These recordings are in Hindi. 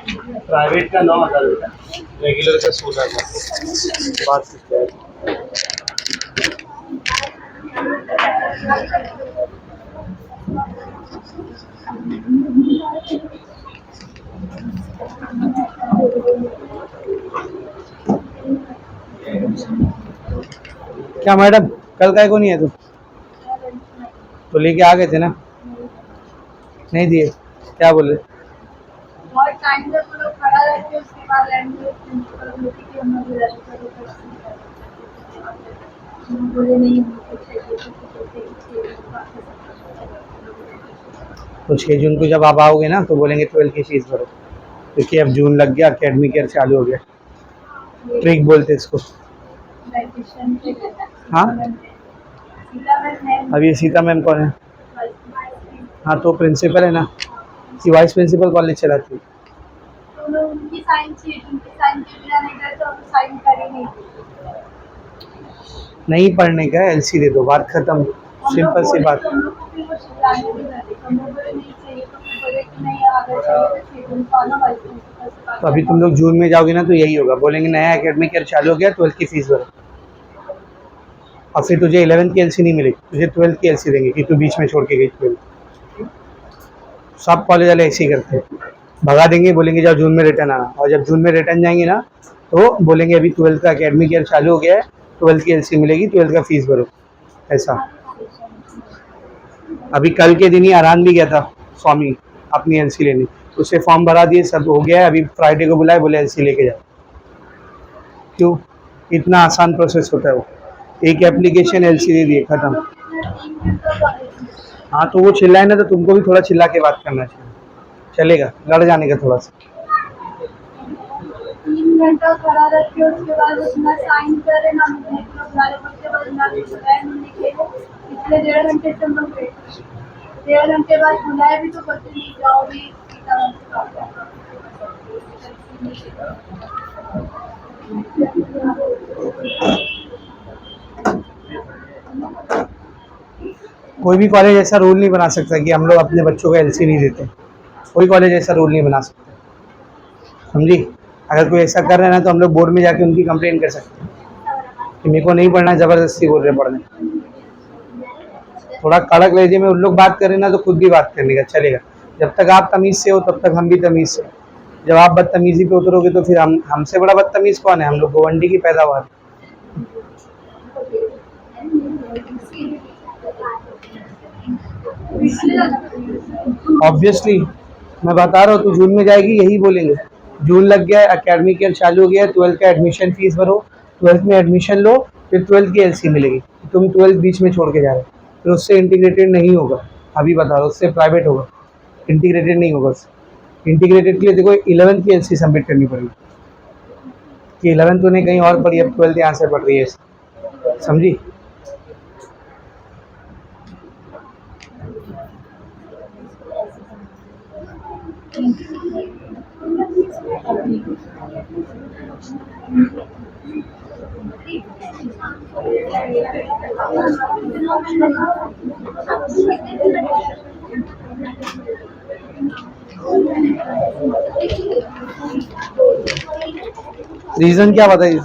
प्राइवेट का 9,000 बेटा, रेगुलर का 16,000। बात क्या है? क्या मैडम, कल का को नहीं है तू तो लेके आ गए थे ना, नहीं दिए? क्या बोले? बहुत टाइम तक वो लोग खड़ा रहते, उसके बाद लैंग्वेज प्रिंसिपल बोलती कि हम लोग रजिस्टर बोले नहीं हमको चाहिए तो 6 जून को जब आप आओगे ना तो बोलेंगे 12 की फीस भरो, क्योंकि अब जून लग गया, अकेडमिक ईयर चालू हो गया। ट्रिक बोलते इसको। वैकेशन हाँ, अब ये सीता मैम कौन है? हाँ तो प्रिंसिपल है ना, कि वाइस प्रिंसिपल कॉलेज चलाती है। तो उनकी साइन चाहिए, उनकी साइन के बिना नहीं गए तो हम साइन कर ही नहीं। नहीं पढ़ने का, एलसी दे दो, बात खत्म, सिंपल सी बात। हम लोग को फिर वो चिल्लाने भी लगे, हम लोग बोले नहीं चाहिए तो फिर बोले कि नहीं अगर चाहिए तो 6 जून को आना, वाइस प्रिंसिपल से बात तो अभी तुम लोग जून में जाओगे ना तो यही होगा, बोलेंगे नया एकेडमिक ईयर चालू हो गया, 12 की फीस भरो। और फिर तुझे 11th की एलसी नहीं मिलेगी, तुझे 12th की एलसी देंगे कि तू बीच में छोड़ के गई 12th। सब कॉलेज वाले ऐसे ही करते हैं, भगा देंगे, बोलेंगे जाओ जून में रिटर्न आना, और जब जून में रिटर्न जाएंगे ना तो बोलेंगे अभी 12th का एकेडमिक ईयर चालू हो गया है, 12th की एलसी मिलेगी, 12th का फीस भरो। ऐसा अभी कल के दिन ही आराम भी गया था स्वामी अपनी एलसी लेने, उससे फॉर्म भरा दिए, सब हो गया है, अभी फ्राइडे को बुलाए, बोले एलसी लेके जाओ। क्यों? इतना आसान प्रोसेस होता है वो, एक एप्लीकेशन एलसी दे दिए, खत्म। हाँ तो वो चिल्लाए ना तो तुमको भी थोड़ा चिल्ला के बात करना चाहिए, चलेगा? लड़ जाने का थोड़ा सा। 3 घंटा खड़ा रह के उसके बाद उसमें साइन करे ना, मुझे बुलाने उसके बाद ना बुलाए नहीं, पिछले 1.5 घंटे से हम लोग वेट, 1.5 घंटे बाद बुलाए भी तो बच्चे नहीं जाओगी। कोई भी कॉलेज ऐसा रूल नहीं बना सकता कि हम लोग अपने बच्चों को एलसी नहीं देते, कोई कॉलेज ऐसा रूल नहीं बना सकता, समझी? अगर कोई ऐसा कर रहा है ना तो हम लोग बोर्ड में जाके उनकी कंप्लेंट कर सकते हैं कि मेरे को नहीं पढ़ना, ज़बरदस्ती बोल रहे पढ़ने। थोड़ा कड़क लहजे में उन लोग बात करें ना तो खुद भी बात करने का चलेगा। जब तक आप तमीज़ से हो तब तक हम भी तमीज़ से। जब आप बदतमीज़ी पे उतरोगे तो फिर हमसे बड़ा बदतमीज़ कौन है? हम लोग गोवंडी की पैदावार। ऑब्वियसली मैं बता रहा हूँ, तो जून में जाएगी यही बोलेंगे, जून लग गया है, अकेडमिक ईयर चालू हो गया है, 12th का एडमिशन फीस भरो, 12th में एडमिशन लो, फिर 12th की एलसी मिलेगी। तुम 12th बीच में छोड़ के जा रहे हो, फिर उससे इंटीग्रेटेड नहीं होगा, अभी बता रहा हूँ, उससे प्राइवेट होगा, इंटीग्रेटेड नहीं होगा। इंटीग्रेटेड के लिए देखो 11th की एलसी सबमिट करनी पड़ेगी कि 11th उन्हें कहीं और पढ़ी, अब 12th यहाँ से पढ़ रही है, समझी? रीज़न क्या बताइए?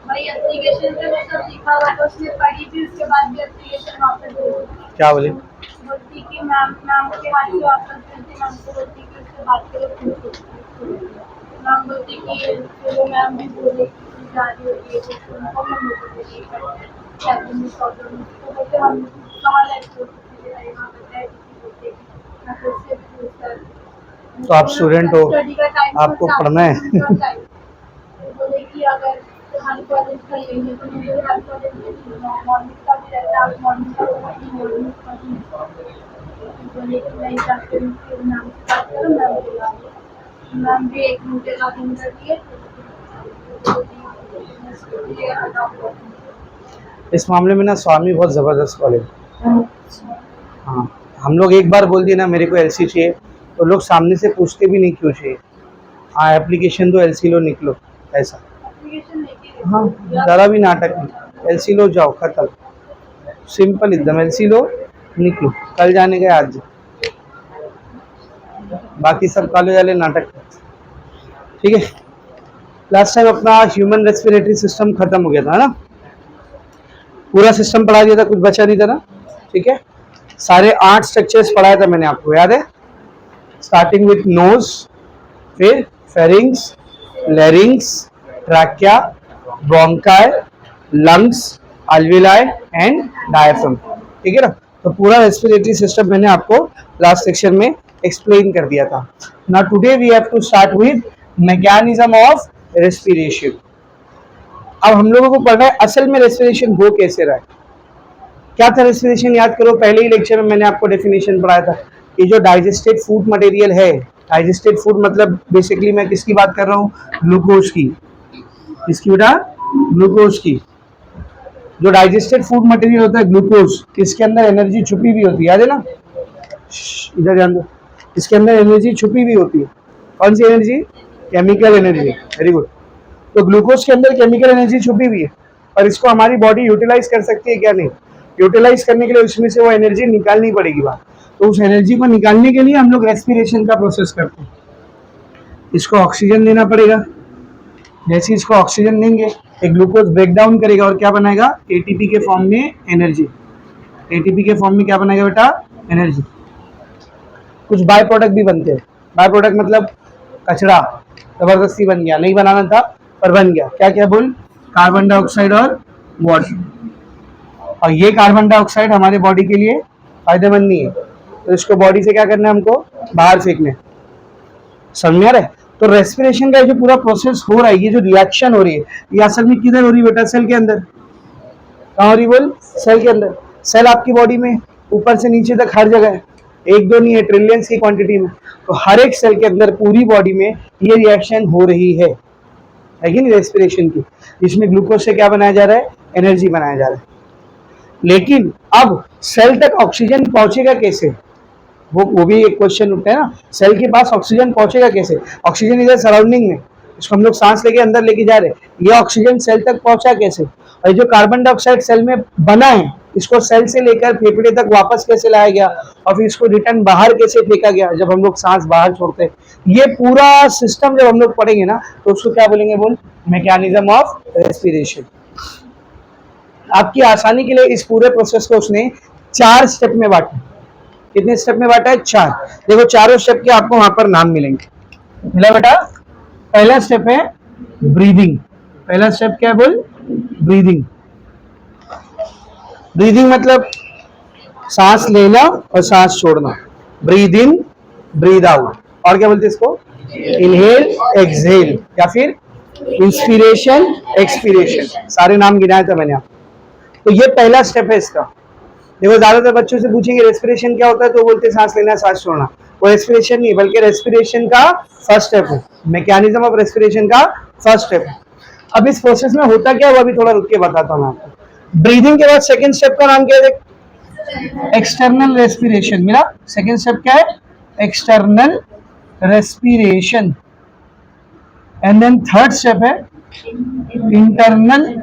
भाई एप्लीकेशन पे वो सब लिखा हुआ था, उसने पढ़ी थी, उसके बाद भी एप्लीकेशन वापस दे दी। क्या बोले? बोलती कि मैम के हाथ से वापस देती, मैम को बोलती कि उससे बात करो, मैम बोलती कि चलो मैम भी बोले कि जा रही होती है तो उनको मैं बोलती तो बोलते हम कहाँ लड़के तो आप स्टूडेंट हो, आपको पढ़ना है। बोले कि अगर हर कॉलेज कर लेंगे तो मुझे हर कॉलेज में मॉर्निंग का भी रहता है, मॉर्निंग का मॉर्निंग बोले कि नहीं जाके उनके नाम से बात करो, मैम बुला मैम भी 1 घंटे का घंटा दिए। इस मामले में ना स्वामी बहुत ज़बरदस्त कॉलेज है। हाँ, हम लोग एक बार बोल दिए ना मेरे को एलसी चाहिए, तो लोग सामने से पूछते भी नहीं क्यों चाहिए। हाँ एप्लीकेशन दो, एलसी लो, निकलो, ऐसा। हाँ, ज़रा भी नाटक नहीं, एलसी लो, जाओ, खत्म, सिंपल एकदम, एलसी लो, निकलो, कल जाने का आज, बाकी सब कॉलेज वाले नाटक। ठीक है, लास्ट टाइम अपना ह्यूमन रेस्पिरेटरी सिस्टम खत्म हो गया था ना, पूरा सिस्टम पढ़ा दिया था, कुछ बचा नहीं था ना। ठीक है, सारे 8 स्ट्रक्चर्स पढ़ाया था मैंने आपको, याद है? स्टार्टिंग विथ नोज, फिर pharynx, larynx, trachea, bronchi, lungs, alveoli and diaphragm. ठीक है ना, तो पूरा रेस्पिरेटरी सिस्टम मैंने आपको लास्ट सेक्शन में एक्सप्लेन कर दिया था। Now today we have to start with mechanism of respiration. अब हम लोगों को पढ़ना है असल में रेस्पिरेशन हो कैसे रहा है, क्या था रेस्पिरेशन, याद करो पहले ही लेक्चर में मैंने आपको डेफिनेशन पढ़ाया था। ये जो डाइजेस्टेड फूड मटेरियल है, डाइजेस्टेड फूड मतलब बेसिकली मैं किसकी बात कर रहा हूँ, ग्लूकोज की। किसकी बेटा? ग्लूकोज की। जो डाइजेस्टेड फूड मटेरियल होता है ग्लूकोज, इसके अंदर एनर्जी छुपी भी होती है, याद है ना? इधर ध्यान दो, इसके अंदर एनर्जी छुपी भी होती है। कौन सी energy? Chemical energy. Very good. तो ग्लूकोज के अंदर केमिकल एनर्जी छुपी हुई है और इसको हमारी बॉडी यूटिलाइज कर सकती है क्या? नहीं। यूटिलाइज करने के लिए उसमें से वो एनर्जी निकालनी पड़ेगी बाहर, तो उस एनर्जी को निकालने के लिए हम लोग रेस्पिरेशन का प्रोसेस करते हैं। इसको ऑक्सीजन देना पड़ेगा, जैसे इसको ऑक्सीजन देंगे एक ग्लूकोज ब्रेक डाउन करेगा और क्या बनाएगा? एटीपी के फॉर्म में एनर्जी। एटीपी के फॉर्म में क्या बनाएगा बेटा? एनर्जी। कुछ बाय प्रोडक्ट भी बनते हैं, बाय प्रोडक्ट मतलब कचरा जबरदस्ती बन गया, नहीं बनाना था पर बन गया। क्या क्या बोल? कार्बन डाइऑक्साइड और वाटर। और ये कार्बन डाइऑक्साइड हमारे बॉडी के लिए फायदेमंद नहीं है, तो इसको बॉडी से क्या करना है? हमको बाहर फेंकना है। समझ में आ रहा है? तो रेस्पिरेशन का जो पूरा प्रोसेस हो रहा है, ये जो रिएक्शन हो रही है, ये असल में किधर हो रही है बेटा? सेल के अंदर। कहाँ हो रही बोल? सेल के अंदर। सेल आपकी बॉडी में ऊपर से नीचे तक हर जगह है, एक दो नहीं है, ट्रिलियंस की क्वांटिटी में। तो हर एक सेल के अंदर पूरी बॉडी में ये रिएक्शन हो रही है कि नहीं, रेस्पिरेशन की। इसमें ग्लूकोज से क्या बनाया जा रहा है? एनर्जी बनाया जा रहा है। लेकिन अब सेल तक ऑक्सीजन पहुंचेगा कैसे? वो भी एक क्वेश्चन उठता है ना, सेल के पास ऑक्सीजन पहुंचेगा कैसे? ऑक्सीजन इधर सराउंडिंग में, इसको हम लोग सांस लेके अंदर लेके जा रहे हैं, ये ऑक्सीजन सेल तक पहुंचा कैसे? और जो कार्बन डाइऑक्साइड सेल में बना है, इसको सेल से लेकर फेफड़े तक वापस कैसे लाया गया और फिर इसको रिटर्न बाहर कैसे फेंका गया जब हम लोग सांस बाहर छोड़ते हैं? ये पूरा सिस्टम जब हम लोग पढ़ेंगे ना, तो उसको क्या बोलेंगे बोल? Mechanism of respiration. आपकी आसानी के लिए इस पूरे प्रोसेस को उसने 4 स्टेप में बांटा। कितने स्टेप में बांटा है? 4। देखो चारों स्टेप के आपको वहां पर नाम मिलेंगे। मिला बेटा? पहला स्टेप है ब्रीदिंग। पहला स्टेप क्या है बोल? ब्रीदिंग। ब्रीदिंग मतलब सांस लेना और सांस छोड़ना। Breathe in, breathe out. और क्या बोलते हैं इसको? इनहेल, एक्सहेल, या फिर इंस्पिरेशन, एक्सपीरेशन। सारे नाम गिनाए थे मैंने आपको। तो ये पहला स्टेप है इसका। देखो ज्यादातर बच्चों से पूछेंगे रेस्पिरेशन क्या होता है, तो बोलते हैं सांस लेना, सांस छोड़ना। वो रेस्पिरेशन नहीं, बल्कि रेस्पिरेशन का फर्स्ट स्टेप है। मैकेनिज्म ऑफ रेस्पिरेशन का फर्स्ट स्टेप है। अब इस प्रोसेस में होता क्या है वो अभी थोड़ा रुक के बताता हूँ आपको। ब्रीदिंग के बाद सेकंड स्टेप का नाम क्या है? External respiration. मेरा सेकंड स्टेप क्या है? External respiration. And then third step है इंटरनल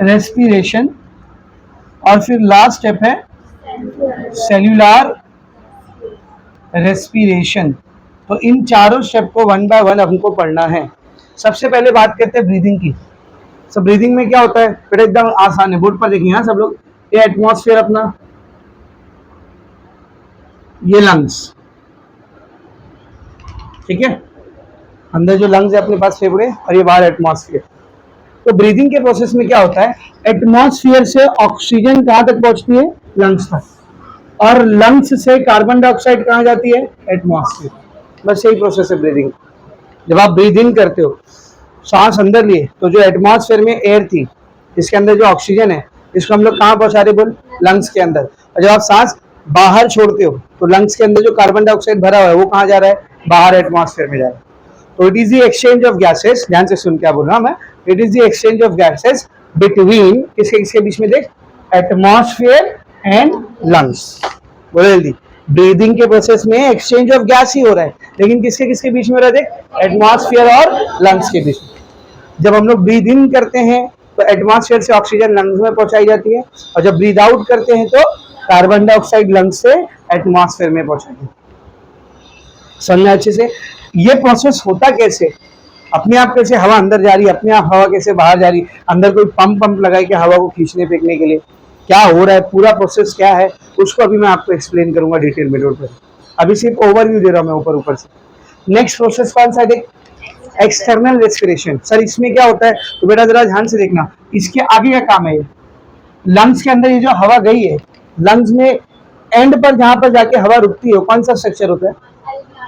रेस्पिरेशन। और फिर लास्ट स्टेप है सेल्यूलर रेस्पिरेशन। तो इन चारों स्टेप को 1 बाय 1 हमको पढ़ना है। सबसे पहले बात करते हैं ब्रीदिंग की। सब ब्रीदिंग में क्या होता है बेटा? एकदम आसान है, बोर्ड पर देखिए हाँ सब लोग। ये एटमॉस्फेयर अपना, ये लंग्स, ठीक है, अंदर जो लंग्स है अपने पास फेफड़े, और ये बाहर एटमॉस्फेयर। तो ब्रीदिंग के प्रोसेस में क्या होता है? एटमॉस्फेयर से ऑक्सीजन कहां तक पहुंचती है? लंग्स तक। और लंग्स से कार्बन डाइऑक्साइड कहां जाती है? एटमॉस्फेयर। बस यही प्रोसेस है ब्रीदिंग। जब आप ब्रीद इन करते हो, सांस अंदर लिए, तो जो एटमॉस्फेयर में एयर थी, इसके अंदर जो ऑक्सीजन है, इसको हम लोग कहां पहुंचा रहे बोल? लंग्स के अंदर। और जब आप सांस बाहर छोड़ते हो, तो लंग्स के अंदर जो कार्बन डाइऑक्साइड भरा हुआ है वो कहां जा रहा है? बाहर एटमॉस्फेयर में जा रहा है। तो it is the exchange of gases. ध्यान से सुन, क्या बोल रहा हूं मैं? It is the exchange of gases between, किसके किसके बीच में? देख, एटमॉस्फेयर एंड लंग्स। बोलो जल्दी। ब्रीदिंग के प्रोसेस में एक्सचेंज ऑफ गैस ही हो रहा है, लेकिन किसके किसके बीच में हो रहा है? देख, एटमॉस्फेयर और लंग्स के बीच में। जब हम लोग ब्रीद इन करते हैं तो एटमॉस्फेयर से ऑक्सीजन लंग्स में पहुंचाई जाती है, और जब ब्रीद आउट करते हैं तो कार्बन डाइऑक्साइड लंग्स से एटमॉस्फेयर में पहुंचाएंगे। समझना अच्छे से। ये प्रोसेस होता कैसे, अपने आप कैसे हवा अंदर जा रही है, अपने आप हवा कैसे बाहर जा रही है, अंदर कोई पंप लगाए कि हवा को खींचने फेंकने के लिए, क्या हो रहा है, पूरा प्रोसेस क्या है, उसको अभी मैं आपको एक्सप्लेन करूंगा डिटेल में। नोट पर अभी सिर्फ ओवरव्यू दे रहा हूं मैं ऊपर से। नेक्स्ट प्रोसेस कौन सा है, देख, एक्सटर्नल रेस्पिरेशन। सर इसमें क्या होता है, तो बेटा जरा ध्यान से देखना, इसके आगे का काम है। लंग्स के अंदर ये जो हवा गई है, लंग्स में एंड पर जहां पर जाके हवा रुकती है, कौन सा स्ट्रक्चर होता है,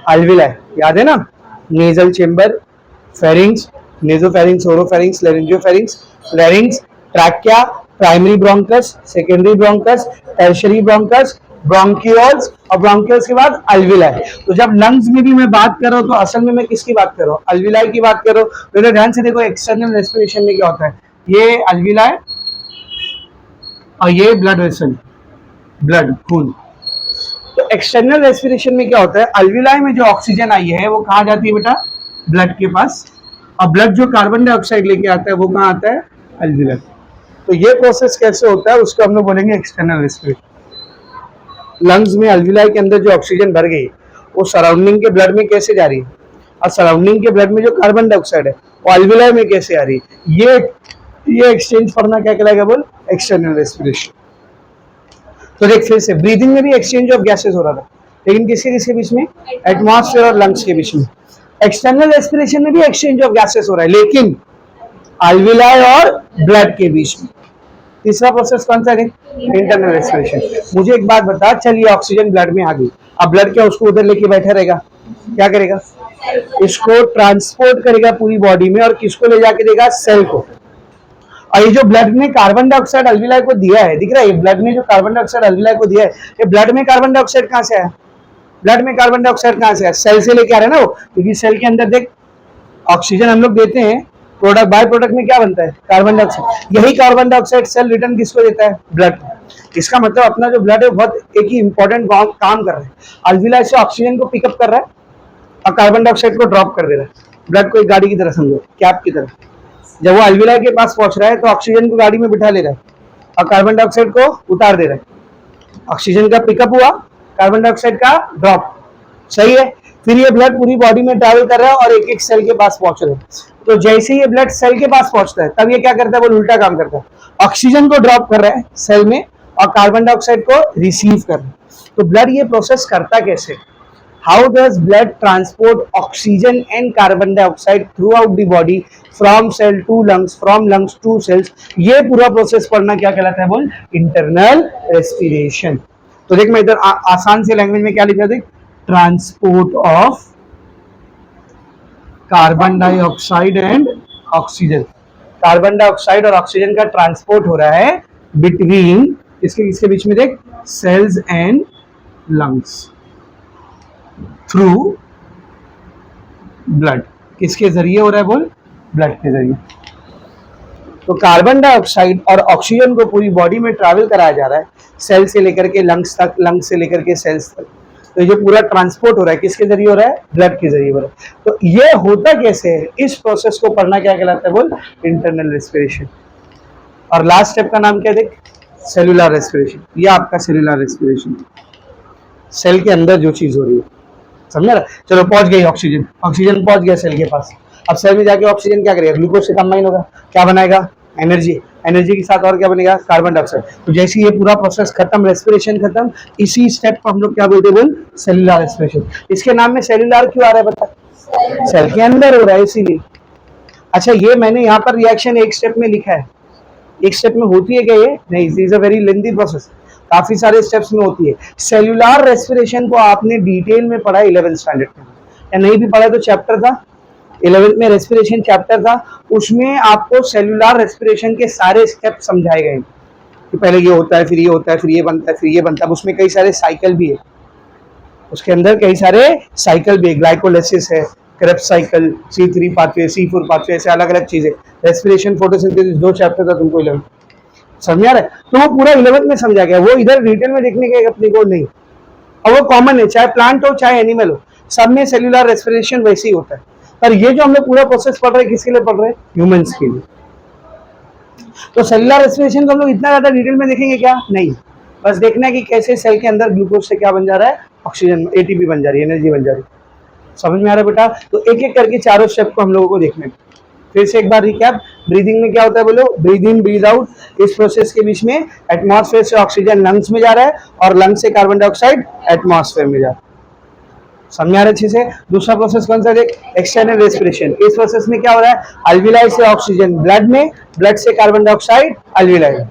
अल्विलाई, याद है ना, nasal chamber, pharynx, nasopharynx, oropharynx, laryngopharynx, larynx, trachea, primary bronchus, secondary bronchus, tertiary bronchus, bronchioles, और ब्रोंकियोल्स के बाद अल्विलाई। तो जब लंग्स में भी मैं बात कर रहा हूं तो असल में मैं किसकी बात कर रहा हूं, अल्विलाई की बात कर रहा हूं। तो ध्यान से देखो, एक्सटर्नल रेस्पिरेशन में क्या होता है, ये अल्विलाई और ये ब्लड वेसल, ब्लड, खून। तो एक्सटर्नल रेस्पिरेशन में क्या होता है, अल्विलाई में जो ऑक्सीजन आई है वो कहाँ जाती है बेटा, ब्लड के पास, और ब्लड जो कार्बन डाइऑक्साइड लेके आता है वो कहाँ आता है, अल्विलाई। तो ये प्रोसेस कैसे होता है उसको हम लोग बोलेंगे एक्सटर्नल रेस्पिरेशन। लंग्स में अल्विलाई के अंदर जो ऑक्सीजन भर गई वो सराउंडिंग के ब्लड में कैसे जा रही है, और सराउंडिंग के ब्लड में जो कार्बन डाइऑक्साइड है वो अल्विलाई में कैसे आ रही है, ये एक्सचेंज करना क्या कहलाएगा, बोल, एक्सटर्नल रेस्पिरेशन। तो देख फिर से, ब्रीदिंग में भी एक्सचेंज ऑफ गैसेस हो रहा था, लेकिन किसके किसके बीच में, एटमॉस्फेयर और लंग्स के बीच में। एक्सटर्नल रेस्पिरेशन में भी एक्सचेंज ऑफ गैसेस हो रहा है, लेकिन अल्विलाई और ब्लड के बीच में। तीसरा प्रोसेस कौन सा है, इंटरनल रेस्पिरेशन। मुझे एक बात बता, चलिए ऑक्सीजन ब्लड में आ गई, अब ब्लड क्या उसको उधर लेके बैठा रहेगा, क्या करेगा, इसको ट्रांसपोर्ट करेगा पूरी बॉडी में, और किसको ले जाके देगा, सेल को। और ये जो ब्लड में कार्बन डाइऑक्साइड अल्विलाई को दिया है, दिख रहा है, ये ब्लड में जो कार्बन डाइऑक्साइड अल्विलाई को दिया है, ये ब्लड में कार्बन डाइऑक्साइड कहां से आया, ब्लड में कार्बन डाइऑक्साइड कहां से आया, सेल से लेके आ रहे हैं ना वो, क्योंकि सेल के अंदर देख ऑक्सीजन हम लोग देते हैं, प्रोडक्ट, बाय प्रोडक्ट में क्या बनता है, कार्बन डाइऑक्साइड। यही कार्बन डाइऑक्साइड सेल रिटर्न किसको देता है, ब्लड। इसका मतलब अपना जो ब्लड है बहुत एक ही इंपॉर्टेंट काम कर रहा है, अल्विलाई से ऑक्सीजन को पिकअप कर रहा है और कार्बन डाइऑक्साइड को ड्रॉप कर दे रहा है। ब्लड को एक गाड़ी की तरह समझो, कैप की तरह। जब वो अल्विलाई के पास पहुंच रहा है तो ऑक्सीजन को गाड़ी में बिठा ले रहा है और कार्बन डाइऑक्साइड को उतार दे रहा है। ऑक्सीजन का पिकअप हुआ, कार्बन डाइऑक्साइड का ड्रॉप, सही है। फिर ये ब्लड पूरी बॉडी में ट्रैवल कर रहा है और एक एक सेल के पास पहुंच रहा है। तो जैसे ये ब्लड सेल के पास पहुंचता है तब ये क्या करता है, वो उल्टा काम करता है, ऑक्सीजन को ड्रॉप कर रहा है सेल में और कार्बन डाइऑक्साइड को रिसीव कर रहा है। तो ब्लड ये प्रोसेस करता कैसे, how does blood transport oxygen and carbon dioxide throughout the body from cell to lungs, from lungs to cells, ये पूरा प्रोसेस पढ़ना क्या कहलाता है, बोल, इंटरनल रेस्पिरेशन। तो देख मैं इधर आसान से लैंग्वेज में क्या लिखा, देख, transport of carbon dioxide and oxygen, carbon dioxide और ऑक्सीजन का ट्रांसपोर्ट हो रहा है बिटवीन इसके बीच में, देख, cells and lungs through blood. किसके जरिए हो रहा है, बोल, ब्लड के जरिए। तो कार्बन डाइऑक्साइड और ऑक्सीजन को पूरी बॉडी में ट्रैवल कराया जा रहा है, सेल से लेकर के लंग्स तक, लंग्स से लेकर के सेल्स तक। तो ये पूरा ट्रांसपोर्ट हो रहा है, किसके जरिए हो रहा है, ब्लड के जरिए हो रहा है। तो ये होता कैसे है, इस प्रोसेस को पढ़ना क्या कहलाता है, बोल, इंटरनल रेस्पिरेशन। और लास्ट स्टेप का नाम क्या है, देख, सेलुलर रेस्पिरेशन। ये आपका सेलुलर रेस्पिरेशन, सेल के अंदर जो चीज हो रही है, समझा ना। चलो पहुंच गई ऑक्सीजन, ऑक्सीजन पहुंच गया सेल के पास। अब सेल में जाके ऑक्सीजन क्या करेगा, ग्लूकोज से कंबाइन होगा, क्या बनाएगा, एनर्जी, एनर्जी के साथ और क्या बनेगा, कार्बन डाइऑक्साइड। तो जैसे ये पूरा प्रोसेस खत्म, रेस्पिरेशन खत्म, इसी स्टेप को हम लोग क्या बोलते हैं, बोल, सेलुलर रेस्पिरेशन। इसके नाम में सेलुलर क्यों आ रहा है बता, सेल के अंदर हो रहा है इसीलिए। अच्छा, ये मैंने यहाँ पर रिएक्शन एक स्टेप में लिखा है, एक स्टेप में होती है क्या, ये नहीं, it is a very lengthy process, काफी सारे स्टेप्स में होती है। सेल्यूलर रेस्पिरेशन को आपने डिटेल में पढ़ा 11th स्टैंडर्ड में, या नहीं भी पढ़ा तो चैप्टर था 11th में, रेस्पिरेशन चैप्टर था, उसमें आपको सेल्यूलर रेस्पिरेशन के सारे स्टेप समझाए गए कि पहले ये होता है, फिर ये होता है, फिर ये बनता है, फिर ये बनता है। उसमें कई सारे साइकिल भी है, उसके अंदर कई सारे साइकिल भी है, ग्लाइकोलाइसिस है, Krebs cycle, C3 pathway, C4 pathway, ऐसे अलग अलग चीजें। रेस्पिरेशन, फोटोसिंथेसिस 2 चैप्टर था तुमको 11th, समझ आ रहा है। तो वो पूरा 11th में समझा गया, वो इधर डिटेल में देखने का अपने को नहीं। और वो कॉमन है, चाहे प्लांट हो चाहे एनिमल हो, सब में सेल्यूलर रेस्पिरेशन वैसे ही होता है। पर ये जो हम लोग पूरा प्रोसेस पढ़ रहे हैं, किसके लिए पढ़ रहे हैं, ह्यूमंस के लिए। तो सेल्यूलर रेस्पिरेशन को हम लोग इतना ज्यादा डिटेल में देखेंगे क्या, नहीं, बस देखना है कि कैसे सेल के अंदर ग्लूकोज से क्या बन जा रहा है, ऑक्सीजन, एटीपी बन जा रही है, एनर्जी बन जा रही है। समझ में आ रहा है बेटा? तो एक एक करके चारों स्टेप को हम लोगों को देखने हैं। फिर से एक बार रिकैप, ब्रीदिंग में क्या होता है बोलो, ब्रीद इन ब्रीद आउट। इस प्रोसेस के बीच में एटमॉस्फेयर से ऑक्सीजन लंग्स में जा रहा है और लंग्स से कार्बन डाइऑक्साइड एटमॉस्फेयर में जा रहा है। समझ आ रहा है अच्छे से? दूसरा प्रोसेस कौन सा है? External respiration. इस प्रोसेस में क्या हो रहा है, अल्विलाई से ऑक्सीजन ब्लड में, ब्लड से कार्बन डाइऑक्साइड अल्विलाई।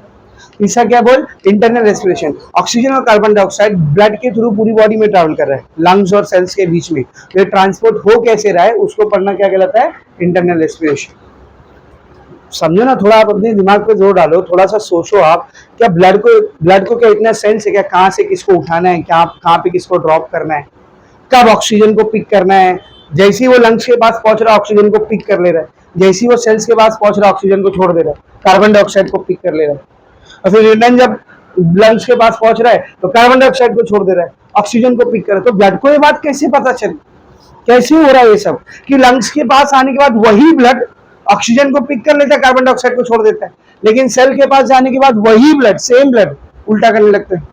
तीसरा क्या बोल, इंटरनल रेस्पिरेशन। ऑक्सीजन और कार्बन डाइऑक्साइड ब्लड के थ्रू पूरी बॉडी में ट्रैवल कर रहा है, लंग्स और सेल्स के बीच में। ये ट्रांसपोर्ट हो कैसे रहा है उसको पढ़ना क्या कहलाता है, इंटरनल रेस्पिरेशन। समझो ना, थोड़ा आप अपने दिमाग पे जोर डालो, थोड़ा सा सोचो आप, क्या ब्लड को क्या इतना सेंस है क्या, कहाँ से किसको उठाना है, क्या कहाँ पे किसको ड्रॉप करना है, कब ऑक्सीजन को पिक करना है। जैसे ही वो लंग्स के पास पहुंच रहा है ऑक्सीजन को पिक कर ले रहा है, जैसे ही वो सेल्स के पास पहुंच रहा है ऑक्सीजन को छोड़ दे रहा है, कार्बन डाइऑक्साइड को पिक कर ले रहा है। और फिर रिटर्न जब लंग्स के पास पहुंच रहा है तो कार्बन डाइऑक्साइड को छोड़ दे रहा है, ऑक्सीजन को पिक कर रहा है। तो ब्लड को ये बात कैसे पता चली, कैसे हो रहा है ये सब, कि लंग्स के पास आने के बाद वही ब्लड ऑक्सीजन को पिक कर लेता है, कार्बन डाइऑक्साइड को छोड़ देता है, लेकिन सेल के पास जाने के बाद वही ब्लड, सेम ब्लड उल्टा करने लगता है,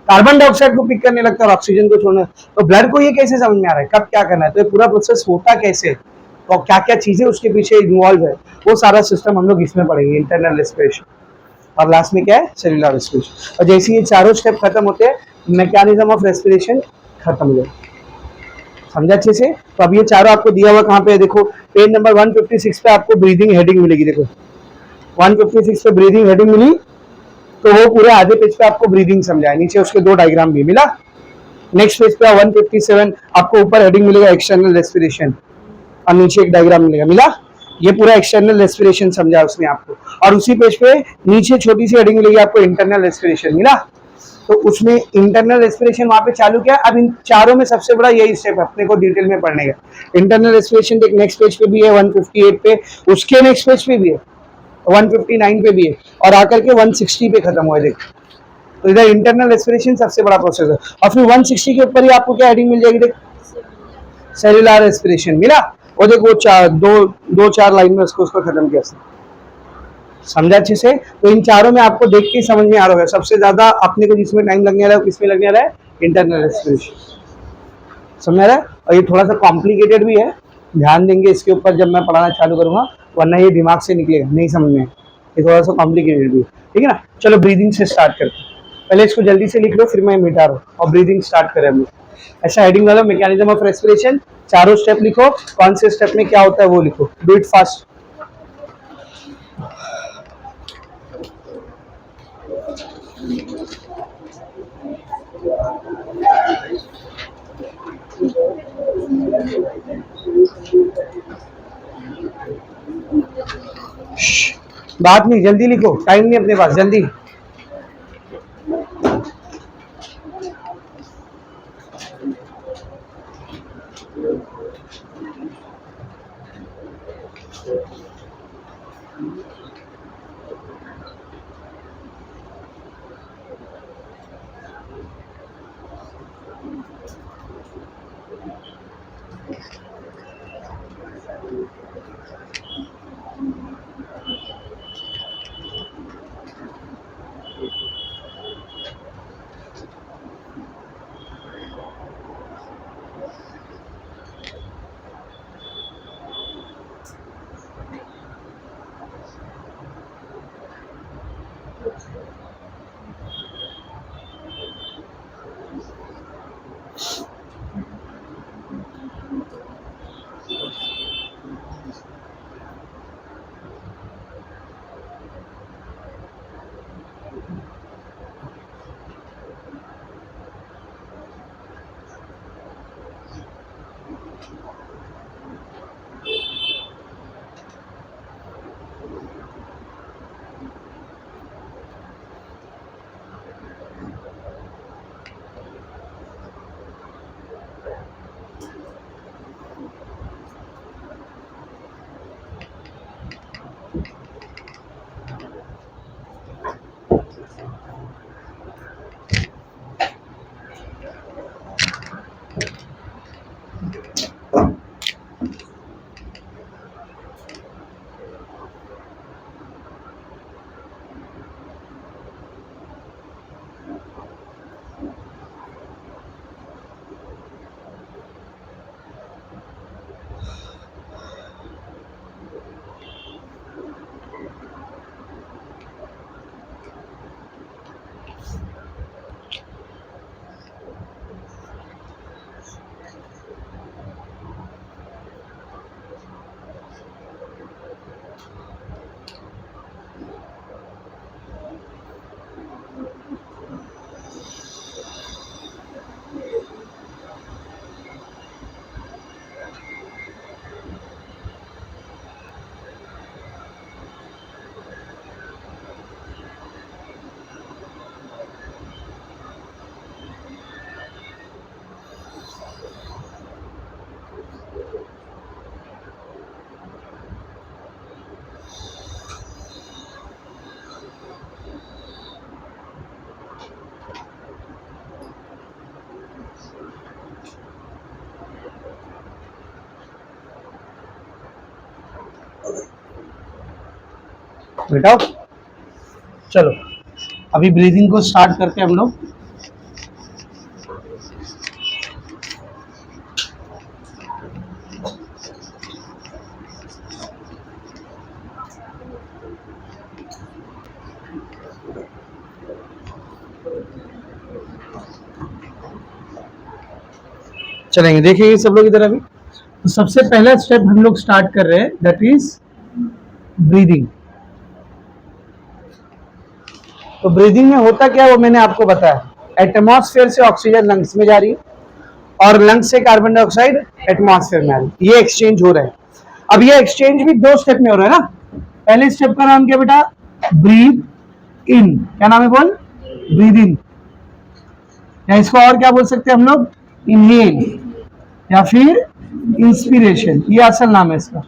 कार्बन डाइऑक्साइड को पिक करने लगता है और ऑक्सीजन को छोड़ने। तो ब्लड को ये कैसे समझ में आ रहा है कब क्या करना है, तो ये पूरा प्रोसेस होता कैसे और क्या क्या चीजें उसके पीछे इन्वॉल्व है, वो सारा सिस्टम हम लोग इसमें पढ़ेंगे, इंटरनल रेस्पिरेशन। और लास्ट में क्या है, सेलुलर रेस्पिरेशन। और जैसे ये चारों स्टेप खत्म होते हैं, मैकेनिज्म ऑफ रेस्पिरेशन खत्म हो जाए। समझा अच्छे से? तो अब ये चारों आपको दिया हुआ कहाँ पे है, देखो पेज नंबर 156 पे आपको ब्रीदिंग हेडिंग मिलेगी। देखो 156 पे ब्रीदिंग हेडिंग मिली, तो वो पूरे आधे पेज पे आपको ब्रीदिंग समझाया, नीचे उसके 2 डायग्राम भी मिला। नेक्स्ट पेज पे 157 आपको ऊपर हेडिंग मिलेगा एक्सटर्नल रेस्पिरेशन और नीचे एक डायग्राम मिलेगा, मिला? ये पूरा एक्सटर्नल रेस्पिरेशन समझा उसने आपको। और उसी पेज पे नीचे छोटी सी हेडिंग मिलेगी आपको इंटरनल रेस्पिरेशन, मिला? तो उसमें इंटरनल रेस्पिरेशन वहां पे चालू किया। अब इन चारों में सबसे बड़ा यही स्टेप अपने को डिटेल में पढ़ने का। इंटरनल रेस्पिरेशन देख नेक्स्ट पेज पे भी है 158 पे, उसके नेक्स्ट पेज पे भी है 159 पे भी है, और आकर के 160 पे खत्म हुआ है। देख, तो इधर इंटरनल रेस्पिरेशन सबसे बड़ा प्रोसेस है। और फिर 160 के ऊपर ही आपको क्या हेडिंग मिल जाएगी, देख सेलुलर रेस्पिरेशन, मिला? वो देखो दो चार लाइन में उसको खत्म किया। समझा अच्छे से? तो इन चारों में आपको देख के समझ में आ रहा है सबसे ज्यादा अपने को जिसमें टाइम लगने वाला है किसमें लगने वाला है, इंटरनल रेस्पिरेशन। समझ आ रहा है? और ये थोड़ा सा कॉम्प्लिकेटेड भी है, ध्यान देंगे इसके ऊपर जब मैं पढ़ाना चालू करूंगा, वरना ये दिमाग से निकलेगा नहीं समझ में। ये थोड़ा सा कॉम्प्लिकेटेड भी है, ठीक है ना? चलो ब्रीदिंग से स्टार्ट करते हैं। पहले इसको जल्दी से लिख लो, फिर मैं मिटा रहा हूँ और ब्रीदिंग स्टार्ट करें हम लोग। ऐसा हेडिंग वाला मैकेनिज्म ऑफ रेस्पिरेशन, चारों स्टेप लिखो, कौन से स्टेप में क्या होता है वो लिखो, डू इट फास्ट। बात नहीं, जल्दी लिखो, टाइम नहीं अपने पास, जल्दी। बेटा चलो अभी ब्रीदिंग को स्टार्ट करते हैं हम लोग। चलेंगे, देखिए सब लोग इधर। अभी तो सबसे पहला स्टेप हम लोग स्टार्ट कर रहे हैं, दैट इज ब्रीदिंग। तो ब्रीदिंग में होता क्या है वो मैंने आपको बताया। एटमॉस्फेयर से ऑक्सीजन लंग्स में जा रही है और लंग्स से कार्बन डाइऑक्साइड एटमॉस्फेयर में आ रही है, ये एक्सचेंज हो रहा है। अब ये एक्सचेंज भी 2 स्टेप में हो रहा है ना। पहले स्टेप का नाम क्या बेटा, ब्रीथ इन। क्या नाम है बोल, ब्रीद इन। या इसको और क्या बोल सकते हैं हम लोग, इनहेल या फिर इंस्पिरेशन, ये असल नाम है इसका।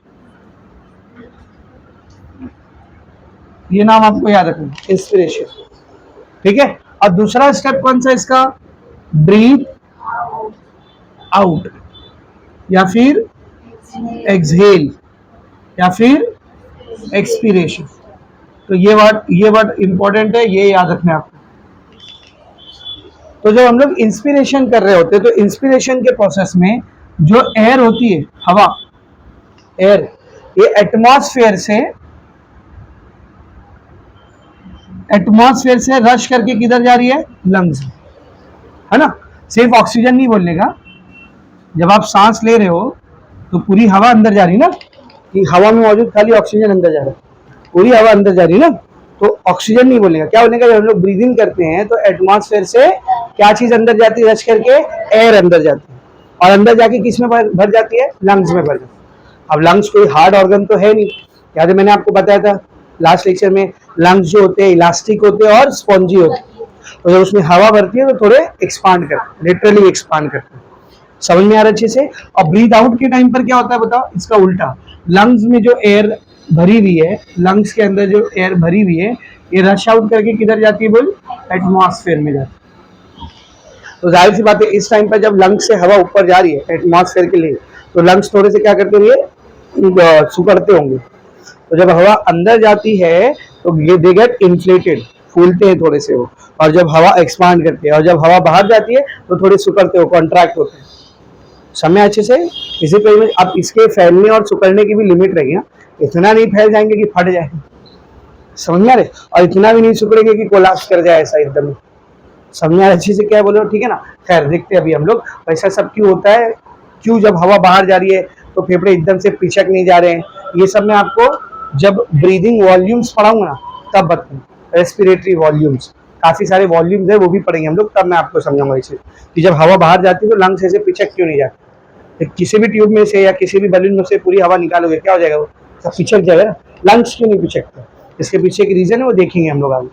ये नाम आपको याद रखना, इंस्पिरेशन। ठीक है। और दूसरा स्टेप कौन सा इसका, ब्रीथ आउट या फिर एक्सहेल या फिर एक्सपीरेशन। तो ये वर्ड इंपॉर्टेंट है, ये याद रखना है आपको। तो जब हम लोग इंस्पिरेशन कर रहे होते हैं तो इंस्पिरेशन के प्रोसेस में जो एयर होती है, हवा, एयर, ये एटमॉस्फेयर से रश करके किधर जा रही है, लंग्स, है ना। सिर्फ ऑक्सीजन नहीं बोलने का, जब आप सांस ले रहे हो तो पूरी हवा अंदर जा रही है ना, कि हवा में मौजूद खाली ऑक्सीजन अंदर जा रहा है, पूरी हवा अंदर जा रही है ना। तो ऑक्सीजन नहीं बोलने का, क्या बोलने का, जब हम लोग ब्रीदिंग करते हैं तो एटमॉस्फेयर से क्या चीज अंदर जाती है, रश करके एयर अंदर जाती है, और अंदर जाके किस में भर जाती है, लंग्स में भर जाती है। अब लंग्स कोई हार्ड ऑर्गन तो है नहीं, याद है मैंने आपको बताया था लास्ट लेक्चर में, लंग्स जो होते हैं इलास्टिक होते हैं और स्पॉन्जी होते हैं। तो जब उसमें हवा भरती है तो थोड़े एक्सपांड करते हैं, लिटरली एक्सपांड करते हैं। समझ में आ रहा अच्छे से। और ब्रीथ आउट के टाइम पर क्या होता है बताओ, इसका उल्टा, लंग्स में जो एयर भरी हुई है, लंग्स के अंदर जो एयर भरी हुई है, ये रश आउट करके किधर जाती है बोल, एटमॉस्फेयर में जाती है। तो जाहिर सी बात है इस टाइम पर जब लंग्स से हवा ऊपर जा रही है एटमॉस्फेयर के लिए, तो लंग्स थोड़े से क्या करते होंगे, सुकड़ते होंगे। तो जब हवा अंदर जाती है तो ये दे गेट इन्फ्लेटेड, फूलते हैं थोड़े से वो, और जब हवा एक्सपांड करती है, और जब हवा बाहर जाती है तो थोड़े सुकड़ते हो, कॉन्ट्रैक्ट होते हैं। समय अच्छे से। इसी पर अब इसके फैलने और सुकड़ने की भी लिमिट रहेगी ना, इतना नहीं फैल जाएंगे कि फट जाए, समझ में आ रहे, और इतना भी नहीं सुकड़ेंगे कि कोलाप्स कर जाए ऐसा एकदम। समझ में आ रहा अच्छे से क्या बोलो, ठीक है ना। खैर देखते हैं अभी हम लोग ऐसा सब क्यों होता है, क्यों जब हवा बाहर जा रही है तो फेफड़े एकदम से पिचक नहीं जा रहे हैं, ये सब मैं आपको जब ब्रीदिंग वॉल्यूम्स पढ़ाऊंगा ना तब बताऊंगा। रेस्पिरेटरी वॉल्यूम्स, काफी सारे वॉल्यूम्स है, वो भी पढ़ेंगे हम लोग, तब मैं आपको समझाऊंगा इसे कि जब हवा बाहर जाती है तो लंग्स ऐसे पिचक क्यों नहीं जाती। किसी भी ट्यूब में से या किसी भी बलून में से पूरी हवा निकालोगे क्या हो जाएगा, वो सब पिचक जाएगा ना, लंग्स क्यों नहीं पिचकते, इसके पीछे की रीजन है वो देखेंगे हम लोग आगे।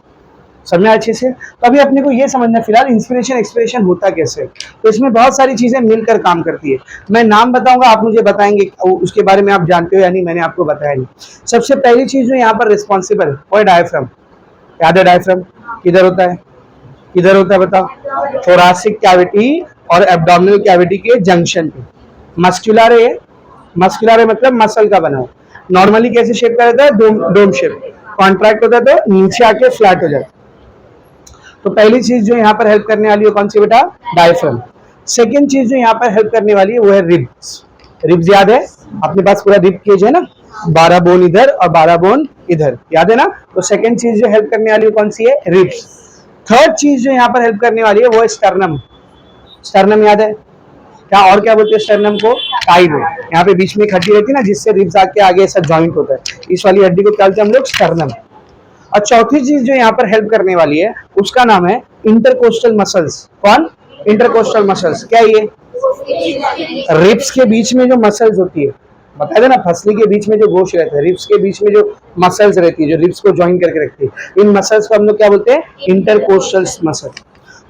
समझना अच्छे से। तो अभी अपने को ये समझना फिलहाल इंस्पिरेशन एक्सपिरेशन होता कैसे है। तो इसमें बहुत सारी चीजें मिलकर काम करती है। मैं नाम बताऊंगा, आप मुझे बताएंगे उसके बारे में आप जानते हो या नहीं, मैंने आपको बताया नहीं। सबसे पहली चीज जो यहाँ पर रिस्पॉन्सिबल है वो है डायफ्राम। याद है डायफ्राम किधर होता है, किधर होता है बताओ, थोरासिक कैविटी और एब्डोमिनल कैविटी के जंक्शन पे। मस्कुलर है, मस्कुलर है मतलब मसल का बना हुआ। नॉर्मली कैसे शेप का रहता है, डोम शेप। कॉन्ट्रैक्ट होता है तो नीचे आके फ्लैट हो जाता है। तो पहली चीज जो यहाँ पर हेल्प करने वाली है कौन सी बेटा, डायफ्राम। सेकेंड चीज जो यहाँ पर हेल्प करने वाली है वो है रिब्स। रिब्स याद है अपने पास, पूरा रिब केज है ना, 12 बोन इधर और 12 बोन इधर, याद है ना। तो सेकेंड चीज जो हेल्प करने वाली है कौन सी है, रिब्स। थर्ड चीज जो यहाँ पर हेल्प करने वाली है वो है स्टर्नम। स्टर्नम याद है क्या, और क्या बोलते हैं स्टर्नम को, टाई बोन। यहाँ पे बीच में एक हड्डी रहती है ना जिससे रिब्स आके आगे ऐसा जॉइंट होता है, इस वाली हड्डी को क्या बोलते हैं हम लोग, स्टर्नम। और चौथी चीज जो यहाँ पर हेल्प करने वाली है उसका नाम है इंटरकोस्टल मसल्स। कौन, इंटरकोस्टल मसल्स। क्या ये, रिब्स के बीच में जो मसल्स होती है, बता देना, फसली के बीच में जो गोश्त रहता है, रिब्स के बीच में जो मसल्स रहती है जो रिब्स को ज्वाइन करके रखती है, इन मसल्स को हम लोग क्या बोलते हैं, इंटरकोस्टल मसल।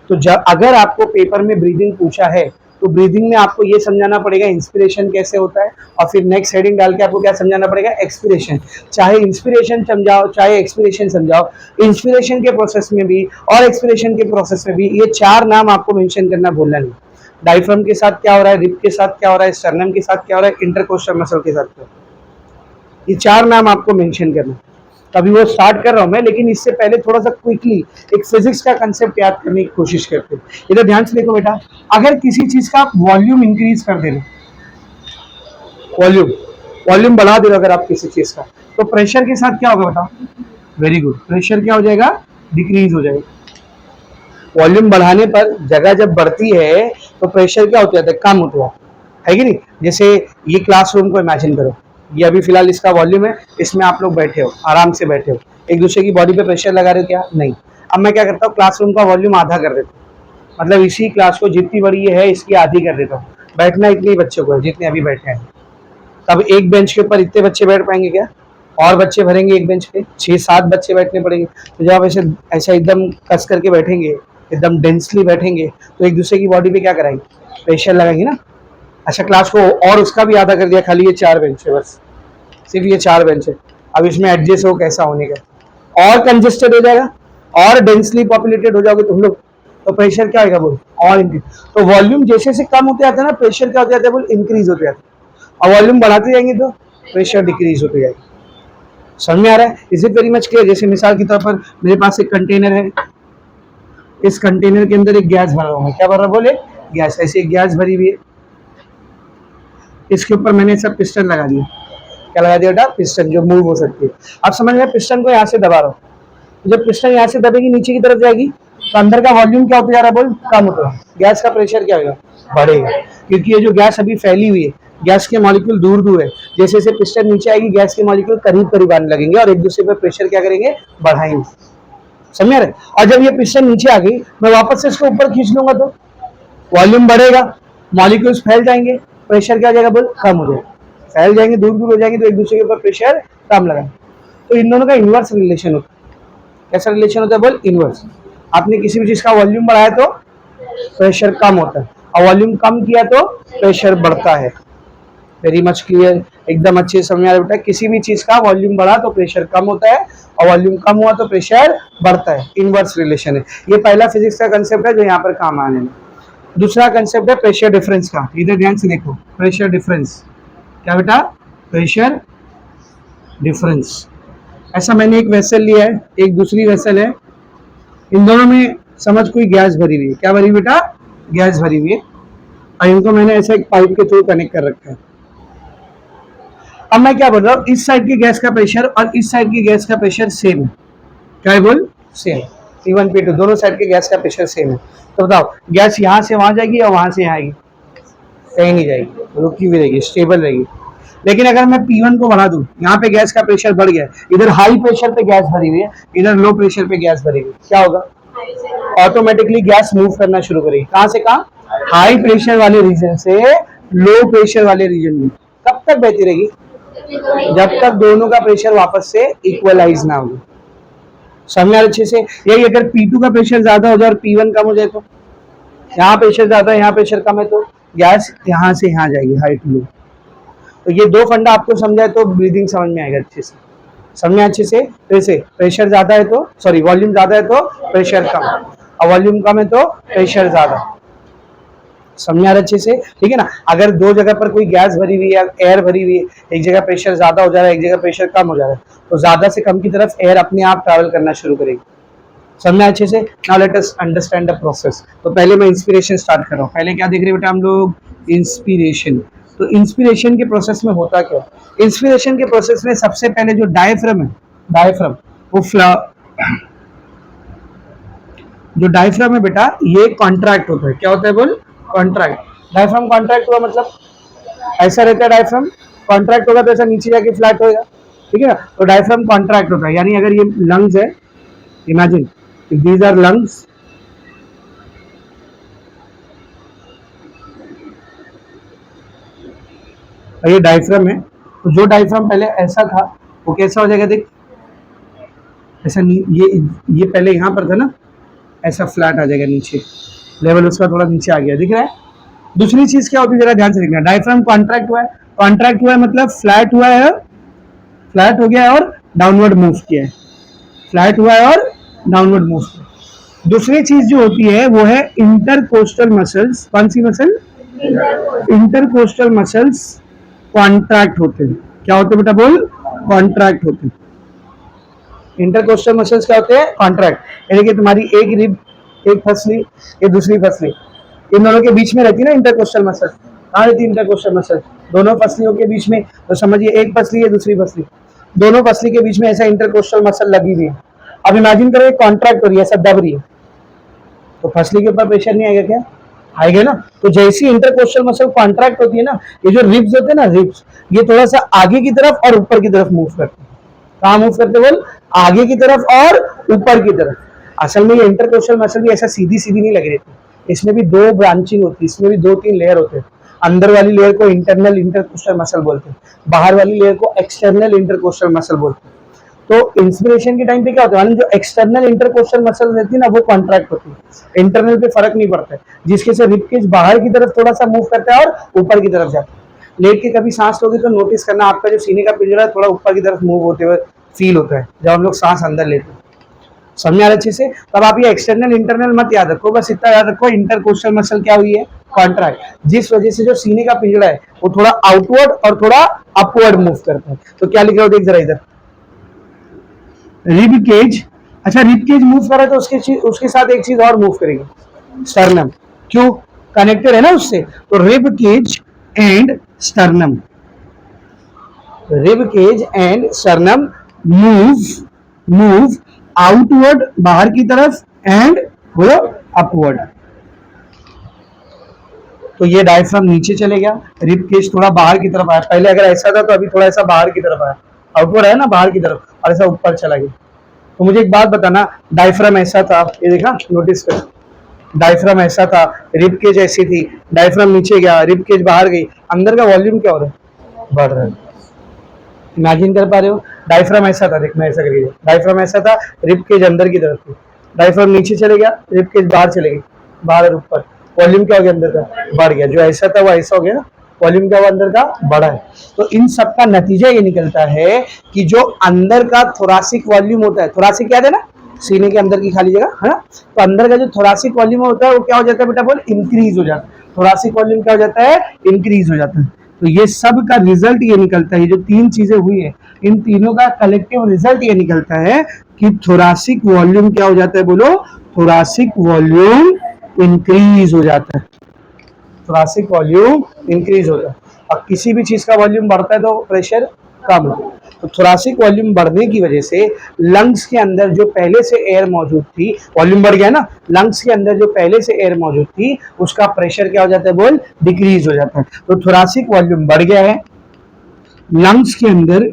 तो जब अगर आपको पेपर में ब्रीदिंग पूछा है तो ब्रीदिंग में आपको ये समझाना पड़ेगा इंस्पिरेशन कैसे होता है, और फिर नेक्स्ट हेडिंग डाल के आपको क्या समझाना पड़ेगा, एक्सपिरेशन। चाहे इंस्पिरेशन समझाओ चाहे एक्सपिरेशन समझाओ, इंस्पिरेशन के प्रोसेस में भी और एक्सपिरेशन के प्रोसेस में भी ये 4 नाम आपको मेंशन करना भूलना नहीं। डायफ्राम के साथ क्या हो रहा है, रिब के साथ क्या हो रहा है, स्टर्नम के साथ क्या हो रहा है, इंटरकोस्टल मसल के साथ क्या हो रहा है, ये 4 नाम आपको मेंशन करना। तो अभी वो स्टार्ट कर रहा हूं मैं, लेकिन इससे पहले थोड़ा सा क्विकली एक फिजिक्स का कंसेप्ट याद करने की कोशिश करते हैं। इधर ध्यान से देखो बेटा, अगर किसी चीज का वॉल्यूम इंक्रीज कर दे रहे, वॉल्यूम वॉल्यूम बढ़ा दे रहे हो अगर आप किसी चीज का, तो प्रेशर के साथ क्या होगा बताओ? वेरी गुड, प्रेशर क्या हो जाएगा? डिक्रीज हो जाएगा। वॉल्यूम बढ़ाने पर जगह जब बढ़ती है तो प्रेशर क्या होता है? कम होता है कि नहीं? जैसे ये क्लासरूम को इमेजिन करो, ये अभी फिलहाल इसका वॉल्यूम है, इसमें आप लोग बैठे हो, आराम से बैठे हो, एक दूसरे की बॉडी पे प्रेशर लगा रहे हो क्या? नहीं। अब मैं क्या करता हूँ, क्लासरूम का वॉल्यूम आधा कर देता हूँ, मतलब इसी क्लास को जितनी बड़ी ये है इसकी आधी कर देता हूँ। बैठना इतने ही बच्चों को है जितने अभी बैठे हैं। तब एक बेंच के ऊपर इतने बच्चे बैठ पाएंगे क्या? और बच्चे भरेंगे एक बेंच पे, 6-7 बच्चे बैठने पड़ेंगे। तो जब आप ऐसे ऐसा एकदम कस करके बैठेंगे, एकदम डेंसली बैठेंगे, तो एक दूसरे की बॉडी पे क्या कराएंगे? प्रेशर लगाएंगे ना। अच्छा, क्लास को और उसका भी आधा कर दिया, खाली ये 4 बेंच है, बस सिर्फ ये 4 बेंच है। अब इसमें एडजस्ट हो कैसा होने का, और कंजेस्टेड हो जाएगा और डेंसली पॉपुलेटेड हो जाओगे तुम लोग, तो प्रेशर क्या होगा बोल? और इंक्रीज। तो वॉल्यूम जैसे जैसे कम होते जाता है ना, प्रेशर क्या होते जाता है बोल? इंक्रीज होते जाता है। और वॉल्यूम बढ़ाते जाएंगे तो प्रेशर डिक्रीज होते जाएगा। समझ में आ रहा है? Is it very much clear? जैसे मिसाल के तौर पर मेरे पास एक कंटेनर है, इस कंटेनर के अंदर एक गैस भरा हुआ है, क्या भरा बोले? गैस। ऐसे एक गैस भरी हुई है, इसके ऊपर मैंने सब पिस्टन लगा दिया। क्या लगा दिया बेटा? पिस्टन, जो मूव हो सकती है। अब समझ में, पिस्टन को यहाँ से दबा रहा हूँ, जब पिस्टन यहाँ से दबेगी नीचे की तरफ जाएगी, तो अंदर का वॉल्यूम क्या होता जा रहा है बोल? कम होता है। गैस का प्रेशर क्या होगा? बढ़ेगा, क्योंकि ये जो गैस अभी फैली हुई है, गैस के मॉलिक्यूल दूर दूर है, जैसे जैसे पिस्टन नीचे आएगी गैस के मॉलिक्यूल करीब करीब आने लगेंगे और एक दूसरे पर प्रेशर क्या करेंगे? बढ़ाएंगे। समझ रहे? और जब ये पिस्टन नीचे आ गई, मैं वापस से इसको ऊपर खींच लूंगा तो वॉल्यूम बढ़ेगा, मॉलिक्यूल्स फैल जाएंगे, प्रेशर क्या हो जाएगा बोल? कम हो जाएगा। फैल जाएंगे, दूर दूर हो जाएंगे, तो एक दूसरे के ऊपर प्रेशर कम लगा। तो इन दोनों का इनवर्स रिलेशन होता है। कैसा रिलेशन होता है बोल? इनवर्स। आपने किसी भी चीज का वॉल्यूम बढ़ाया तो प्रेशर कम होता है, और वॉल्यूम कम किया तो प्रेशर बढ़ता है। Very much clear? एकदम अच्छे से समझ आ रहा है बेटा। किसी भी चीज का वॉल्यूम बढ़ा तो प्रेशर कम होता है, और वॉल्यूम कम हुआ तो प्रेशर बढ़ता है। इनवर्स रिलेशन है। ये पहला फिजिक्स का कंसेप्ट है जो यहाँ पर काम आने में। दूसरा कंसेप्ट है प्रेशर डिफरेंस का। इधर ध्यान से देखो, प्रेशर डिफरेंस क्या बेटा? Pressure difference. ऐसा मैंने एक वेसल लिया है, एक दूसरी वेसल है, इन दोनों में समझ कोई गैस भरी हुई है। क्या भरी बेटा? गैस भरी हुई है, और इनको मैंने ऐसा एक पाइप के थ्रू कनेक्ट कर रखा है। अब मैं क्या बोल रहा हूँ, इस साइड की गैस का प्रेशर और इस साइड की गैस का प्रेशर सेम है। क्या है बोल? सेम। P1 P2 दोनों साइड के गैस का प्रेशर सेम है। तो बताओ, गैस यहाँ से वहां जाएगी या वहां से यहाँ आएगी? कहीं नहीं जाएगी, रुकी हुई रहेगी, स्टेबल रहेगी। लेकिन अगर मैं P1 को बढ़ा दूं, यहाँ पे गैस का प्रेशर बढ़ गया, इधर हाई प्रेशर पे गैस भरी हुई है, इधर लो प्रेशर पे गैस भरी हुई, क्या होगा? ऑटोमेटिकली गैस मूव करना शुरू करेगी। कहां से कहां? हाई प्रेशर वाले रीजन से लो प्रेशर वाले रीजन में। कब तक बहती रहेगी? जब तक दोनों का प्रेशर वापस से इक्वलाइज ना हो। समझ में अच्छे से? यही अगर P2 का प्रेशर ज्यादा हो जाए और P1 कम हो जाए तो, यहाँ प्रेशर ज्यादा है यहाँ प्रेशर कम है, तो गैस यहाँ से यहाँ जाएगी, हाई टू लो। तो ये दो फंडा आपको समझाए तो ब्रीदिंग समझ में आएगा अच्छे से। समझ में अच्छे से? जैसे प्रेशर ज्यादा है तो सॉरी वॉल्यूम ज्यादा है तो प्रेशर कम, और वॉल्यूम कम है तो प्रेशर ज्यादा। समझ आ रहा अच्छे से? ठीक है ना? अगर दो जगह पर कोई गैस भरी हुई है, एयर भरी हुई है, एक जगह प्रेशर ज्यादा हो जा रहा है, एक जगह प्रेशर कम हो जा रहा है, तो ज्यादा से कम की तरफ एयर अपने आप ट्रैवल करना शुरू करेगी। समझ अच्छे से? Now let us understand the process. तो पहले मैं इंस्पिरेशन स्टार्ट कर रहा हूँ। पहले क्या देख रहे हैं बेटा हम लोग? इंस्पिरेशन। तो इंस्पिरेशन के प्रोसेस में होता क्या? इंस्पिरेशन के प्रोसेस में सबसे पहले जो डायफ्राम है, डायफ्राम वो जो डायफ्राम है बेटा, ये कॉन्ट्रैक्ट होता है। क्या होता है बोल? कॉन्ट्रैक्ट। डायफ्राम कॉन्ट्रैक्ट हुआ मतलब ऐसा रहता है, डायफ्राम कॉन्ट्रैक्ट होगा तो ऐसा नीचे जाके फ्लैट होगा। ठीक है ना? तो डायफ्राम कॉन्ट्रैक्ट होता है, यानी अगर ये लंग्स है, इमेजिन दीज आर लंग्स, और ये डायफ्राम है। तो जो डायफ्राम पहले ऐसा था वो कैसा हो जाएगा? देख ऐसा, ये पहले यहाँ पर था ना, ऐसा फ्लैट आ जाएगा नीचे, लेवल उसका थोड़ा नीचे आ गया, दिख रहा है? दूसरी चीज क्या होती है जरा ध्यान से देखना। डायफ्राम कॉन्ट्रैक्ट हुआ है, कॉन्ट्रैक्ट हुआ है मतलब फ्लैट हुआ है, फ्लैट हो गया है और डाउनवर्ड मूव किया है, फ्लैट हुआ है और डाउनवर्ड मूव किया। दूसरी चीज जो होती है वो है इंटरकोस्टल मसल्स। कौन सी मसल? इंटरकोस्टल मसल्स कॉन्ट्रैक्ट होते हैं। क्या होते हैं बेटा बोल? कॉन्ट्रैक्ट होते हैं। इंटरकोस्टल मसल्स क्या होते हैं? कॉन्ट्रैक्ट। यानी कि तुम्हारी एक रिब, एक फसली, ये दूसरी फसली, इन दोनों के बीच में रहती है ना इंटरकोस्टल मसल। कहाँ रहती है इंटरकोस्टल मसल? दोनों फसलियों के बीच में। तो समझिए एक फसली है, दूसरी फसली, दोनों फसली के बीच में ऐसा इंटरकोस्टल मसल लगी हुई है। अब इमेजिन करो एक कॉन्ट्रैक्ट हो रही है, ऐसा दब रही है, तो फसली के ऊपर प्रेशर नहीं आएगा क्या? आएगा ना। तो जैसी इंटरकोस्टल मसल कॉन्ट्रैक्ट होती है ना, ये जो रिब्स होते हैं ना, रिब्स, ये थोड़ा सा आगे की तरफ और ऊपर की तरफ मूव करते हैं। कहाँ मूव करते बोल? आगे की तरफ और ऊपर की तरफ। असल में ये इंटरकोस्टल मसल भी ऐसा सीधी सीधी नहीं लगी रहती, इसमें भी दो ब्रांचिंग होती है, इसमें भी 2-3 लेयर होते हैं। अंदर वाली लेयर को इंटरनल इंटरकोस्टल मसल बोलते हैं, बाहर वाली लेयर को एक्सटर्नल इंटरकोस्टल मसल बोलते हैं। तो इंस्पिरेशन के टाइम पे क्या होता है, जो एक्सटर्नल इंटरकोस्टल मसल रहती है ना, वो कॉन्ट्रैक्ट होती है, इंटरनल पे फर्क नहीं पड़ता है, जिसके से रिब केज बाहर की तरफ थोड़ा सा मूव करता है और ऊपर की तरफ जाता है। लेट के कभी सांस लोगे तो नोटिस करना, आपका जो सीने का पिंजरा है थोड़ा ऊपर की तरफ मूव होते हुए फील होता है जब हम लोग सांस अंदर लेते हैं। समझ आ रहा अच्छे से? तब आप ये एक्सटर्नल इंटरनल मत याद रखो, बस इतना याद रखो इंटरकोस्टल मसल क्या हुई है? कॉन्ट्रैक्ट, जिस वजह से जो सीने का पिंजरा है वो थोड़ा आउटवर्ड और थोड़ा अपवर्ड मूव करता है। तो क्या लिख रहे हो, देख जरा इधर, रिब केज। अच्छा, रिब केज मूव कर रहा है तो उसके साथ एक चीज और मूव करेगी, स्टर्नम। क्यों? कनेक्टेड है ना उससे। तो rib cage and sternum, rib cage and sternum move outward, बाहर की तरफ, एंड बोलो अपवर्ड। तो ये डायफ्राम नीचे चले गया, रिब केज थोड़ा बाहर की तरफ आया, पहले अगर ऐसा था तो अभी थोड़ा ऐसा बाहर की तरफ आया, आउटवर्ड है ना, बाहर की तरफ, और ऐसा ऊपर चला गया। तो मुझे एक बात बताना, डायफ्राम ऐसा था, ये देखा, नोटिस कर, डायफ्राम ऐसा था, रिब केज ऐसी थी, डायफ्राम नीचे गया, रिब केज बाहर गई, अंदर का वॉल्यूम क्या हो रहा है? बढ़ रहा है। इमेजिन कर पा रहे हो? डायफ्राम ऐसा था, देख मैं ऐसा करिए, डायफ्राम ऐसा था, रिब केज अंदर की तरफ थी, डायफ्राम नीचे चले गया, रिब केज बाहर चले गई, बाहर और ऊपर, वॉल्यूम क्या हो गया? अंदर का बढ़ गया। जो ऐसा था वो ऐसा हो गया ना, वॉल्यूम क्या हुआ? अंदर का बढ़ा है। तो इन सब का नतीजा ये निकलता है कि जो अंदर का थोरासिक वॉल्यूम होता है, थोरासिक याद है ना, सीने के अंदर की खाली जगह है ना, तो अंदर का जो थोरासिक वॉल्यूम होता है वो क्या हो जाता है बेटा बोल? इंक्रीज हो जाता है। थोरासिक वॉल्यूम क्या हो जाता है? इंक्रीज हो जाता है। तो ये सब का रिजल्ट ये निकलता है, ये जो 3 चीजें हुई है, इन तीनों का कलेक्टिव रिजल्ट ये निकलता है कि थोरासिक वॉल्यूम क्या हो जाता है? बोलो, थोरासिक वॉल्यूम इंक्रीज हो जाता है, थोरासिक वॉल्यूम इंक्रीज होता है। अब किसी भी चीज का वॉल्यूम बढ़ता है तो प्रेशर कम होता है। तो थोरासिक वॉल्यूम बढ़ने की वजह से लंग्स के अंदर जो पहले से एयर मौजूद थी, वॉल्यूम बढ़ गया ना, लंग्स के अंदर जो पहले से एयर मौजूद थी उसका प्रेशर क्या हो जाता है? बोल, डिक्रीज हो जाता है। तो थोरासिक वॉल्यूम बढ़ गया है, लंग्स के अंदर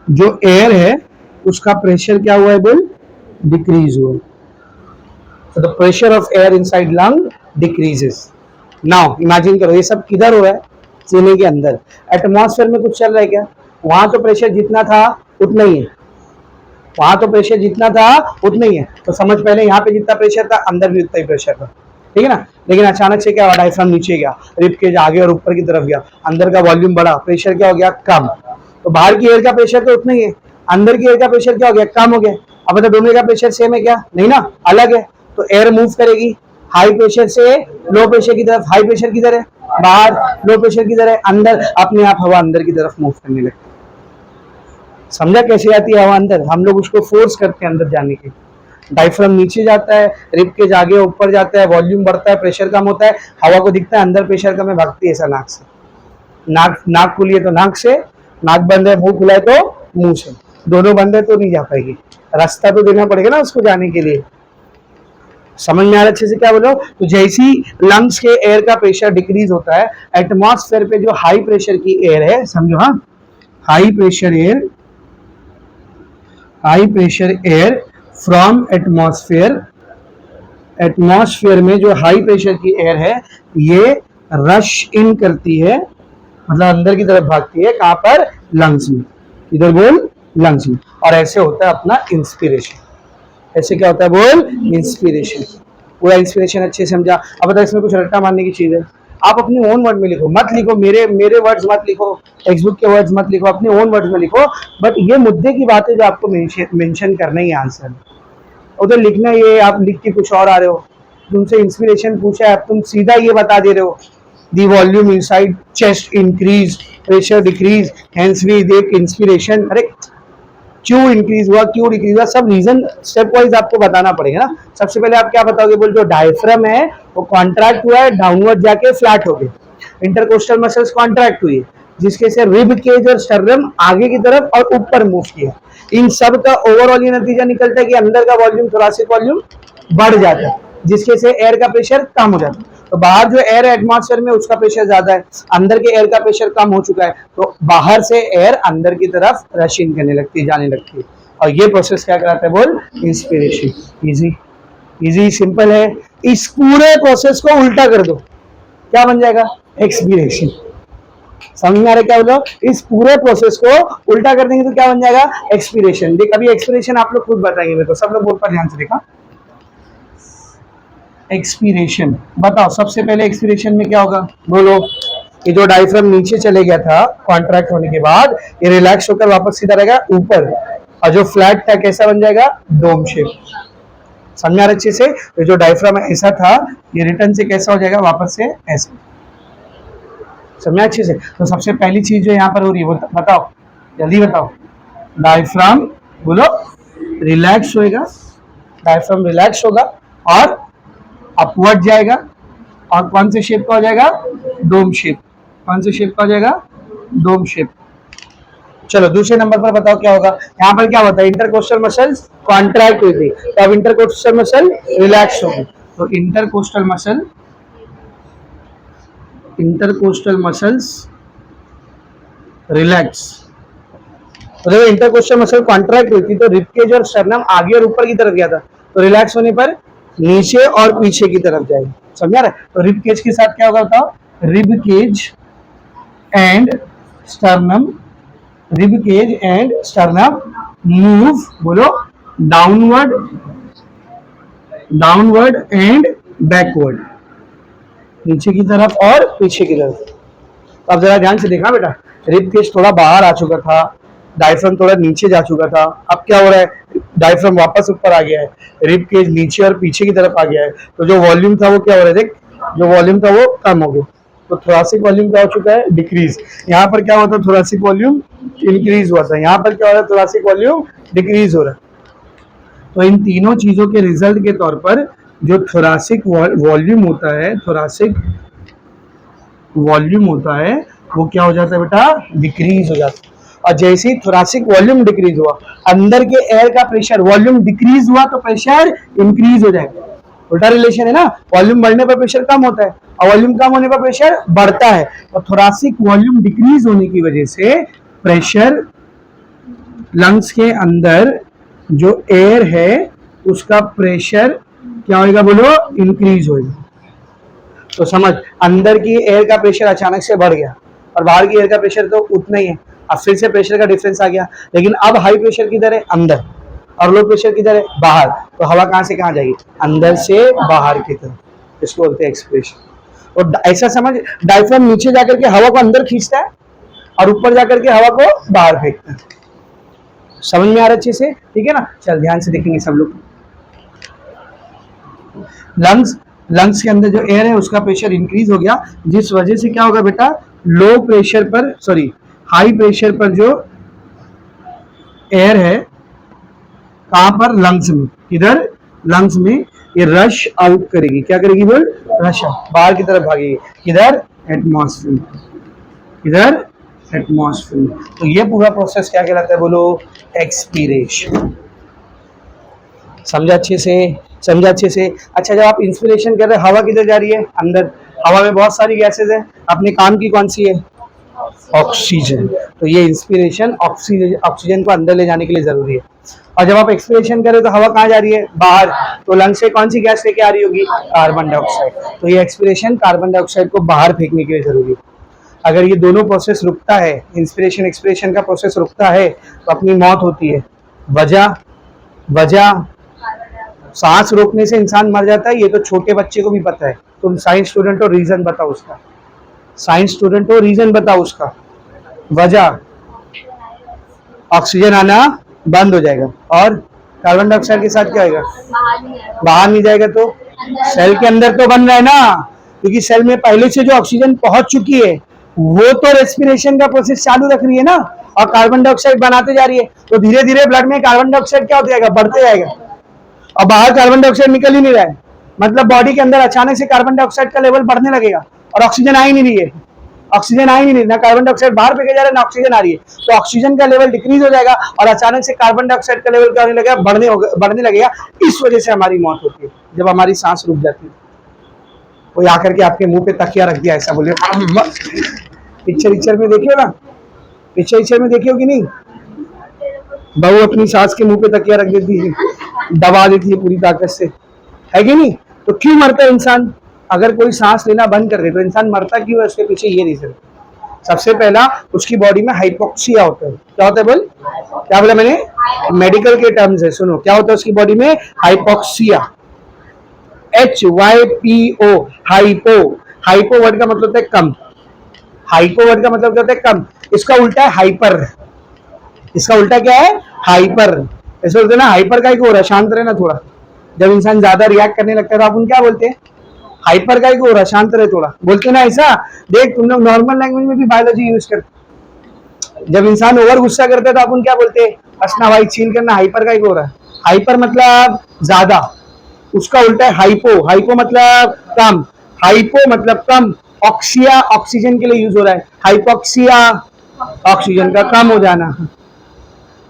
जो एयर है उसका प्रेशर क्या हुआ है? बोल, डिक्रीज हुआ। So the pressure of air inside lung decreases. Now imagine करो, ये सब किधर हो रहा है? सीने के अंदर। एटमॉस्फेयर में कुछ चल रहा है क्या? वहां तो प्रेशर जितना था उतना ही है, वहां तो प्रेशर जितना था उतना ही है। तो समझ, पहले यहाँ पे जितना प्रेशर था अंदर भी उतना ही प्रेशर था, ठीक है ना। लेकिन अचानक से क्या हुआ? डायफ्राम नीचे गया, रिब केज आगे और ऊपर की तरफ गया, अंदर का वॉल्यूम बढ़ा, प्रेशर क्या हो गया? कम। तो बाहर की एयर का प्रेशर तो उतना ही है, अंदर की एयर का प्रेशर क्या हो गया? कम हो गया। अब मतलब दोनों का प्रेशर सेम है क्या? नहीं ना, अलग है। तो एयर मूव करेगी हाई प्रेशर से लो प्रेशर की तरफ। हाई प्रेशर किधर है? बाहर। लो प्रेशर किधर है? अंदर। अपने आप हवा अंदर की तरफ मूव करने लगती है। समझा कैसे आती है हवा अंदर? हम लोग उसको फोर्स करते हैं अंदर जाने के। डायफ्राम नीचे जाता है, रिब केज आगे ऊपर जाता है, वॉल्यूम बढ़ता है, प्रेशर कम होता है, हवा को दिखता है अंदर प्रेशर कम है, भागती है ऐसा नाक से। नाक खुली है तो नाक से, नाक बंद है, मुंह खुला है तो मुंह से। दोनों बंद है तो नहीं जा पाएगी, रास्ता तो देना पड़ेगा ना उसको जाने के लिए। समझ में आ रहा अच्छे से क्या बोलो? तो जैसी लंग्स के एयर का प्रेशर डिक्रीज होता है, एटमॉस्फेयर पे जो हाई प्रेशर की एयर है, समझो, हाँ, high pressure air from atmosphere, atmosphere में जो हाई प्रेशर की एयर है ये रश इन करती है, मतलब अंदर की तरफ भागती है। कहां पर? लंग्स में। इधर बोल, लंग्स में। और ऐसे होता है अपना इंस्पिरेशन। ऐसे क्या होता है? बोल, इंस्पिरेशन। पूरा इंस्पिरेशन अच्छे से समझा। अब बता, इसमें कुछ रट्टा मारने की चीज है? आप अपने ओन वर्ड में लिखो, मत लिखो मेरे वर्ड्स मत लिखो, टेक्स्ट बुक के वर्ड्स मत लिखो, अपने ओन वर्ड्स में लिखो। बट ये मुद्दे की बात है जो आपको मेंशन करना ही आंसर। उधर लिखना ये, आप लिख के कुछ और आ रहे हो। तुमसे इंस्पिरेशन पूछा है, अब तुम सीधा ये बता दे रहे हो, the volume inside chest increase, pressure decrease, hence we देख इंस्पिरेशन। अरे क्यों इंक्रीज हुआ, क्यों डिक्रीज हुआ, सब रीजन स्टेप वाइज आपको बताना पड़ेगा ना। सबसे पहले आप क्या बताओगे, बोल जो डायफ्राम है वो कॉन्ट्रैक्ट हुआ है, डाउनवर्ड जाके फ्लैट हो गए, इंटरकोस्टल मसल्स कॉन्ट्रैक्ट हुई, जिसके से रिब केज और स्टर्नम आगे की तरफ और ऊपर मूव किया। इन सब का ओवरऑल ये नतीजा निकलता है कि अंदर का वॉल्यूम, थोरासिक वॉल्यूम बढ़ जाता है, जिसके से एयर का प्रेशर कम हो जाता है। तो बाहर जो एयर एटमॉस्फेयर में उसका प्रेशर ज्यादा है, अंदर के एयर का प्रेशर कम हो चुका है, तो बाहर से एयर अंदर की तरफ रश इन करने लगती है, जाने लगती है। और ये प्रोसेस क्या कराता है, बोल इंस्पिरेशन। इजी इजी सिंपल है। इस पूरे प्रोसेस को उल्टा कर दो, क्या बन जाएगा, एक्सपीरेशन। समझ में आ रहा है क्या बोलो, इस पूरे प्रोसेस को उल्टा कर देंगे तो क्या बन जाएगा, एक्सपीरेशन। देख अभी एक्सपीरेशन आप लोग खुद बताएंगे मेरे को, सब लोग बोल पर ध्यान से देखा। एक्सपीरेशन बताओ, सबसे पहले एक्सपीरेशन में क्या होगा, बोलो। ये जो डायफ्राम नीचे चले गया था कॉन्ट्रैक्ट होने के बाद, ये रिलैक्स होकर वापस सीधा रहेगा ऊपर, और जो फ्लैट था कैसा बन जाएगा, डोम शेप। समझा अच्छे से। ये जो डायफ्राम ऐसा था, ये रिटर्न से कैसा हो जाएगा, वापस से ऐसे। समझा अच्छे से। तो सबसे पहली चीज जो यहाँ पर हो रही है वो बताओ, जल्दी बताओ। डायफ्राम बोलो रिलैक्स होएगा, डायफ्राम रिलैक्स होगा और अपवर्ड जाएगा, और कौन से शेप का हो जाएगा, डोम शेप। कौन से शेप का हो जाएगा, डोम शेप। चलो दूसरे नंबर पर बताओ क्या होगा। यहाँ पर क्या होता है, इंटरकोस्टल मसल्स कॉन्ट्रैक्ट हुई थी, तो अब इंटरकोस्टल मसल रिलैक्स होगी। तो इंटरकोस्टल मसल्स रिलैक्स। तो देखो इंटरकोस्टल मसल कॉन्ट्रैक्ट हुई थी, तो रिब केज और स्टर्नम आगे और ऊपर की तरफ गया था, तो रिलैक्स होने पर नीचे और पीछे की तरफ जाएगी। समझा रहे। तो रिब केज के साथ क्या होगा बताओ, rib cage and sternum, rib cage and sternum move, बोलो डाउनवर्ड एंड बैकवर्ड, नीचे की तरफ और पीछे की तरफ। तो अब जरा ध्यान से देखा बेटा, रिब केज थोड़ा बाहर आ चुका था, डायफ्राम थोड़ा नीचे जा चुका था, अब क्या हो रहा है, डायफ्राम वापस ऊपर आ गया है, रिब केज नीचे और पीछे की तरफ आ गया है। तो जो वॉल्यूम था वो क्या हो रहा है, देख जो वॉल्यूम था वो कम हो गया, तो थोरासिक वॉल्यूम क्या हो चुका है, डिक्रीज। यहाँ पर क्या होता है, थोरासिक वॉल्यूम इंक्रीज हुआ था, यहाँ पर क्या हो रहा है, थोरासिक वॉल्यूम डिक्रीज हो रहा है। तो इन तीनों चीजों के रिजल्ट के तौर पर जो थोरासिक वॉल्यूम होता है, थोरासिक वॉल्यूम होता है वो क्या हो जाता है बेटा, डिक्रीज हो जाता है। और जैसे ही थोरासिक वॉल्यूम डिक्रीज हुआ, अंदर के एयर का प्रेशर, वॉल्यूम डिक्रीज हुआ तो प्रेशर इंक्रीज हो जाएगा। उल्टा रिलेशन है ना, वॉल्यूम बढ़ने पर प्रेशर कम होता है और वॉल्यूम कम होने पर प्रेशर बढ़ता है। और थोरासिक वॉल्यूम डिक्रीज होने की वजह से प्रेशर, लंग्स के अंदर जो एयर है उसका प्रेशर क्या होगा, बोलो इंक्रीज होगा। तो समझ, अंदर की एयर का प्रेशर अचानक से बढ़ गया और बाहर की एयर का प्रेशर तो उतना ही है, अब फिर से प्रेशर का डिफरेंस आ गया। लेकिन अब हाई प्रेशर किधर है, अंदर, और लो प्रेशर किधर है, बाहर। तो हवा कहाँ से कहाँ जाएगी, अंदर से बाहर की तरफ। इसको बोलते हैं एक्सप्रेशन। और ऐसा समझ, डायफ्राम नीचे जाकर के हवा को अंदर खींचता है और ऊपर जाकर के हवा को बाहर फेंकता है। समझ में आ रहा अच्छे से, ठीक है ना। चल ध्यान से देखेंगे सब लोग। लंग्स के अंदर जो एयर है उसका प्रेशर इंक्रीज हो गया, जिस वजह से क्या होगा बेटा, लो प्रेशर पर, सॉरी हाई प्रेशर पर जो एयर है, कहां पर, लंग्स में, इधर लंग्स में, ये रश आउट करेगी। क्या करेगी बोल, रश आउट, बाहर की तरफ भागेगी, किधर, एटमॉस्फेयर, इधर एटमॉस्फेयर। तो ये पूरा प्रोसेस क्या कहलाता है, बोलो एक्सपीरेशन। समझा अच्छे से, समझा अच्छे से। अच्छा, जब आप इंस्पिरेशन कर रहे हैं, हवा किधर जा रही है, अंदर। हवा में बहुत सारी गैसेज है, अपने काम की कौन सी है, ऑक्सीजन। तो ये इंस्पिरेशन ऑक्सीजन को अंदर ले जाने के लिए जरूरी है। और जब आप एक्सपिरेशन कर रहे हो तो हवा कहाँ जा रही है, बाहर। तो लंग्स से कौन सी गैस लेके आ रही होगी, कार्बन डाइऑक्साइड। तो ये एक्सपिरेशन कार्बन डाइऑक्साइड को बाहर फेंकने के लिए जरूरी है। अगर ये दोनों प्रोसेस रुकता है, इंस्पिरेशन एक्सपिरेशन का प्रोसेस रुकता है, तो अपनी मौत होती है। वजह सांस रोकने से इंसान मर जाता है, ये तो छोटे बच्चे को भी पता है। तुम साइंस स्टूडेंट हो, रीजन बताओ उसका। साइंस स्टूडेंट हो, रीजन बताओ उसका। वजह, ऑक्सीजन आना बंद हो जाएगा और कार्बन डाइऑक्साइड के साथ क्या होगा, बाहर नहीं जाएगा। तो सेल के अंदर तो बन रहा है ना, क्योंकि सेल में पहले से जो ऑक्सीजन पहुंच चुकी है वो तो रेस्पिरेशन का प्रोसेस चालू रख रही है ना, और कार्बन डाइऑक्साइड बनाते जा रही है, तो धीरे धीरे ब्लड में कार्बन डाइऑक्साइड क्या होता जाएगा, बढ़ते जाएगा, और बाहर कार्बन डाइऑक्साइड निकल ही नहीं रहा है, मतलब बॉडी के अंदर अचानक से कार्बन डाइऑक्साइड का लेवल बढ़ने लगेगा, और ऑक्सीजन आ ही नहीं रही है, ऑक्सीजन आ ही नहीं रही, ना कार्बन डाइऑक्साइड बाहर फेंका जा रहा है ना ऑक्सीजन आ रही है, तो ऑक्सीजन का लेवल डिक्रीज हो जाएगा, और अचानक से कार्बन डाइऑक्साइड का लेवल क्या होने लगेगा, बढ़ने लगेगा। इस वजह से हमारी मौत होती है, जब हमारी सांस रुक जाती है। कोई आकर के आपके मुंह पे तकिया रख दिया ऐसा बोले, पिक्चर में देखियो ना, पिक्चर में देखियो कि नहीं, बहू अपनी सास के मुंह पे तकिया रख देती है, दबा देती है पूरी ताकत से, है कि नहीं? तो क्यों मरता है इंसान? अगर कोई सांस लेना बंद कर दे तो इंसान मरता क्यों है, उसके पीछे ये रीजन। सबसे पहला, उसकी बॉडी में हाइपोक्सिया होता है। क्या होता है बोल, क्या बोला मैंने, मेडिकल के टर्म्स है, सुनो क्या होता है उसकी बॉडी में, hypoxia, HYPO, hypo. Hypo word का मतलब होता है कम, हाइपो वर्ड का मतलब क्या होता है कम, इसका उल्टा है हाइपर, इसका उल्टा क्या है, हाइपर। ऐसे बोलते हैं ना, हाइपर का ही हो रहा है, शांत रहना थोड़ा। जब इंसान ज्यादा रिएक्ट करने लगता है तो आप क्या बोलते हैं, हाइपर का ही हो रहा है, शांत रहे थोड़ा, बोलते ना ऐसा। देख तुम लोग नॉर्मल लैंग्वेज में भी बायोलॉजी यूज करते, जब इंसान ओवर गुस्सा करता है तो अपन क्या बोलते हैं, हंसना भाई, चिल करना, हाइपर का ही हो रहा है। हाइपर मतलब ज्यादा, उसका उल्टा है हाइपो। हाइपो मतलब कम, हाइपो मतलब कम। ऑक्सिया ऑक्सीजन के लिए यूज हो रहा है, हाइपोक्सिया ऑक्सीजन का कम हो जाना।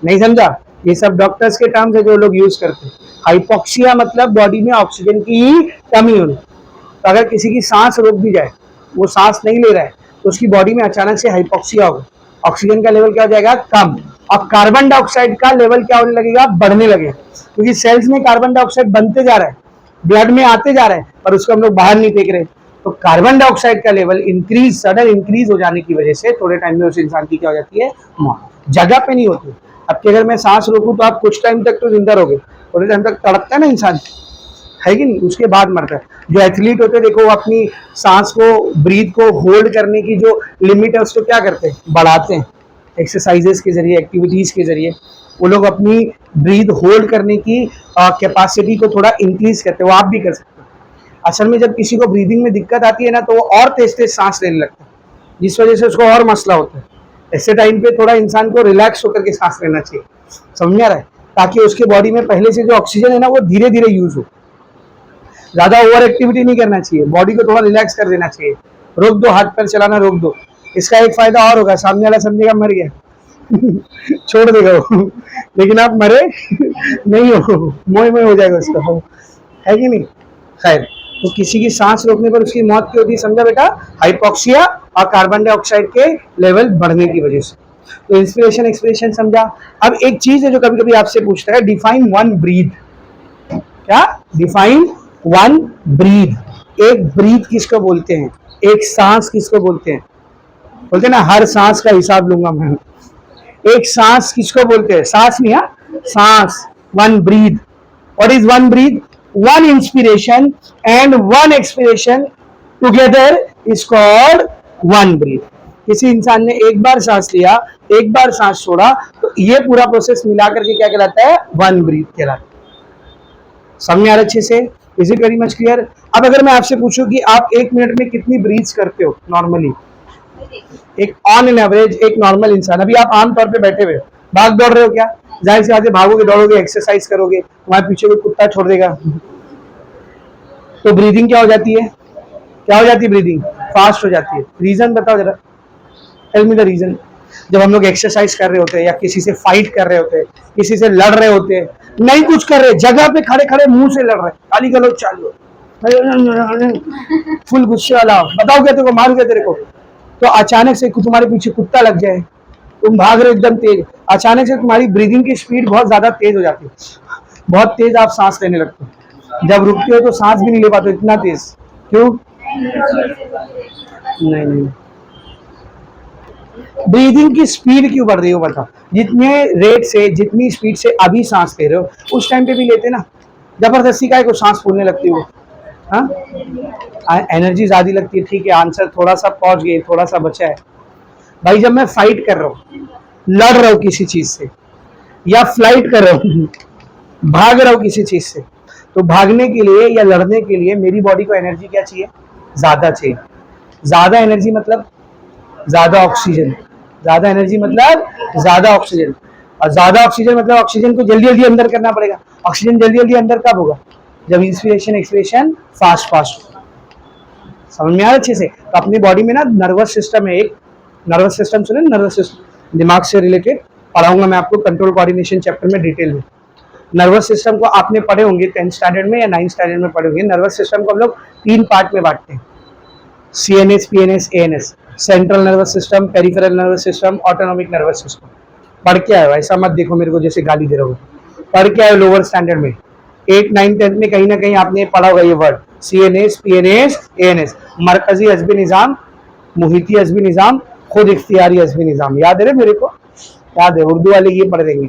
नहीं समझा, ये सब डॉक्टर्स के टर्म्स है जो लोग यूज करते हैं। हाइपोक्सिया मतलब बॉडी में ऑक्सीजन की कमी होनी। तो अगर किसी की सांस रोक दी जाए, वो सांस नहीं ले रहा है, तो उसकी बॉडी में अचानक से हाइपोक्सिया होगा, ऑक्सीजन का लेवल क्या हो जाएगा, कम। अब कार्बन डाइऑक्साइड का लेवल क्या होने लगेगा, बढ़ने लगेगा, क्योंकि सेल्स में कार्बन डाइऑक्साइड बनते जा रहा है, ब्लड में आते जा रहा है, पर उसको हम लोग बाहर नहीं फेंक रहे। तो कार्बन डाइऑक्साइड का लेवल इंक्रीज, सडन इंक्रीज हो जाने की वजह से थोड़े टाइम में उस इंसान की क्या हो जाती है, मौत। जगह पे नहीं होती। अब अगर मैं सांस रोकूं तो आप कुछ टाइम तक तो जिंदा रहोगे, थोड़े टाइम तक तड़पता है ना इंसान, है कि नहीं, उसके बाद मरता है। जो एथलीट होते हैं देखो, वो अपनी सांस को, ब्रीथ को होल्ड करने की जो लिमिट है उसको क्या करते हैं, बढ़ाते हैं, एक्सरसाइजेस के जरिए, एक्टिविटीज के जरिए वो लोग अपनी ब्रीथ होल्ड करने की कैपेसिटी को थोड़ा इंक्रीज करते हैं। वो आप भी कर सकते हैं। असल में जब किसी को ब्रीदिंग में दिक्कत आती है ना, तो वो और तेज तेज सांस लेने लगता है, जिस वजह से उसको और मसला होता है। ऐसे टाइम पे थोड़ा इंसान को रिलैक्स होकर के सांस लेना चाहिए, समझ आ रहा है, ताकि उसके बॉडी में पहले से जो ऑक्सीजन है ना वो धीरे धीरे यूज हो। ज्यादा ओवर एक्टिविटी नहीं करना चाहिए, बॉडी को थोड़ा रिलैक्स कर देना चाहिए। रोक दो, हाथ पैर चलाना रोक दो। इसका एक फायदा और होगा, सामने वाला समझेगा मर गया छोड़ देगा वो, लेकिन आप मरे नहीं हो, मोए मोए हो जाएगा उसका, है कि नहीं। खैर, तो किसी की सांस रोकने पर उसकी मौत क्यों होती, समझा बेटा, हाइपोक्सिया और कार्बन डाइऑक्साइड के लेवल बढ़ने की वजह से। तो इंस्पिरेशन एक्सपिरेशन समझा। अब एक चीज है जो कभी कभी आपसे पूछता है, डिफाइन वन ब्रीथ। क्या, डिफाइन वन ब्रीथ। एक ब्रीथ किसको बोलते हैं, एक सांस किसको बोलते हैं, बोलते हैं ना हर सांस का हिसाब लूंगा मैं। एक सांस किसको बोलते हैं, सांस नहीं, सांस, one breath. What is one breath, one inspiration and one expiration together is called one breath. किसी इंसान ने एक बार सांस लिया, एक बार सांस छोड़ा, तो ये पूरा प्रोसेस मिला करके क्या कहलाता है, वन ब्रीथ कहलाता है। समझ आ रहा अच्छे से, is it very much clear. अब अगर मैं आपसे पूछूं कि आप एक मिनट में कितनी ब्रीथ्स करते हो नॉर्मली, एक ऑन एन एवरेज, एक नॉर्मल इंसान, अभी आप आमतौर पे बैठे हुए भाग दौड़ रहे हो क्या, जाहिर सी बात है भागोगे दौड़ोगे एक्सरसाइज करोगे, तुम्हारे पीछे कोई कुत्ता छोड़ देगा, तो ब्रीदिंग क्या हो जाती है, क्या हो जाती है, ब्रीदिंग फास्ट हो जाती है। रीजन बताओ जरा, टेल मी द रीजन। जब हम लोग एक्सरसाइज कर रहे होते हैं या किसी से फाइट कर रहे होते हैं, किसी से लड़ रहे होते हैं, नहीं कुछ कर रहे, जगह पे खड़े खड़े मुंह से लड़ रहे, गाली गलौज चालू, फुल गुस्से वाला, बताओ क्या तेरे को, मारू क्या तेरे को, तो अचानक से तुम्हारे पीछे कुत्ता लग जाए, तुम भाग रहे हो एकदम तेज, अचानक से तुम्हारी ब्रीदिंग की स्पीड बहुत ज्यादा तेज हो जाती है, बहुत तेज आप सांस लेने लगते हो, जब रुकते हो तो सांस भी नहीं ले पाते, इतना तेज। क्यों, नहीं, ब्रीदिंग की स्पीड क्यों बढ़ रही हो बताओ। जितने रेट से, जितनी स्पीड से अभी सांस ले रहे हो उस टाइम पे भी लेते ना, जबरदस्ती का सांस फूलने लगती हो, हाँ, एनर्जी ज्यादा लगती है, ठीक है, आंसर थोड़ा सा पहुंच गए, थोड़ा सा बचा है। भाई जब मैं फाइट कर रहा हूँ, लड़ रहा हूँ किसी चीज से, या फ्लाइट कर रहा हूँ, भाग रहा हूँ किसी चीज से, तो भागने के लिए या लड़ने के लिए मेरी बॉडी को एनर्जी क्या चाहिए, ज्यादा चाहिए। ज्यादा एनर्जी मतलब ज्यादा ऑक्सीजन, ज्यादा एनर्जी मतलब ज्यादा ऑक्सीजन, और ज्यादा ऑक्सीजन मतलब ऑक्सीजन को जल्दी जल्दी अंदर करना पड़ेगा। ऑक्सीजन जल्दी जल्दी अंदर कब होगा? जब इंस्पिरेशन एक्सपिरेशन फास्ट फास्ट। समझ में आ रहा है अच्छे से? तो अपनी बॉडी में ना नर्वस सिस्टम है एक, नर्वस सिस्टम सुने, नर्वस सिस्टम दिमाग से रिलेटेड पढ़ाऊंगा मैं आपको कंट्रोल कोऑर्डिनेशन चैप्टर में डिटेल में। नर्वस सिस्टम को आपने पढ़े होंगे 10th स्टैंडर्ड में या 9th स्टैंडर्ड में पढ़े होंगे। नर्वस सिस्टम को हम लोग 3 पार्ट में बांटते हैं, CNS, PNS, ANS, central nervous system, peripheral nervous system, autonomic nervous system. पढ़ के आए हो, ऐसा मत देखो मेरे को जैसे गाली दे रहा हूँ। पढ़ के आए हो लोअर स्टैंडर्ड में 8, 9, 10 में कहीं ना कहीं आपने पढ़ा होगा ये वर्ड CNS, PNS, ANS। मरकजी हस्बी निज़ाम, मुहिती हस्बी निज़ाम, खुद इख्तियारी हस्बी निज़ाम। याद है मेरे को? याद है, उर्दू वाले ये पढ़ देंगे।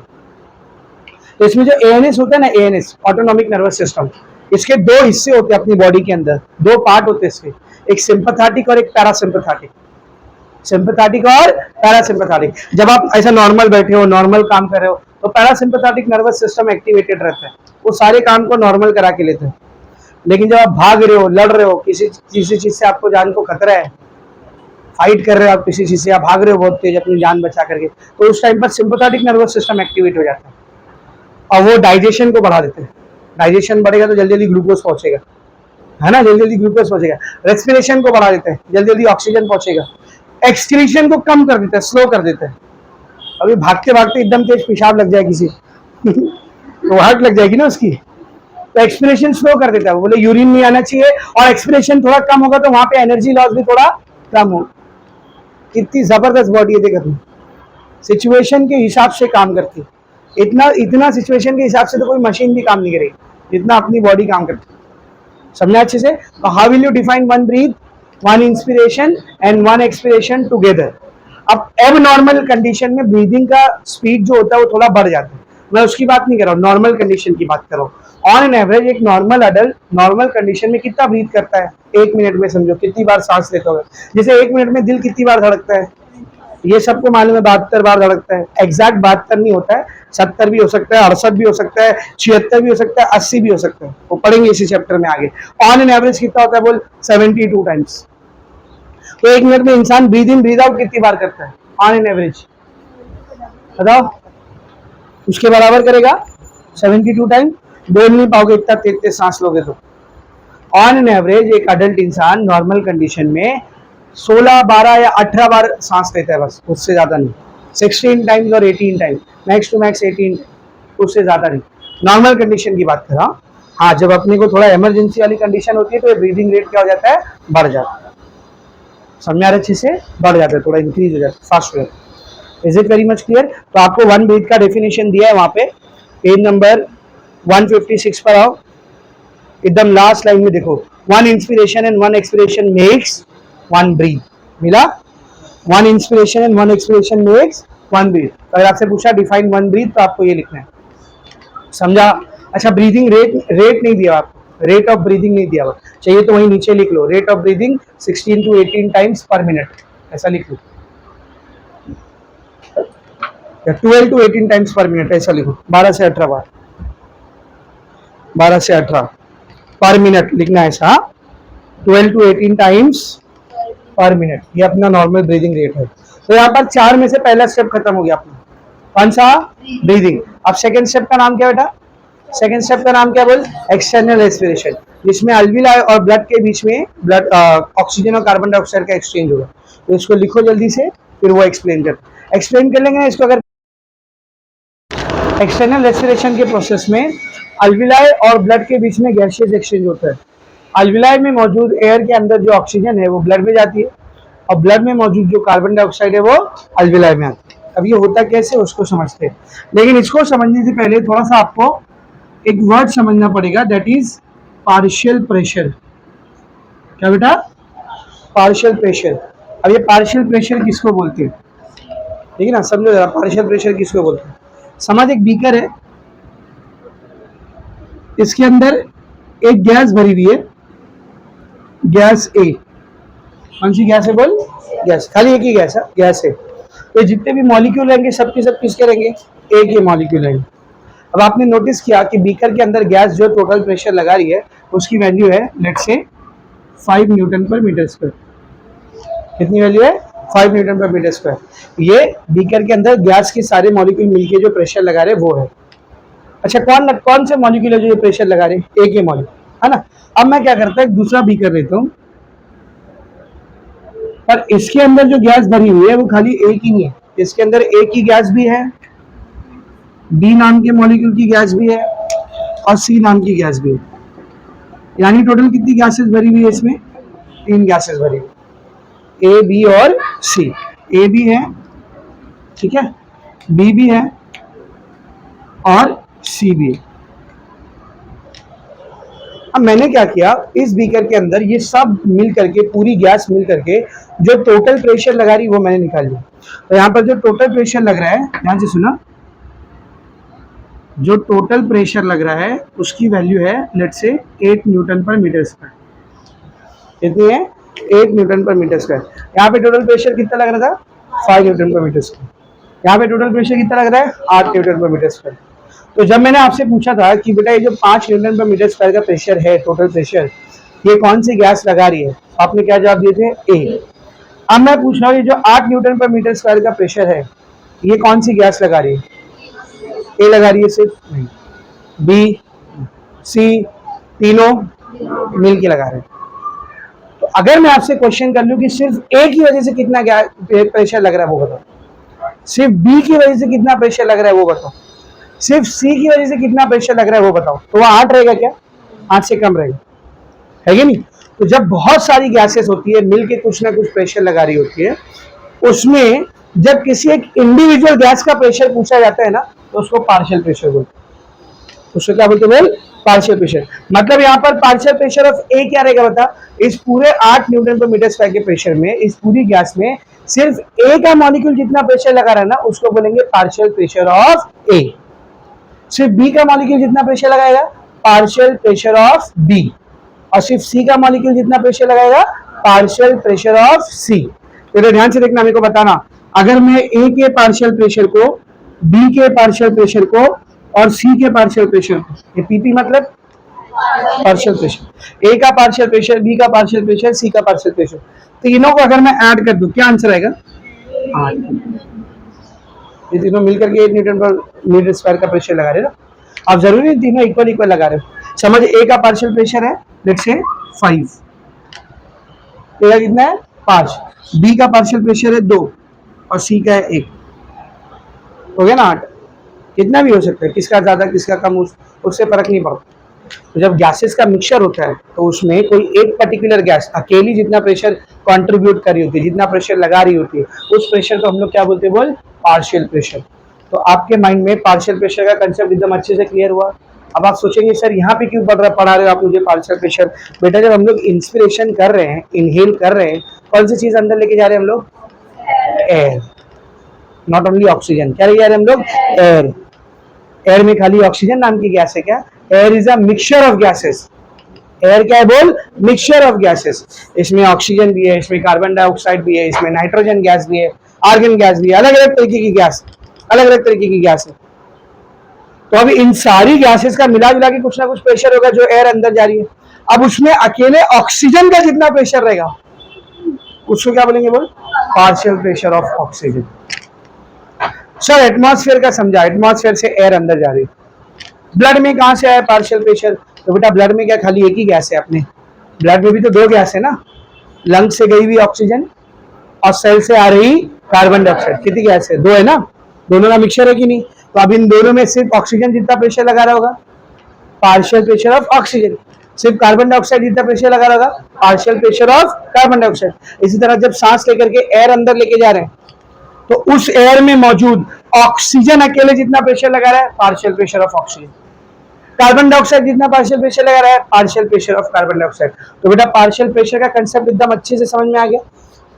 तो इसमें जो ANS होता है ना, ANS ऑटोनॉमिक नर्वस सिस्टम, इसके 2 हिस्से होते हैं अपनी बॉडी के अंदर, 2 पार्ट होते हैं इसके, एक सिंपैथेटिक और एक पैरासिम्पैथेटिक। सिंपैथेटिक और पैरासिम्पैथेटिक। जब आप ऐसा नॉर्मल बैठे हो, नॉर्मल काम कर रहे हो, तो पैरासिम्पैथेटिक नर्वस सिस्टम एक्टिवेटेड रहता है, वो सारे काम को नॉर्मल करा के लेते हैं। लेकिन जब आप भाग रहे हो, लड़ रहे हो, किसी चीज से आपको जान को खतरा है, फाइट कर रहे हो आप किसी चीज से, आप भाग रहे हो बहुत तेज अपनी जान बचा करके, तो उस टाइम पर सिंपैथेटिक नर्वस सिस्टम एक्टिवेट हो जाता है और वो डाइजेशन को बढ़ा देते हैं। डाइजेशन बढ़ेगा तो जल्दी जल्दी ग्लूकोज पहुंचेगा, है ना, जल्दी जल्दी ग्लूकोज पहुंचेगा। रेस्पिरेशन को बढ़ा देते हैं, जल्दी जल्दी ऑक्सीजन पहुंचेगा। एक्सक्रीशन को कम कर देते हैं, स्लो कर देते हैं। अभी भागते भागते एकदम तेज पेशाब लग जाए किसी तो हार्ट लग जाएगी ना उसकी, तो एक्सपिरेशन स्लो कर देता है। बोले यूरिन नहीं आना चाहिए और एक्सपिरेशन थोड़ा कम होगा तो वहां पे एनर्जी लॉस भी थोड़ा कम हो। कितनी जबरदस्त बॉडी है देखो, सिचुएशन के हिसाब से काम करती है। इतना सिचुएशन के हिसाब से तो कोई मशीन भी काम नहीं करेगी जितना अपनी बॉडी काम करती है। समझा अच्छे से? तो how will you define one breath, one inspiration and one expiration together. अब एब नॉर्मल कंडीशन में ब्रीदिंग का स्पीड जो होता है वो थोड़ा बढ़ जाता है, मैं उसकी बात नहीं कर रहा हूँ, नॉर्मल कंडीशन की बात कर रहा हूँ। ऑन एन एवरेज एक नॉर्मल अडल्ट नॉर्मल कंडीशन में कितना ब्रीथ करता है 1 मिनट में? समझो कितनी बार सांस लेता होगा। जैसे 1 मिनट में दिल कितनी बार धड़कता है, ये सबको मालूम है, 72 बार धड़कता है। एग्जैक्ट 72 नहीं होता है, 70 भी हो सकता है, 68 भी हो सकता है, 76 भी हो सकता है, 80 भी हो सकता है, वो पढ़ेंगे इसी चैप्टर में आगे। ऑन एन एवरेज कितना होता है बोल? 72 टाइम्स। तो 1 मिनट में इंसान ब्रीद इन ब्रीद आउट कितनी बार करता है ऑन एन एवरेज? बताओ, उसके बराबर करेगा 72 टाइम। बोल नहीं पाओगे इतना तेज तेज सांस लोगे तो। ऑन एन एवरेज एक अडल्ट इंसान नॉर्मल कंडीशन में 16, 12 या 18 बार सांस लेता है, बस, उससे ज्यादा नहीं। 16 टाइम्स और 18 टाइम, मैक्स टू मैक्स 18, उससे ज्यादा नहीं। नॉर्मल कंडीशन की बात कर रहा हूँ। हाँ, जब अपने को थोड़ा इमरजेंसी वाली कंडीशन होती है तो ये ब्रीदिंग रेट क्या हो जाता है? बढ़ जाता है। समझ आ रहा है अच्छे से? बढ़ जाता है, थोड़ा इंक्रीज हो जाता है, फास्ट हो जाता है। Is it very much clear? तो आपको वन ब्रीथ का डेफिनेशन दिया है वहां पे, पेज नंबर 156 पर आओ, एकदम लास्ट लाइन में देखो, one inspiration and one expiration makes one breath. मिला? One inspiration and one expiration makes one breath. अगर आपसे पूछा डिफाइन वन ब्रीथ तो आपको ये लिखना है। समझा? अच्छा, ब्रीदिंग रेट नहीं दिया आपको, रेट ऑफ ब्रीदिंग नहीं दिया हुआ, चाहिए तो वहीं नीचे लिख लो, rate of breathing 16 to 18 times per minute, ऐसा लिख लो, या 12 to 18 टाइम्स पर मिनट ऐसा लिखो। 12 से 18 बार, 12 से 18 पर मिनट लिखना है ऐसा। 12 to 18 टाइम्स पर मिनट, ये अपना नॉर्मल ब्रीदिंग रेट है। तो यहाँ पर 4 में से पहला स्टेप खत्म हो गया अपना, कौन सा? ब्रीदिंग। अब सेकंड स्टेप का नाम क्या बेटा? सेकंड स्टेप का नाम क्या बोल? एक्सटर्नल रेस्पिरेशन, जिसमें अल्विलाई और ब्लड के बीच में ब्लड ऑक्सीजन और कार्बन डाइऑक्साइड का एक्सचेंज होगा। तो इसको लिखो जल्दी से, फिर वो एक्सप्लेन कर लेंगे इसको। अगर एक्सटर्नल रेस्पिरेशन के प्रोसेस में अल्विलाई और ब्लड के बीच में गैसियस एक्सचेंज होता है। अल्विलाई में मौजूद एयर के अंदर जो ऑक्सीजन है वो ब्लड में जाती है, और ब्लड में मौजूद जो कार्बन डाइऑक्साइड है वो अल्विलाई में आती है। अब ये होता कैसे उसको समझते हैं, लेकिन इसको समझने से पहले थोड़ा सा आपको एक वर्ड समझना पड़ेगा, दैट इज पार्शियल प्रेशर। क्या बेटा? Partial pressure. अब ये पार्शियल प्रेशर किसको बोलते हैं, ठीक है ना, समझो जरा, पार्शियल प्रेशर किसको बोलते हैं। समझ, एक बीकर है, इसके अंदर एक गैस भरी हुई है, गैस ए। कौन सी गैस है बोल? गैस, खाली एक ही गैस है, गैस है। तो जितने भी मॉलिक्यूल रहेंगे सब के सब किसके रहेंगे? एक ही मॉलिक्यूल रहेंगे। अब आपने नोटिस किया कि बीकर के अंदर गैस जो टोटल प्रेशर लगा रही है उसकी वैल्यू है लेट्स से 5 न्यूटन पर मीटर स्क्वायर। कितनी वैल्यू है? 5 न्यूटन पर मीटर स्क्वायर। ये बीकर के अंदर गैस के सारे मॉलिक्यूल मिलके जो प्रेशर लगा रहे वो है। अच्छा, कौन से मॉलिक्यूल है जो ये प्रेशर लगा रहे हैं? एक ही मॉलिक्यूल है ना। अब मैं क्या करता है, दूसरा बीकर लेता हूँ, पर इसके अंदर जो गैस भरी हुई है वो खाली एक ही नहीं है, इसके अंदर एक ही गैस भी है, बी नाम के मॉलिक्यूल की गैस भी है और सी नाम की गैस भी है। यानी टोटल कितनी गैसेस भरी हुई है इसमें? 3 गैसेस भरी हुई, ए बी और सी। ए भी है, ठीक है, बी भी है और सी भी है। अब मैंने क्या किया, इस बीकर के अंदर ये सब मिल करके, पूरी गैस मिल करके जो टोटल प्रेशर लगा रही वो मैंने निकाल लिया। तो यहाँ पर जो टोटल प्रेशर लग रहा है, ध्यान से सुना, जो टोटल प्रेशर लग रहा है उसकी वैल्यू है लेट्स से 8 न्यूटन पर मीटर स्क्वायर। कितनी है? 8 न्यूटन पर मीटर स्क्वायर। यहाँ पे टोटल प्रेशर कितना लग रहा था? 5 न्यूटन पर मीटर स्क्वायर। यहाँ पे टोटल प्रेशर कितना लग रहा है? 8 न्यूटन पर मीटर स्क्वायर। तो जब मैंने आपसे पूछा था कि बेटा ये जो 5 न्यूटन पर मीटर स्क्वायर का प्रेशर है, टोटल प्रेशर, ये कौन सी गैस लगा रही है, आपने क्या जवाब दिए थे? ए। अब मैं पूछ रहा हूँ, ये जो 8 न्यूटन पर मीटर स्क्वायर का प्रेशर है, ये कौन सी गैस लगा रही है? ए लगा रही है सिर्फ? नहीं, बी, सी, तीनों मिल के लगा रहे हैं। तो अगर मैं आपसे क्वेश्चन कर लूं कि सिर्फ ए की वजह से कितना प्रेशर लग रहा है वो बताओ, सिर्फ बी की वजह से कितना प्रेशर लग रहा है वो बताओ, सिर्फ सी की वजह से कितना प्रेशर लग रहा है वो बताओ, तो वो 8 रहेगा क्या? 8 से कम रहेगा, है कि नहीं? तो जब बहुत सारी गैसेस होती है मिलके कुछ ना कुछ प्रेशर लगा रही होती है, उसमें जब किसी एक इंडिविजुअल गैस का प्रेशर पूछा जाता है ना, तो उसको पार्शियल प्रेशर बोलते हैं। उसको क्या बोलते हैं? Partial pressure. मतलब यहाँ पर पार्शियल प्रेशर ऑफ ए क्या रहेगा बता? इस पूरे 8 न्यूटन पर मीटर स्क्वायर के प्रेशर में, इस पूरी गैस में सिर्फ ए का मॉलिक्यूल जितना प्रेशर लगा रहा है ना, उसको बोलेंगे पार्शियल प्रेशर ऑफ ए। सिर्फ बी का मॉलिक्यूल जितना प्रेशर लगाएगा, पार्शियल प्रेशर ऑफ बी। और सिर्फ सी का मॉलिक्यूल जितना प्रेशर लगाएगा, पार्शियल प्रेशर ऑफ सी। तो ध्यान से देखना, मेरे को बताना, अगर मैं ए के पार्शियल प्रेशर को, बी के पार्शियल प्रेशर को और सी के पार्शियल प्रेशर को, ये पीपी मतलब पार्शियल प्रेशर, ए का पार्शियल प्रेशर, बी का पार्शियल प्रेशर, सी का पार्शियल प्रेशर, तीनों को अगर मैं ऐड कर दूं, क्या आंसर आएगा? 8। ये तीनों मिलकर के 8 न्यूटन पर मीटर स्क्वायर का प्रेशर लगा रहे हैं ना। अब जरूरी नहीं तीनों इक्वल इक्वल लगा रहे हो। समझ, ए का पार्शियल प्रेशर है लेट्स से 5, ए का कितना है? 5, बी का पार्शियल प्रेशर है 2 और सी का है 1, हो गया ना 8। कितना भी हो सकता है, किसका ज्यादा किसका कम, उससे फर्क नहीं पड़ता। तो जब गैसेस का मिक्सचर होता है तो उसमें कोई एक पर्टिकुलर गैस अकेली जितना प्रेशर कंट्रीब्यूट कर रही होती है, जितना प्रेशर लगा रही होती है, उस प्रेशर को हम लोग क्या बोलते हैं? बोल, पार्शियल प्रेशर। तो आपके माइंड में पार्शियल प्रेशर का कंसेप्ट एकदम अच्छे से क्लियर हुआ। अब आप सोचेंगे सर यहाँ पे क्यों पढ़ा रहे हो आप मुझे पार्शियल प्रेशर? बेटा जब हम लोग इंस्पिरेशन कर रहे हैं, इनहेल कर रहे हैं, कौन सी चीज अंदर लेके जा रहे हैं हम लोग? Air, not only oxygen. क्या लेके जा रहे हैं हम लोग? एयर। एयर में खाली ऑक्सीजन नाम की गैस है क्या? Air is a mixture of gases. Air क्या है? बोल, मिक्सचर ऑफ गैसेस। इसमें ऑक्सीजन भी है, इसमें कार्बन डाइऑक्साइड भी है, इसमें नाइट्रोजन गैस भी है, आर्गन गैस भी है, अलग अलग तरीके की गैस, अलग अलग तरीके की गैस है। तो अभी इन सारी गैसेस का मिला जुला के कुछ ना कुछ प्रेशर होगा जो एयर अंदर जा रही है। अब उसमें अकेले ऑक्सीजन का जितना प्रेशर रहेगा उसको क्या बोलेंगे? बोल, partial pressure of oxygen. Sir atmosphere का समझा, एटमॉस्फेयर से एयर अंदर जा रही है। ब्लड में कहां से आया पार्शियल प्रेशर? तो बेटा ब्लड में क्या खाली एक ही गैस है? अपने ब्लड में भी तो 2 गैस है ना, लंग से गई हुई ऑक्सीजन और सेल से आ रही कार्बन डाइऑक्साइड। कितनी गैस है? 2 है ना, दोनों का मिक्सचर है कि नहीं? तो अब इन दोनों में सिर्फ ऑक्सीजन जितना प्रेशर लगा रहा होगा, पार्शियल प्रेशर ऑफ ऑक्सीजन। सिर्फ कार्बन डाइऑक्साइड जितना प्रेशर लगा रहा होगा, partial pressure of carbon dioxide. इसी तरह जब सांस लेकर के एयर अंदर लेके जा रहे हैं तो उस एयर में मौजूद ऑक्सीजन अकेले जितना प्रेशर लगा रहा है, partial pressure of oxygen. Carbon dioxide जितना पार्शियल प्रेशर लगा रहा है, partial pressure of carbon dioxide. तो बेटा पार्शियल प्रेशर का कंसेप्ट एकदम अच्छे से समझ में आ गया।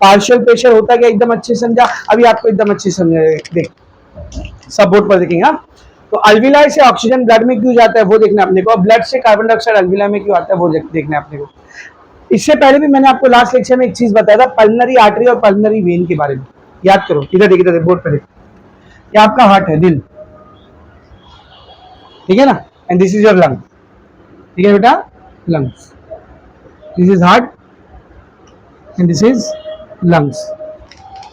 पार्शियल प्रेशर होता क्या एकदम अच्छे से समझा। अभी आपको एकदम अच्छे से समझा, देख सब बोर्ड पर देखेंगे। हाँ, तो अल्विलाई से ऑक्सीजन ब्लड में क्यों जाता है वो देखना अपने को, ब्लड से कार्बन डाइऑक्साइड अल्विलाई में क्यों आता है वो देखना अपने को। इससे पहले भी मैंने आपको लास्ट लेक्चर में एक चीज बताया था, पल्मनरी आर्टरी और पल्मनरी वेन के बारे में। याद करो, इधर देख, इधर बोर्ड पर देख, ये आपका हार्ट है, दिल, ठीक है ना, and this is your lung. ठीक है बेटा, lungs, this is heart and this is lungs.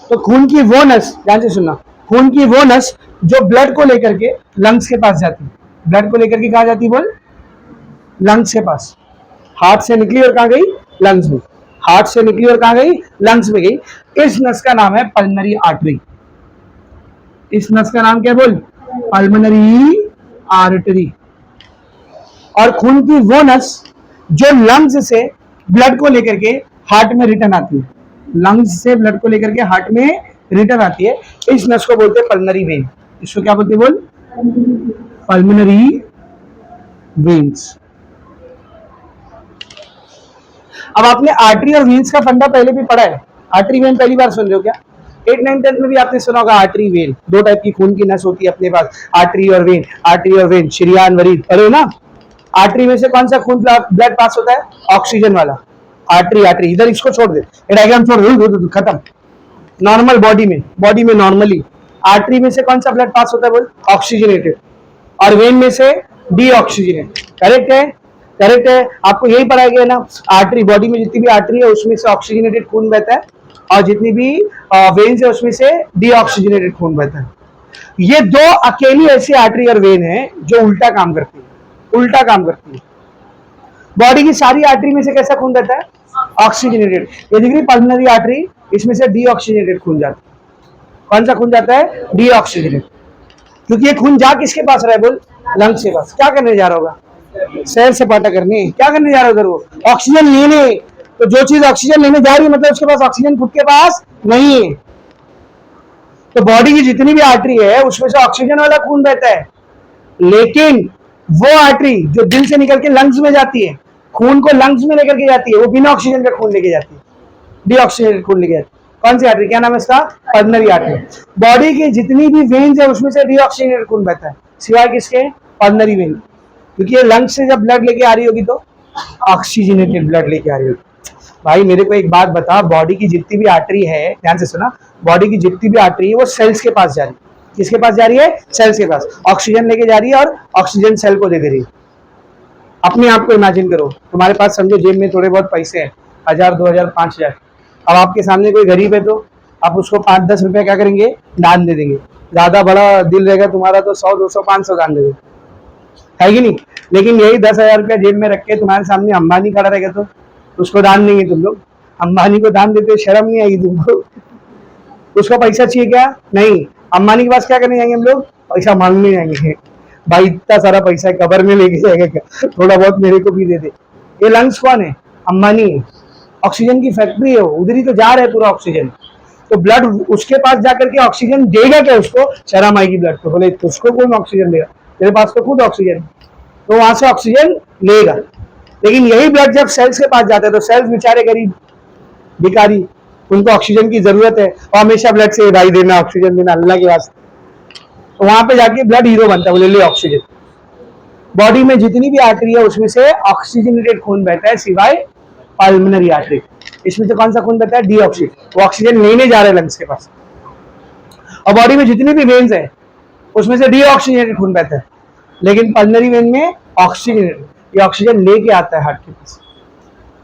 तो खून की वो नस, ध्यान से सुनना, खून की वो नस जो ब्लड को लेकर के लंग्स के पास जाती है, ब्लड को लेकर के कहा जाती है बोल, लंग्स के पास। हार्ट से निकली और कहां गई, लंग्स में। हार्ट से निकली और कहां गई, लंग्स में गई। इस नस का नाम है पल्मनरी आर्टरी। इस नस का नाम क्या बोल, पल्मनरी आर्टरी। और खून की वो नस जो लंग्स से ब्लड को लेकर के हार्ट में रिटर्न आती है, लंग्स से ब्लड को लेकर के हार्ट में रिटर्न आती है, इस नस को बोलते हैं पल्मनरी वेन। इसको क्या बोलते हैं बोल, पल्मनरी वेन्स। अब आपने आर्टरी और वेन्स का फंडा पहले भी पढ़ा है, आर्टरी वेन पहली बार सुन रहे हो क्या? 8, 9, 10 में भी आपने सुना होगा आर्टरी वेन। दो टाइप की खून की नस होती है अपने पास, आर्टरी और वेन। आर्टरी और वेन, शरियान वरीद, पढ़े हो ना? आर्टरी में से कौन सा खून ब्लड पास होता है, ऑक्सीजन वाला। आर्टरी, आर्टरी इधर, इसको छोड़ दे, डायग्राम छोड़ दे, खत्म। नॉर्मल बॉडी में नॉर्मली आर्टरी में से कौन सा ब्लड पास होता है बोल, ऑक्सीजनेटेड। और वेन में से डीऑक्सीजनेटेड। करेक्ट है, करेक्ट है। आपको यही पढ़ाया गया ना, आर्टरी, बॉडी में जितनी भी आर्टरी है उसमें से ऑक्सीजनेटेड खून बहता है, और जितनी भी वेन्स है उसमें से डीऑक्सीजनेटेड खून बहता है। ये दो अकेली ऐसी आर्टरी और वेन है जो उल्टा काम करती है, उल्टा काम करती है। बॉडी की सारी आर्टरी में से कैसा खून बहता है, ऑक्सीजनेटेड। ये दिख रही पल्मनरी आर्टरी, इसमें से डीऑक्सीजनेटेड खून जाता है। कौन सा खून जाता है, डीऑक्सीजनेटेड। क्योंकि ये खून जा किसके पास रहा है बोल, लंग्स के पास। क्या करने जा रहा होगा, सैर सपाटा करने। क्या करने जा रहा है उधर, वो ऑक्सीजन लेने। तो जो चीज ऑक्सीजन लेने जा रही है मतलब उसके पास ऑक्सीजन खुद के पास नहीं है। तो बॉडी की जितनी भी आर्टरी है उसमें से ऑक्सीजन वाला खून बहता है, लेकिन वो आर्टरी जो दिल से निकल के लंग्स में जाती है, खून को लंग्स में लेकर के जाती है, वो बिना ऑक्सीजन का खून लेके जाती है, डीऑक्सीजनेटेड खून लेके जाती है। कौन सी आर्टरी, क्या नाम है इसका, पल्मनरी आर्टरी। बॉडी की जितनी भी वेन्स है उसमें से डीऑक्सीजनेटेड खून बहता है, सिवाय किसके, पल्मनरी वेन। क्योंकि ये लंग्स से जब ब्लड लेके आ रही होगी तो ऑक्सीजनेटेड ब्लड लेके आ रही होगी। भाई मेरे को एक बात बता, बॉडी की जितनी भी आर्टरी है, ध्यान से सुना, बॉडी की जितनी भी आर्टरी है वो सेल्स के पास जा रही है। किसके पास जा रही है, सेल्स के पास। ऑक्सीजन लेके जा रही है और ऑक्सीजन सेल को दे रही है। अपने आप को इमेजिन करो, तुम्हारे पास समझो जेब में थोड़े बहुत पैसे हैं, 1000, 2000, 5000। अब आपके सामने कोई गरीब है तो आप उसको 5-10 रुपए क्या करेंगे, दान दे देंगे। ज्यादा बड़ा दिल रहेगा तुम्हारा तो 100, 200, 500 दान दे देंगे, है कि नहीं? लेकिन यही 10,000 रुपया जेब में रख के तुम्हारे सामने अंबानी खड़ा रहेगा तो उसको दान देंगे तुम लोग? अंबानी को दान देते शर्म नहीं आएगी तुमको? उसको पैसा चाहिए क्या, नहीं। अंबानी के पास क्या करने जाएंगे हम लोग, पैसा मांगने जाएंगे। भाई इतना सारा पैसा कबर में लेके जाएगा क्या, थोड़ा बहुत मेरे को भी दे दे। ये लंग्स कौन है, अंबानी है। ऑक्सीजन की फैक्ट्री है, उधर ही तो जा रहा है पूरा ऑक्सीजन। तो ब्लड उसके पास जाकर के ऑक्सीजन देगा क्या उसको, शर्म आएगी ब्लड को, बोले उसको कौन ऑक्सीजन देगा, तेरे पास तो खुद ऑक्सीजन, तो वहां से ऑक्सीजन लेगा। लेकिन यही ब्लड जब सेल्स के पास जाता है तो सेल्स बेचारे गरीब भिखारी, उनको ऑक्सीजन की जरूरत है, और हमेशा ब्लड से भाई देना, ऑक्सीजन देना, अल्लाह के वास्ते। तो वहां पे जाके ब्लड हीरो बनता है, बोले ले ऑक्सीजन। बॉडी में जितनी भी आर्टरी है उसमें से ऑक्सीजनेटेड खून बहता है, सिवाय पल्मनरी आर्टरी। इसमें से कौन सा खून बहता है, डीऑक्सीजन, वो ऑक्सीजन लेने जा रहे हैं लंग्स के पास। और बॉडी में जितनी भी वेन्स है उसमें से डीऑक्सीजनेटेड खून बहता है, लेकिन पल्मनरी वेन में ऑक्सीजनेटेड, ये ऑक्सीजन लेके आता है हार्ट के पास।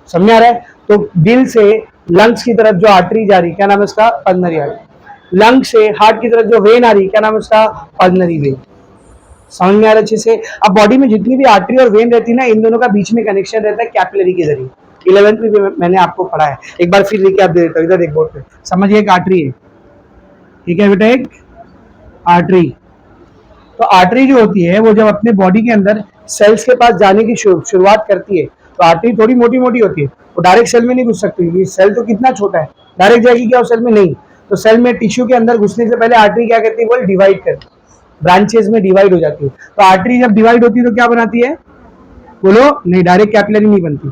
समझ आ रहा है? तो दिल से लंग्स की तरफ जो आर्टरी जा रही, क्या नाम है उसका, पल्मनरी आर्टरी। लंग से हार्ट की तरफ जो वेन आ रही, क्या नाम है उसका, पल्मनरी वेन। समझ में आ रहा है अच्छे से? अब बॉडी में जितनी भी आर्टरी और वेन रहती है ना, इन दोनों का बीच में कनेक्शन रहता है कैपिलरी के जरिए। 11th में भी मैंने आपको पढ़ा है, एक बार फिर लेके आप दे देता हूँ। इधर एक बोर्ड पे समझिए, एक आर्टरी है, ठीक है बेटा, एक आर्टरी। तो आर्टरी जो होती है वो जब अपने बॉडी के अंदर सेल्स के पास जाने की शुरुआत करती है, तो आर्टरी थोड़ी मोटी मोटी होती है, वो डायरेक्ट सेल में नहीं घुस सकती, क्योंकि सेल तो कितना छोटा है, डायरेक्ट जाएगी क्या सेल में, नहीं। तो सेल में टिश्यू के अंदर घुसने से पहले आर्टरी क्या करती है बोल, डिवाइड करती है, ब्रांचेस में डिवाइड हो जाती है। तो आर्टरी जब डिवाइड होती है तो क्या बनाती है बोलो, नहीं डायरेक्ट कैपिलरी नहीं बनती,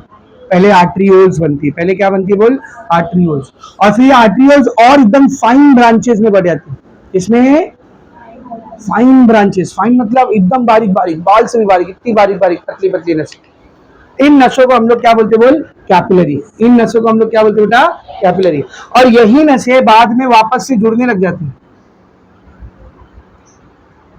पहले आर्ट्रियोल्स बनती है। पहले क्या बनती है बोल, आर्ट्रियोल्स। और फिर आर्ट्रियोल्स और एकदम फाइन ब्रांचेस में बढ़ जाती है। इसमें फाइन ब्रांचेस, फाइन मतलब एकदम बारीक बारीक, बाल से भी बारीक, इतनी बारीक बारीक पतली पतली नसें। इन नसों को हम लोग क्या बोलते बोल, कैपिलरी। इन नसों को हम लोग क्या बोलते बेटा, कैपिलरी। और यही नसें बाद में वापस से जुड़ने लग जाती है,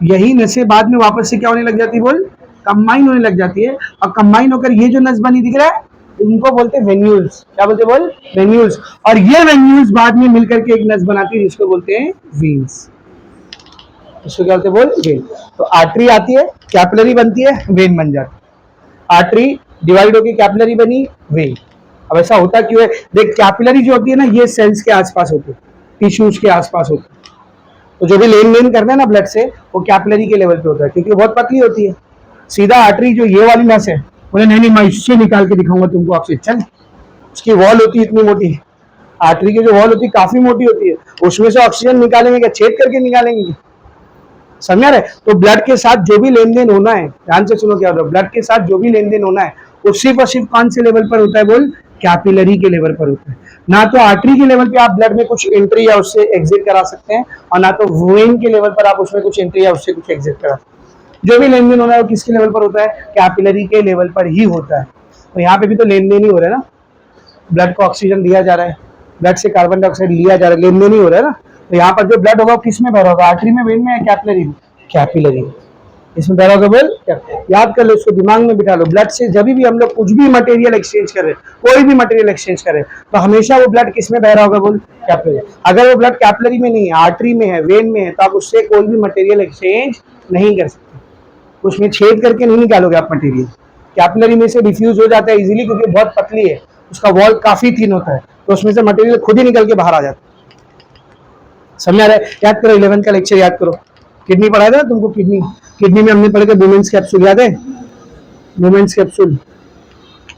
यही नसें बाद में वापस से क्या होने लग जाती है बोल, कंबाइन होने लग जाती है। और कंबाइन होकर ये जो नस बनी दिख रहा है, इनको बोलते हैं वेन्यूल्स। क्या बोलते बोल? वेन्यूल्स। और ये वेन्यूल्स बाद में मिलकर के एक नस बनाती है जिसको बोलते हैं वेन्स। इसको क्या बोलते बोल? वेन। तो आर्टरी आती है, कैपिलरी बनती है, वेन बन जाती है। आर्टरी डिवाइड होकर कैपिलरी बनी, वेन। अब ऐसा होता क्यों है? देख, कैपिलरी जो होती है ना, ये सेल्स के आसपास होती है, टिश्यूज के आसपास होती है। तो जो भी लेन देन करना है ना ब्लड से, वो कैपिलरी के लेवल पे होता है, क्योंकि वो बहुत पतली होती है। सीधा आर्टरी जो ये वाली नस है, बोले नहीं नहीं मैं इससे निकाल के दिखाऊंगा तुमको ऑक्सीजन। चल, उसकी वॉल होती है इतनी मोटी, आर्टरी की जो वॉल होती है काफी मोटी होती है, उसमें से ऑक्सीजन निकालेंगे क्या? छेद करके निकालेंगे। समझ रहे? तो ब्लड के साथ जो भी लेन देन होना है, ध्यान से सुनो क्या होता है, ब्लड के साथ जो भी लेन देन होना है वो सिर्फ और सिर्फ कौन से लेवल पर होता है बोल? कैपिलरी के लेवल पर होता है। ना तो आर्टरी के लेवल पे आप ब्लड में कुछ एंट्री या उससे एग्जिट करा सकते हैं, और ना तो वेन के लेवल पर आप उसमें कुछ एंट्री या उससे कुछ एग्जिट करा सकते हैं। जो भी लेन देन होना है वो किसके लेवल पर होता है? कैपिलरी के लेवल पर ही होता है। तो यहाँ पे भी तो लेन देन ही हो रहा है ना, ब्लड को ऑक्सीजन दिया जा रहा है, ब्लड से कार्बन डाइऑक्साइड लिया जा रहा है, लेन देन ही हो रहा है ना। तो यहाँ पर जो ब्लड होगा वो किस में बह रहा होगा? आर्टरी में, वेन में, या कैपिलरी में? कैपिलरी। इसमें बह रहा होगा बोल? याद कर लो, इसको दिमाग में बिठा लो। ब्लड से जब भी हम लोग कुछ भी मटेरियल एक्सचेंज करें, कोई भी मटेरियल एक्सचेंज करें, तो हमेशा वो ब्लड किस में बह रहा होगा बोल? कैपिलरी। अगर वो ब्लड कैपिलरी में नहीं है, आर्टरी में है, वेन में है, तो आप उससे कोई भी मटेरियल एक्सचेंज नहीं कर सकते, उसमें छेद करके नहीं निकालोगे आप मटेरियल। कैपिलरी में से डिफ्यूज हो जाता है इजीली, क्योंकि बहुत पतली है, उसका वॉल काफी थिन होता है, तो उसमें से मटेरियल खुद ही निकल के बाहर आ जाता है। समझ आ रहा है? याद करो, 11th का लेक्चर याद करो, किडनी पढ़ाया था तुमको। किडनी, किडनी में हमने पढ़े थे वुमेन्स कैप्सूल, याद है? Women's capsule.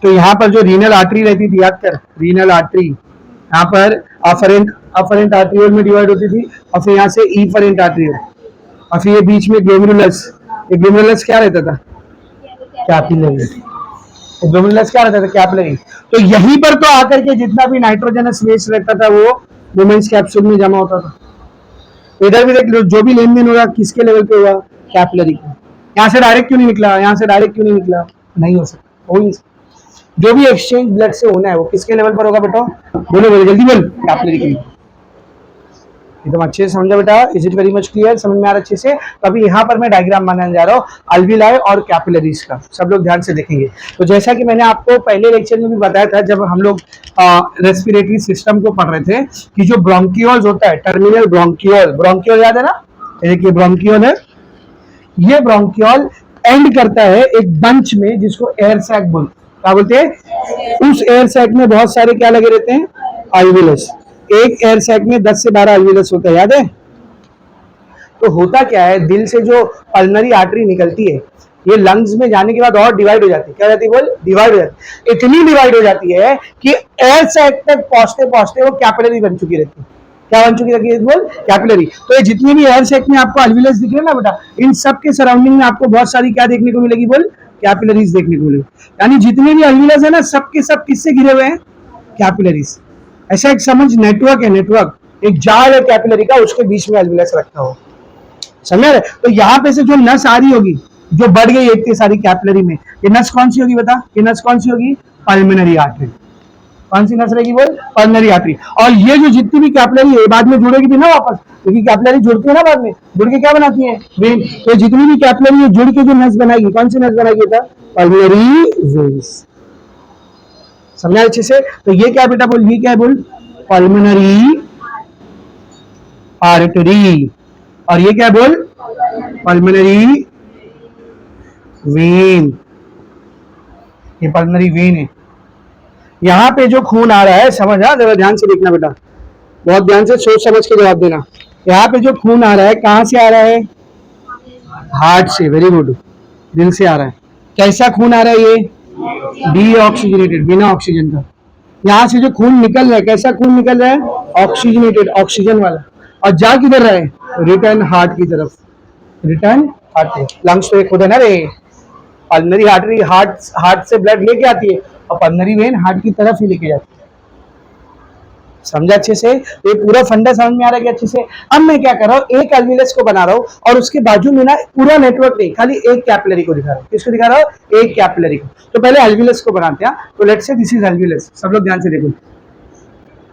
तो यहाँ पर जो रीनल आर्टरी रहती थी, याद कर, रीनल आर्टरी यहाँ पर अफरेंट आर्टरियोल में डिवाइड होती थी, और फिर यहाँ से ईफरेंट आर्टरियोल, और फिर ये बीच में ग्लोमेरुलस। ये ग्लोमेरुलस क्या रहता था? कैपिलरी। ग्लोमेरुलस क्या रहता था? कैपिलरी। तो यहीं पर तो आकर के जितना भी नाइट्रोजनस वेस्ट रहता था वो वुमेन्स कैप्सूल में जमा होता था। इधर भी देख लो, जो भी लेन देन होगा किसके लेवल पे होगा? कैपिलरी के। यहाँ से डायरेक्ट क्यों नहीं निकला? यहाँ से डायरेक्ट क्यों नहीं निकला? नहीं हो सकता, हो नहीं सकता। जो भी एक्सचेंज ब्लड से होना है वो किसके लेवल पर होगा बेटा? बोलो बोलो जल्दी बोल। कैपिलरी के। एकदम अच्छे से समझा बेटा। Is it very much clear? समझ में आ रहा अच्छे से? तो अभी यहाँ पर मैं डायग्राम बनाने जा रहा हूँ अल्विलाई और कैपिलरीज का, सब लोग ध्यान से देखेंगे। तो जैसा कि मैंने आपको पहले लेक्चर में भी बताया था, जब हम लोग रेस्पिरेटरी सिस्टम को पढ़ रहे थे, कि जो ब्रोंकियोल्स होता है, टर्मिनल ब्रोंकियोल, ब्रोंकियोल याद है ना? देखिए ब्रोंकियोल है, ये ब्रोंकियोल एंड करता है एक बंच में जिसको एयर सैक बोलते हैं। क्या बोलते हैं? उस एयर सैक में बहुत सारे क्या लगे रहते हैं? अल्वियलस। एक एयर सैक में 10 से 12 अल्वियलस होता है, याद है? तो होता क्या है, दिल से जो पल्मोनरी आर्टरी निकलती है, ये लंग्स में जाने के बाद और डिवाइड हो जाती है। क्या जाती है बोल? डिवाइड हो जाती है। इतनी डिवाइड हो जाती है कि एयर सैक तक पहुंचते पहुंचते वो कैपिलरी बन चुकी रहती है। क्या बन चुकी रहती है बोल? कैपिलरी। तो ये जितनी भी एयर सैक में आपको अल्वियलस दिख रहे हैं ना बेटा, इन सब के सराउंडिंग में आपको बहुत सारी क्या देखने को मिलेगी बोल? कैपिलरीज देखने को मिलेगी। यानी जितने भी अल्वियलस है ना, सबके सब किससे घिरे हुए हैं? कैपिलरीज। ऐसा एक समझ, नेटवर्क है, नेटवर्क, एक जाल है कैपिलरी का, उसके बीच में अल्वियलस रखा हो। समझ रहे? तो यहाँ पे से जो नस आ रही होगी, जो बढ़ गई इतनी सारी कैपिलरी में, ये नस कौन सी होगी बता? ये नस कौन सी होगी? Pulmonary artery. कौन सी नस रहेगी बोल? Pulmonary artery. और ये जो जितनी भी कैपिलरी है बाद में जुड़ेगी भी ना वापस, क्योंकि कैपिलरी जुड़ती है ना बाद में, जुड़ के क्या बनाती है? वेन। तो जितनी भी कैपिलरी है जुड़ के जो नस बनाएगी, कौन सी नस बनाएगी था? Pulmonary veins. समझा अच्छे से? तो ये क्या बेटा बोल? ये क्या है बोल? Pulmonary artery. और ये क्या बोल? Pulmonary vein. ये पल्मोनरी वेन है। यहां पे जो खून आ रहा है, समझ आ, जरा ध्यान से देखना बेटा, बहुत ध्यान से सोच समझ के जवाब देना। यहाँ पे जो खून आ रहा है, कहां से आ रहा है? हार्ट से। वेरी गुड, दिल से आ रहा है। कैसा खून आ रहा है? ये डीऑक्सीजनेटेड, बिना ऑक्सीजन का। यहाँ से जो खून निकल रहा है, कैसा खून निकल रहा है? ऑक्सीजनेटेड, ऑक्सीजन वाला। और जा किधर रहा है? रिटर्न हार्ट की तरफ। Return heart. लंग्स तो एक खुद है ना रे। पल्मोनरी आर्टरी हार्ट से ब्लड लेके आती है, और पल्मोनरी वेन हार्ट की तरफ ही लेके जाती है। समझा अच्छे से? ये पूरा फंडा समझ में आ रहा है अच्छे से? अब मैं क्या कर रहा हूँ, एक अल्वियलस को बना रहा हूँ, और उसके बाजू में ना पूरा नेटवर्क नहीं, खाली एक कैपिलरी को दिखा रहा हूँ। किसको दिखा रहा हूँ? एक कैपिलरी को। तो पहले अल्वियलस को बनाते हैं। तो लेट्स से दिस इज अल्वियलस। सब लोग ध्यान से देखो,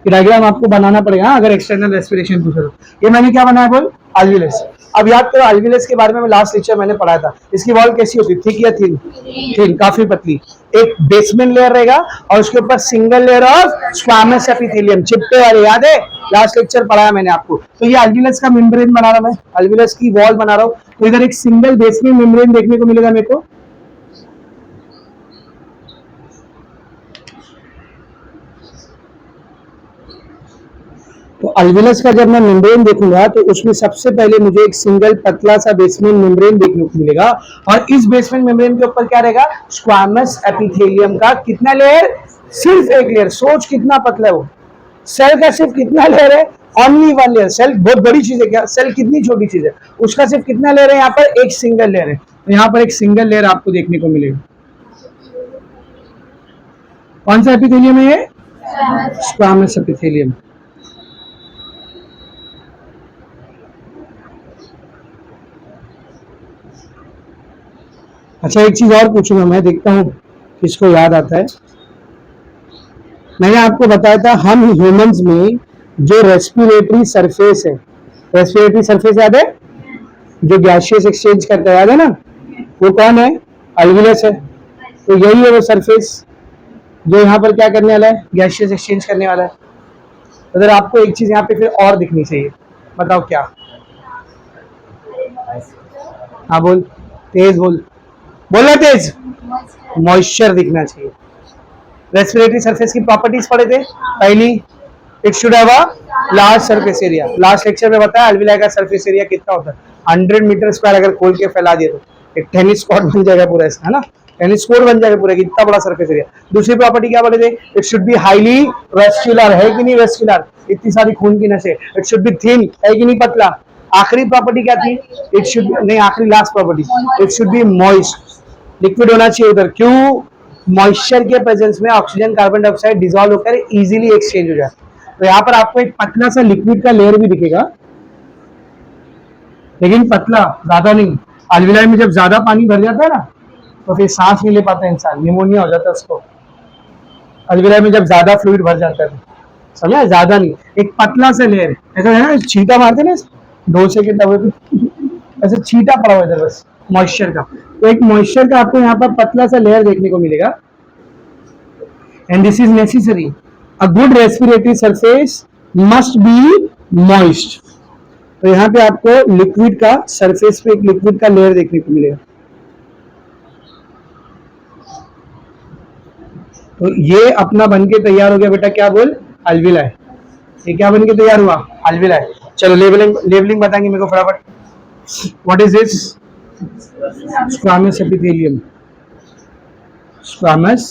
डायग्राम आपको बनाना पड़ेगा अगर एक्सटर्नल रेस्पिरेशन पूछो तो। ये मैंने क्या बनाया बोल? अल्वियलस। अब याद करो अल्विलस के बारे में लास्ट लेक्चर मैंने पढ़ाया था, इसकी वॉल कैसी होती है, थिक या थिन? थिन, काफी पतली। एक बेसमेंट लेयर रहेगा और उसके ऊपर single layer of squamous epithelium, चिपटे वाले, याद है? लास्ट लेक्चर पढ़ाया मैंने आपको। तो ये अल्विलस का मेम्ब्रेन बना रहा हूं मैं, अल्विलस की वॉल बना रहा हूं, तो इधर एक सिंगल बेसमेंट मेम्ब्रेन देखने को मिलेगा मेरे को। तो अल्विलस का जब मैं मेम्ब्रेन देखूंगा तो उसमें सबसे पहले मुझे एक सिंगल पतला सा बेसमेंट मेम्ब्रेन देखने को मिलेगा, और इस बेसमेंट मेम्ब्रेन के ऊपर क्या रहेगा, स्क्वामस एपिथेलियम का कितना लेयर, सिर्फ एक लेयर। सोच कितना पतला है वो, सेल का सिर्फ कितना लेयर है, ओनली वन लेयर। सेल बहुत बड़ी चीज है क्या, सेल कितनी छोटी चीज है, उसका सिर्फ कितना लेयर है, यहाँ पर एक सिंगल लेयर है। तो यहाँ पर एक सिंगल लेयर आपको देखने को मिलेगा। कौन सा एपिथेलियम है ये, स्क्वामस एपिथेलियम। अच्छा एक चीज और पूछूंगा मैं, देखता हूँ किसको याद आता है। मैंने आपको बताया था हम ह्यूमंस में जो रेस्पिरेटरी सरफेस है, रेस्पिरेटरी सरफेस याद है, जो गैसियस एक्सचेंज करता है, याद है ना, वो कौन है, अल्विलस है। तो यही है वो सरफेस जो यहाँ पर क्या करने वाला है, गैसियस एक्सचेंज करने वाला है। अगर आपको एक चीज यहाँ पे फिर और दिखनी चाहिए, बताओ क्या? हाँ बोल, तेज बोल, बोलना तेज। मॉइस्चर दिखना चाहिए। रेस्पिरेटरी सरफेस की प्रॉपर्टीज पढ़े थे पहली, it should have a large surface area. Last lecture में बताया अल्विलाई का सरफेस एरिया कितना होता है, 100 मीटर स्क्वायर अगर खोल के फैला दिए तो एक टेनिस कोर्ट बन जाएगा पूरा इसका, है ना, टेनिस कोर्ट बन जाएगा पूरा, इतना बड़ा सरफेस एरिया। दूसरी प्रॉपर्टी क्या बोले थे, इट शुड बी हाईली वेस्क्युलर, है कि नहीं वेस्क्युलर, इतनी सारी खून की नसें। इट शुड बी थिन, है कि नहीं पतला। आखिरी प्रॉपर्टी क्या थी, इट शुड नहीं, आखिरी last property, it should be moist, liquid होना चाहिए उधर। क्यों, मॉइस्चर के प्रेजेंस में ऑक्सीजन कार्बन डाइऑक्साइड डिसॉल्व होकर इजीली एक्सचेंज हो जाए। तो यहाँ पर आपको एक पतला सा लिक्विड का लेयर भी दिखेगा, लेकिन पतला, ज्यादा नहीं। अल्विलाई में जब ज्यादा पानी भर जाता है ना तो फिर सांस नहीं ले पाता इंसान, निमोनिया हो जाता है उसको। अल्विलाई में जब ज्यादा फ्लूइड भर जाता है, समझा, ज्यादा नहीं, एक पतला सा लेयर, ऐसा है ना छींटा मारते ना डोसे के तवे पे, ऐसे छींटा पड़ा हुआ इधर बस मॉइस्चर का। तो एक मॉइस्चर का आपको यहाँ पर पतला सा लेयर देखने को मिलेगा, and this is necessary. A good respiratory surface must be moist. तो यहाँ पे आपको लिक्विड का सरफेस पे एक लिक्विड का लेयर देखने को मिलेगा। तो ये अपना बन के तैयार हो गया बेटा, क्या बोल, अल्विलाई। ये क्या बन के तैयार हुआ, अल्विलाई। चलो लेबलिंग बताएंगे मेरे को फटाफट। What is this, squamous epithelium, squamous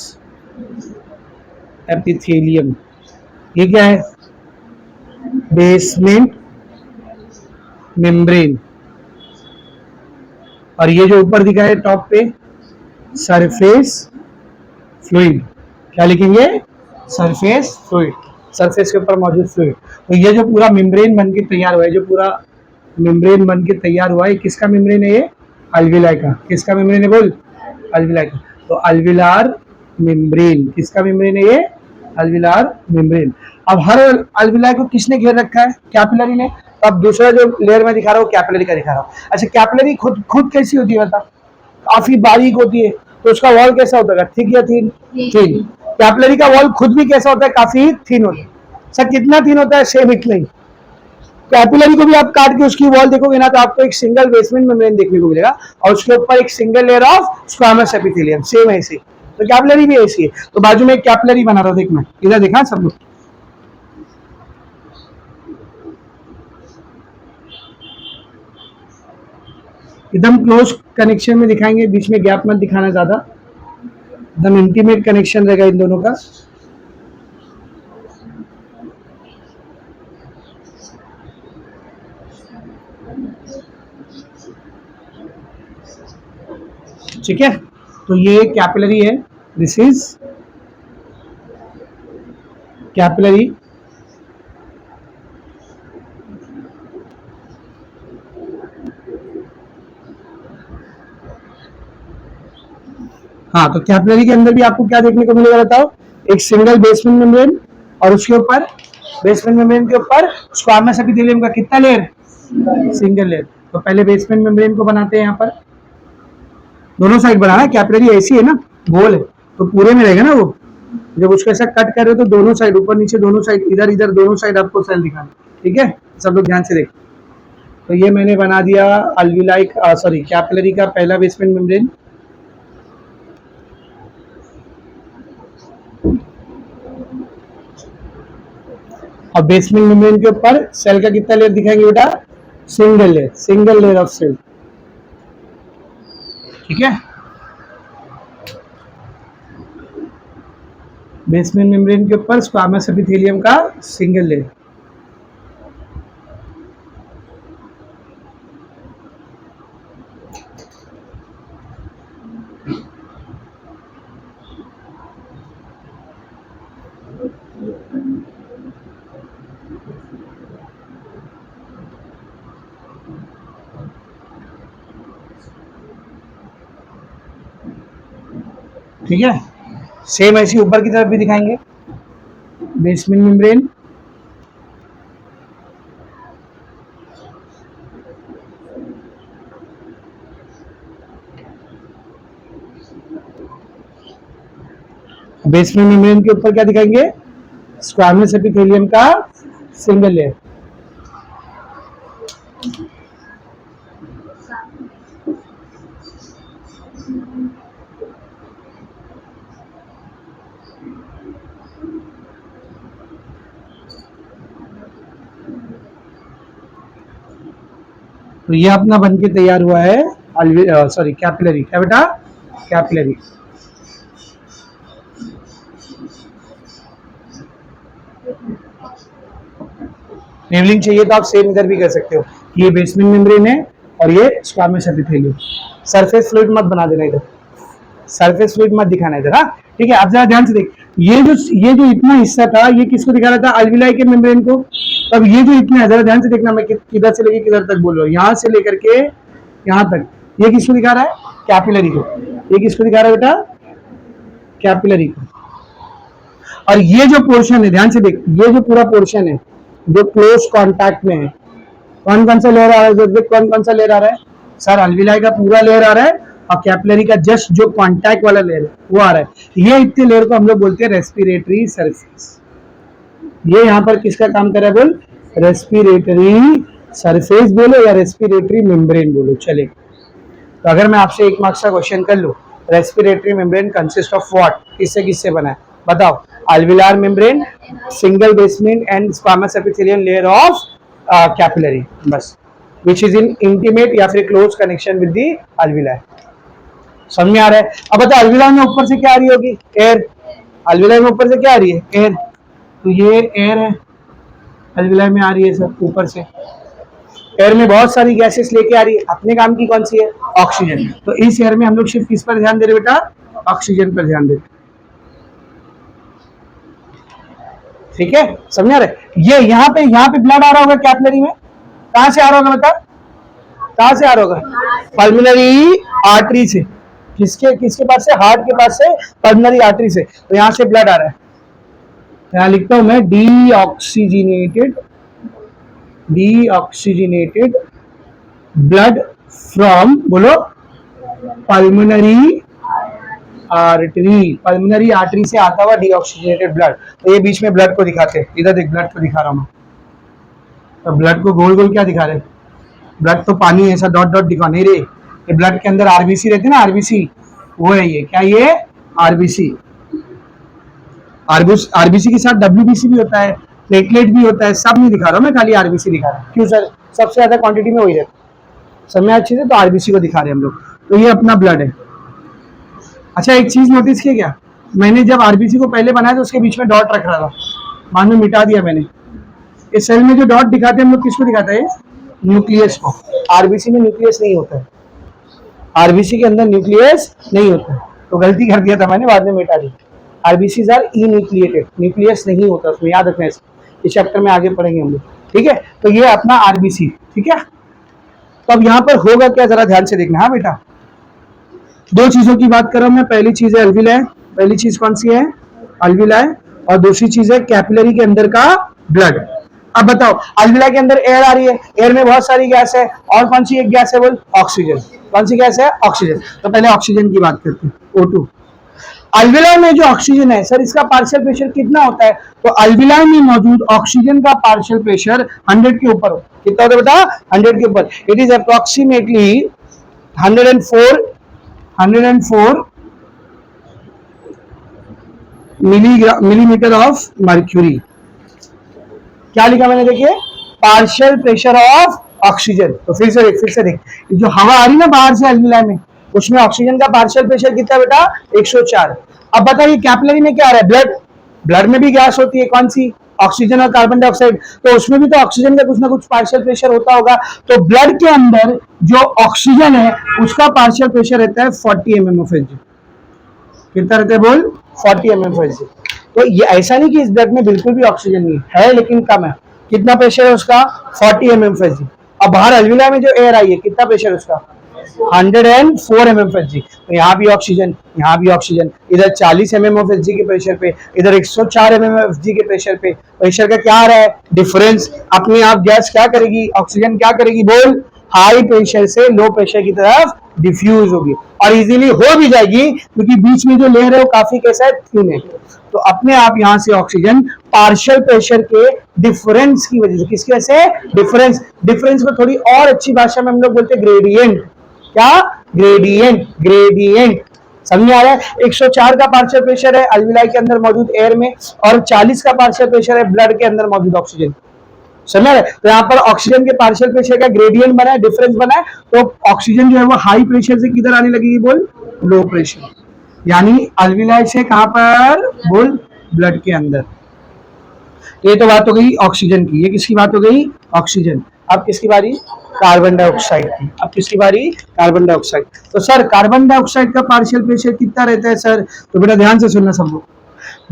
epithelium. ये क्या है, बेसमेंट मेम्ब्रेन, और ये जो ऊपर दिखा है टॉप पे, सरफेस फ्लूइड। क्या लिखेंगे, सरफेस फ्लूइड, सरफेस के ऊपर मौजूद फ्लूइड। तो ये जो पूरा मेम्ब्रेन बन के तैयार हुआ है, जो पूरा मेम्ब्रेन बन के तैयार हुआ है, किसका मेम्ब्रेन है ये, अल्विलाई का। किसका मेम्ब्रेन है बोल, अल्विलाई का। तो अल्विलार मेम्ब्रेन, किसका मेम्ब्रेन है ये, अल्विलार मेम्ब्रेन। अब हर अल्विलाई को किसने घेर रखा है, कैपिलरी ने। अब दूसरा जो लेयर में दिखा रहा हूँ कैपिलरी का दिखा रहा हूँ। अच्छा कैपिलरी खुद कैसी होती है बता, काफी बारीक होती है, तो उसका वॉल कैसा होता है, थिक या थिन, थिन। कैपिलरी का वॉल खुद भी कैसा होता है, काफी थिन होता है। सर कितना थिन होता है, सेम इतना ही। कैपिलरी को भी आप काट के उसकी वॉल देखोगे ना तो आपको एक सिंगल बेसमेंट मेम्ब्रेन देखने को मिलेगा, और उसके ऊपर एक single layer of squamous epithelium, same ऐसे। तो कैपिलरी भी ऐसी है। तो बाजू में एक कैपिलरी बना रहा हूं, देख मैं इधर देखा सब लोग, एकदम क्लोज कनेक्शन में दिखाएंगे, बीच में गैप मत दिखाना ज्यादा, एकदम इंटीमेट कनेक्शन रहेगा इन दोनों का। ठीक है, तो ये कैपिलरी है, दिस इज कैपिलरी। हाँ, तो कैपिलरी के अंदर भी आपको क्या देखने को मिलेगा बताओ, एक सिंगल बेसमेंट मेम्ब्रेन, और उसके ऊपर बेसमेंट मेम्ब्रेन के ऊपर स्क्वामस एपिथेलियम का कितना लेयर, सिंगल लेयर। तो पहले बेसमेंट मेम्ब्रेन को बनाते हैं यहाँ पर, दोनों साइड बनाना, कैपिलरी ऐसी है ना, गोल है, तो पूरे में रहेगा ना वो। जब उसको ऐसा कट कर रहे हो तो दोनों साइड, ऊपर नीचे दोनों साइड, इधर इधर दोनों साइड आपको सेल दिखाना, ठीक है। सब लोग ध्यान से देखो। तो ये मैंने बना दिया अल्विलाई, सॉरी कैपिलरी का पहला बेसमेंट मेम्ब्रेन। और बेसमेंट मेम्ब्रेन के ऊपर सेल का कितना लेयर दिखाएंगे बेटा? सिंगल लेयर ऑफ सेल, ठीक है। बेसमेंट मेम्ब्रेन के ऊपर स्क्वामस एपिथेलियम का सिंगल लेयर। ठीक है, सेम ऐसी ऊपर की तरफ भी दिखाएंगे बेसमेंट मेम्ब्रेन। बेसमेंट मेम्ब्रेन के ऊपर क्या दिखाएंगे? स्क्वामस एपिथेलियम का सिंगल लेयर। तो ये अपना बनके तैयार हुआ है सॉरी कैपिलरी। क्या बेटा? कैपिलरी। लेवलिंग चाहिए तो आप सेम इधर भी कर सकते हो। ये बेसमेंट मेम्ब्रेन है और ये स्क्वामस एपिथेलियम। सरफेस फ्लूइड मत बना देना इधर, सरफेस फ्लूइड मत दिखाना इधर, हाँ ठीक है। आप जरा ध्यान से देख, ये जो इतना हिस्सा था ये किसको दिखा रहा था? अल्विलाई के मेम्ब्रेन को। अब ये जो इतना है, जरा ध्यान से देखना, मैं किधर से लेके किधर तक बोल रहा हूँ, यहाँ से लेकर के यहाँ तक, ये किसको दिखा रहा है? कैपिलरी को। ये किसको दिखा रहा है बेटा? कैपिलरी को। और ये जो पोर्शन है, ध्यान से देख, ये जो पूरा पोर्शन है जो क्लोज कॉन्टैक्ट में है, कौन कौन सा लेयर आ रहा है? कौन कौन सा लेयर आ रहा है सर? अल्विलाई का पूरा लेयर आ रहा है और कैपिलरी का जस्ट जो कॉन्टैक्ट वाला लेयर है वो आ रहा है। ये इतने लेयर को हम लोग बोलते हैं रेस्पिरेटरी सरफेस। ये यहाँ पर किसका काम कर रहा है बोल? रेस्पिरेटरी सरफेस बोलो या रेस्पिरेटरी मेम्ब्रेन बोलो, चले। तो अगर मैं आपसे 1 मार्क्स का क्वेश्चन कर लूं, respiratory membrane consist of what? किससे किससे बना है बताओ? Alveolar membrane, single basement and squamous epithelium layer of capillary, बस, विच इज इन इंटीमेट या फिर close connection with the alveoli. समझ में आ रहा है? अब बताओ अल्विलाई में ऊपर से क्या आ रही होगी? एयर। अल्विलाई में ऊपर से क्या आ रही है? एयर। तो ये एयर है, अल्विलाई में आ रही है सर ऊपर से। एयर में बहुत सारी गैसेस लेके आ रही है, अपने काम की कौन सी है? ऑक्सीजन। तो इस एयर में हम लोग सिर्फ किस पर ध्यान दे रहे बेटा? ऑक्सीजन पर ध्यान दे रहे, ठीक है। समझ आ रहा है? ये यहाँ पे ब्लड आ रहा होगा कैपिलरी में, कहां से आ रहा होगा बता? कहां से आ रहा होगा? पल्मोनरी आर्टरी से। किसके पास से? हार्ट के पास से, पल्मोनरी आर्टरी से। तो यहां से ब्लड आ रहा है, यहां लिखता हूं मैं डीऑक्सीजनेटेड ब्लड फ्रॉम, बोलो, पल्मोनरी आर्टरी। पल्मोनरी आर्टरी से आता हुआ डीऑक्सीजनेटेड ब्लड। तो ये बीच में ब्लड को दिखाते हैं, इधर देख ब्लड को दिखा रहा हूं। तो ब्लड को गोल गोल क्या दिखा रहे? ब्लड तो पानी ऐसा डॉट डॉट दिखा नहीं रे, ये ब्लड के अंदर आरबीसी रहते ना, आरबीसी, वो है ये। क्या ये? आरबीसी। आरबीसी के साथ डब्ल्यूबीसी भी होता है, प्लेटलेट भी होता है, सब नहीं दिखा रहा हूं मैं, खाली आरबीसी दिखा रहा हूं। क्यों सर? सबसे ज्यादा क्वांटिटी में वही रहता है, समय अच्छी से, तो आरबीसी को दिखा रहे हैं हम लोग। तो ये अपना ब्लड है। अच्छा एक चीज नोटिस किया क्या? मैंने जब आरबीसी को पहले बनाया तो उसके बीच में डॉट रख रहा था, बाद में मिटा दिया मैंने। इस सेल में जो डॉट दिखाते हैं हम लोग किसको दिखाते हैं? न्यूक्लियस को। आरबीसी में न्यूक्लियस नहीं होता है, आरबीसी के अंदर न्यूक्लियस नहीं होता है, तो गलती कर दिया था मैंने, बाद में मिटा दी। आरबीसी आर इन्यूक्लिएटेड, न्यूक्लियस नहीं होता उसमें, याद रखना है। इस चैप्टर में आगे पढ़ेंगे हम लोग, ठीक है। तो ये अपना आरबीसी, ठीक है। तो अब यहाँ पर होगा क्या, जरा ध्यान से देखना। हाँ बेटा, 2 चीजों की बात कर रहा हूं मैं। पहली चीज है अल्विलाई, पहली चीज कौन सी है? अल्विलाई। और दूसरी चीज है कैपिलरी के अंदर का ब्लड। अब बताओ अल्विलाई के अंदर एयर आ रही है, एयर में बहुत सारी गैस है, और कौन सी एक गैस है बोल, ऑक्सीजन। कौन सी गैस है, ऑक्सीजन। तो पहले ऑक्सीजन की बात करते हैं, O2। अल्विलाई में जो ऑक्सीजन है सर, इसका पार्शियल प्रेशर कितना होता है, तो अल्विलाई में मौजूद ऑक्सीजन का पार्शियल प्रेशर 100 के ऊपर हो, कितना होता है बेटा, 100 के ऊपर। It is approximately 104 millimetre of mercury. क्या लिखा मैंने, देखिए, पार्शियल प्रेशर ऑफ ऑक्सीजन। तो फिर से देख, जो हवा आ रही ना बाहर से अल्विलाई में, उसमें ऑक्सीजन का पार्शियल प्रेशर कितना है बेटा, 104। अब बताइए कैपिलरी में क्या आ रहा है, ब्लड। ब्लड में भी गैस होती है, कौन सी, ऑक्सीजन और कार्बन डाइऑक्साइड। तो उसमें भी तो ऑक्सीजन का कुछ ना कुछ पार्शियल प्रेशर होता होगा। तो ब्लड के अंदर जो ऑक्सीजन है उसका पार्शियल प्रेशर रहता है 40 mm of Hg। कितना रहता है बोल, 40 mm of Hg। तो ये ऐसा नहीं कि इस ब्लड में बिल्कुल भी ऑक्सीजन नहीं है, लेकिन कम है। कितना प्रेशर है उसका, 40 mm of Hg। अब बाहर अल्विलाई में जो एयर आई है, कितना प्रेशर है उसका, 104 mm of Hg। तो यहाँ भी ऑक्सीजन, यहाँ भी ऑक्सीजन, इधर 40 mm of Hg के प्रेशर पे, इधर 104 mm of Hg के प्रेशर पे। प्रेशर का क्या आ रहा है, डिफरेंस। अपने आप गैस क्या करेगी, ऑक्सीजन क्या करेगी बोल, हाई प्रेशर से लो प्रेशर की तरफ डिफ्यूज होगी, और इजीली हो भी जाएगी, क्योंकि बीच में जो लेयर है वो काफी कैसा है, थिन है। तो अपने आप यहां से ऑक्सीजन पार्शियल प्रेशर के डिफरेंस की वजह से, किसकी वजह से, डिफरेंस को थोड़ी और अच्छी भाषा में हम लोग बोलते हैं ग्रेडियंट। क्या, ग्रेडियंट। समझ आ रहा है। 104 का पार्शियल प्रेशर है अल्विलाई के अंदर मौजूद एयर में, और 40 का पार्शियल प्रेशर है ब्लड के अंदर मौजूद ऑक्सीजन। समझ रहे। तो यहाँ पर ऑक्सीजन के पार्शियल प्रेशर का ग्रेडियंट बना है, डिफरेंस बना है। तो ऑक्सीजन जो है वो हाई प्रेशर से किधर आने लगेगी बोल, लो प्रेशर, यानी अल्विलाई से कहां पर बोल, ब्लड के अंदर। ये तो बात हो गई ऑक्सीजन की। ये किसकी बात हो गई, ऑक्सीजन। अब किसकी बारी, कार्बन डाइऑक्साइड की। अब किसकी बारी, कार्बन डाइऑक्साइड। तो सर कार्बन डाइऑक्साइड का पार्शियल प्रेशर कितना रहता है सर, तो बेटा ध्यान से सुनना सब लोग।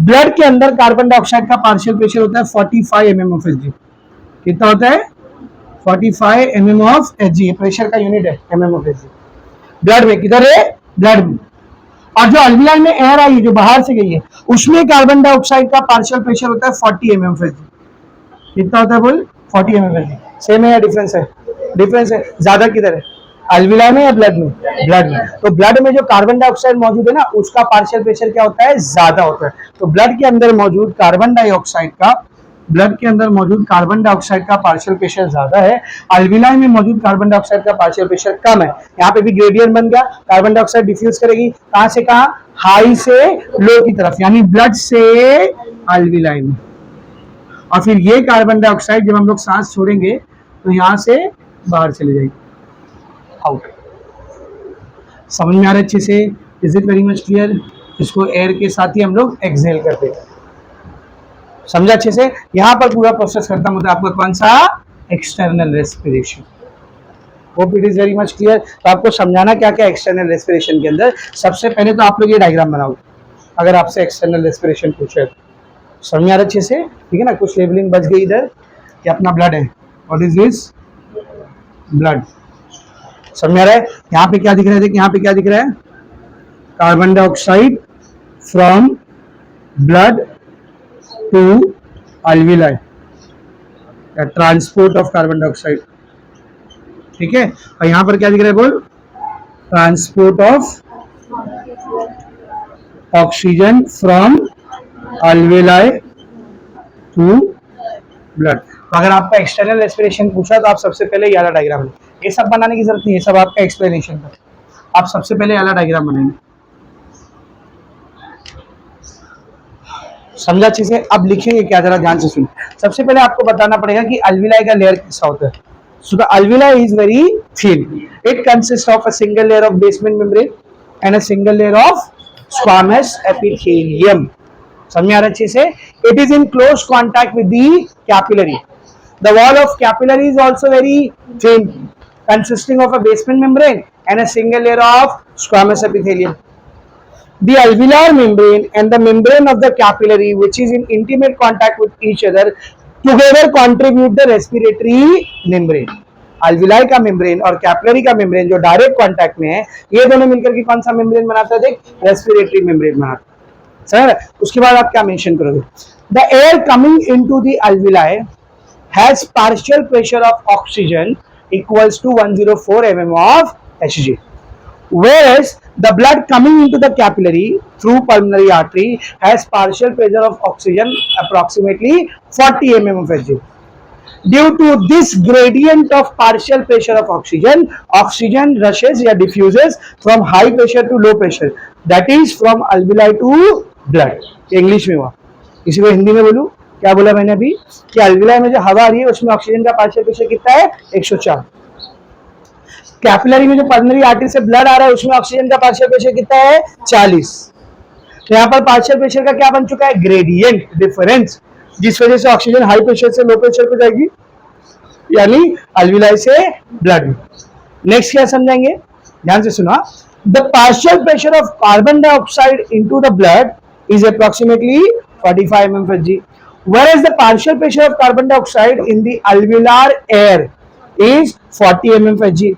ब्लड के अंदर कार्बन डाइऑक्साइड का पार्शियल प्रेशर होता है 45 mm of Hg। कितना होता है, 45 mm of Hg। प्रेशर का यूनिट है mm of Hg। ब्लड में किधर है, ब्लड में। और जो अल्विलाई में एयर आई है, जो बाहर से गई है, उसमें कार्बन डाइऑक्साइड का पार्शियल प्रेशर होता है 40 mm of Hg। कितना होता है बोल, 40 mm of Hg। सेम है या डिफरेंस है, डिफरेंस है। ज्यादा किधर है, अल्विलाई में या ब्लड में, ब्लड में। तो ब्लड में जो कार्बन डाइऑक्साइड मौजूद है ना, उसका पार्शियल प्रेशर क्या होता है, ज्यादा होता है। तो ब्लड के अंदर मौजूद कार्बन डाइऑक्साइड का, ब्लड के अंदर मौजूद कार्बन डाइऑक्साइड का पार्शियल प्रेशर ज्यादा है, अल्विलाई में मौजूद कार्बन डाइऑक्साइड का पार्शियल प्रेशर कम है। यहाँ पे भी ग्रेडियंट बन गया, कार्बन डाइऑक्साइड डिफ्यूज करेगी कहां से कहां, हाई से लो की तरफ, यानी ब्लड से अल्विलाई में। और फिर ये कार्बन डाइऑक्साइड जब हम लोग सांस छोड़ेंगे तो यहां से बाहर चले जाएगी, आउट। समझ में आ रहा है अच्छे से, is it very much clear. इसको एयर के साथ ही हम लोग एक्सहेल करते हैं, समझा अच्छे से। यहां पर पूरा प्रोसेस खत्म होता है आपका कौन सा, external respiration. Hope it is very much clear. तो आपको समझाना क्या क्या एक्सटर्नल रेस्पिरेशन के अंदर। सबसे पहले तो आप लोग ये डायग्राम बनाओ, अगर आपसे एक्सटर्नल रेस्पिरेशन पूछे तो। समझ में आ रहा अच्छे से, ठीक है ना। कुछ लेबलिंग बच गई इधर, ये अपना ब्लड है, व्हाट इज दिस, ब्लड। समझ में आ रहा है। यहाँ पे क्या दिख रहा है, देखिए यहाँ पे क्या दिख रहा है, carbon dioxide from blood to alveoli, transport of carbon dioxide, ठीक है। और यहाँ पर क्या दिख रहा है बोल, transport of oxygen from alveoli to blood. अगर आपका एक्सटर्नल रेस्पिरेशन पूछा तो आप सबसे पहले ये वाला डायग्राम लें। ये सब बनाने की जरूरत नहीं है, सब आपका एक्सप्लेनेशन था। आप सबसे पहले ये वाला डायग्राम बनाएंगे, समझा अच्छे से। अब लिखेंगे क्या, जरा ध्यान से सुनिए। सबसे पहले आपको बताना पड़ेगा कि अल्विलाई का लेयर कैसा होता है। So the alveoli is very thin, it consist of a single layer of basement membrane and a single layer of squamous epithelium. समझ आ रहा अच्छे से। It is in close contact with the capillary. The wall of capillary is also very thin, consisting of a basement membrane and a single layer of squamous epithelium. The alveolar membrane and the membrane of the capillary, which is in intimate contact with each other, together contribute the respiratory membrane. alveoli का membrane और capillary का membrane जो direct contact में है, ये दोनों मिलकर के कौन सा membrane बनाता है, देख, respiratory membrane बनाता है। सर उसके बाद आप क्या मेंशन करोगे, the air coming into the alveoli has partial pressure of oxygen equals to 104 mm of Hg. Whereas the blood coming into the capillary through pulmonary artery has partial pressure of oxygen approximately 40 mm of Hg. Due to this gradient of partial pressure of oxygen, oxygen rushes या diffuses from high pressure to low pressure, that is from alveoli to blood. English में हुआ, इसी को हिंदी में बोलूं, क्या बोला मैंने अभी कि alveoli में जो हवा आ रही है उसमें ऑक्सीजन का पार्शियल प्रेशर कितना है 104. कैपिलरी में जो पल्मोनरी आर्टरी से ब्लड आ रहा है उसमें ऑक्सीजन का पार्शियल प्रेशर कितना है 40. तो यहाँ पर पार्शियल प्रेशर का क्या बन चुका है ग्रेडियंट डिफरेंस, जिस वजह से ऑक्सीजन हाई प्रेशर से लो प्रेशर पे जाएगी यानी अल्विलाई से ब्लड में. नेक्स्ट क्या समझेंगे, ध्यान से सुना. The partial pressure of carbon dioxide into the blood is approximately 45 mmHg, whereas the partial pressure of carbon dioxide in the alveolar air is 40 mmHg.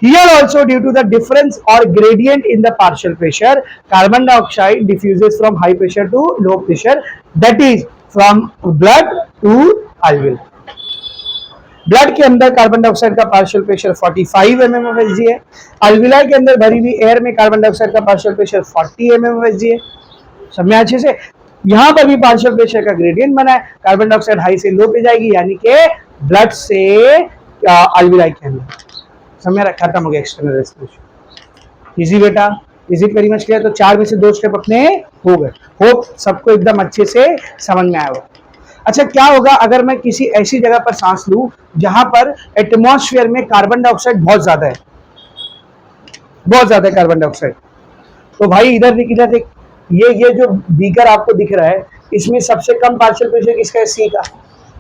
Here also, due to the difference or gradient in the partial pressure, carbon dioxide diffuses from high pressure to low pressure, that is from blood to alveoli. Blood के अंदर कार्बन डाइऑक्साइड का पार्शियल प्रेशर 45 mmHg है. अल्विलाई के अंदर भरी हुई एयर में कार्बन डाइऑक्साइड का पार्शियल प्रेशर 40 mmHg है. समझे अच्छे से. यहाँ पर भी पार्शियल प्रेशर का ग्रेडियंट बना है, कार्बन डाइऑक्साइड हाई से लो पे जाएगी यानी कि ब्लड से अल्विलाई के अंदर. समझ, खत्म हो गया एक्सटर्नल रेस्पिरेशन. इजी बेटा, is it very much clear. तो 4 में से 2 स्टेप अपने हो गए. होप सबको एकदम अच्छे से समझ में आया हो. अच्छा, क्या होगा अगर मैं किसी ऐसी जगह पर सांस लूं जहां पर एटमॉस्फेयर में कार्बन डाइऑक्साइड बहुत ज्यादा है, बहुत ज्यादा है कार्बन डाइऑक्साइड. तो भाई इधर देख, ये जो बीकर आपको दिख रहा है इसमें सबसे कम पार्शियल प्रेशर किसका है, सी का.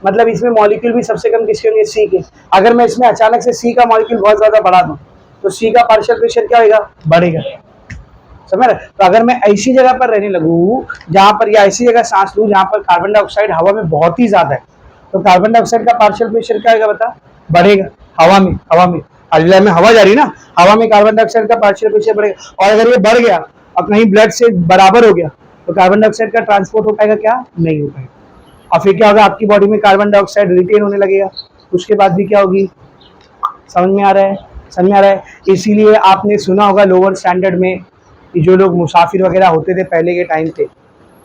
मतलब इसमें मॉलिक्यूल भी सबसे कम किसके होंगे, सी के. अगर मैं इसमें अचानक से सी का मॉलिक्यूल बहुत ज्यादा बढ़ा दूं तो सी का पार्शियल प्रेशर क्या होगा, बढ़ेगा. समझ रहे. तो अगर मैं ऐसी जगह पर रहने लगूं जहां पर, या ऐसी जगह सांस लूं जहां पर कार्बन डाइऑक्साइड हवा में बहुत ही ज्यादा है, तो कार्बन डाइऑक्साइड का पार्शियल प्रेशर क्या होगा बता, बढ़ेगा. हवा में अल्विलाई में हवा जा रही ना, हवा में कार्बन डाइऑक्साइड का पार्शियल प्रेशर बढ़ेगा. और अगर ये बढ़ गया और कहीं ब्लड से बराबर हो गया तो कार्बन डाइऑक्साइड का ट्रांसपोर्ट हो पाएगा क्या, नहीं हो पाएगा. और फिर क्या होगा, आपकी बॉडी में कार्बन डाइऑक्साइड रिटेन होने लगेगा. उसके बाद भी क्या होगी, समझ में आ रहा है. इसीलिए आपने सुना होगा लोअर स्टैंडर्ड में कि जो लोग मुसाफिर वगैरह होते थे पहले के टाइम पे,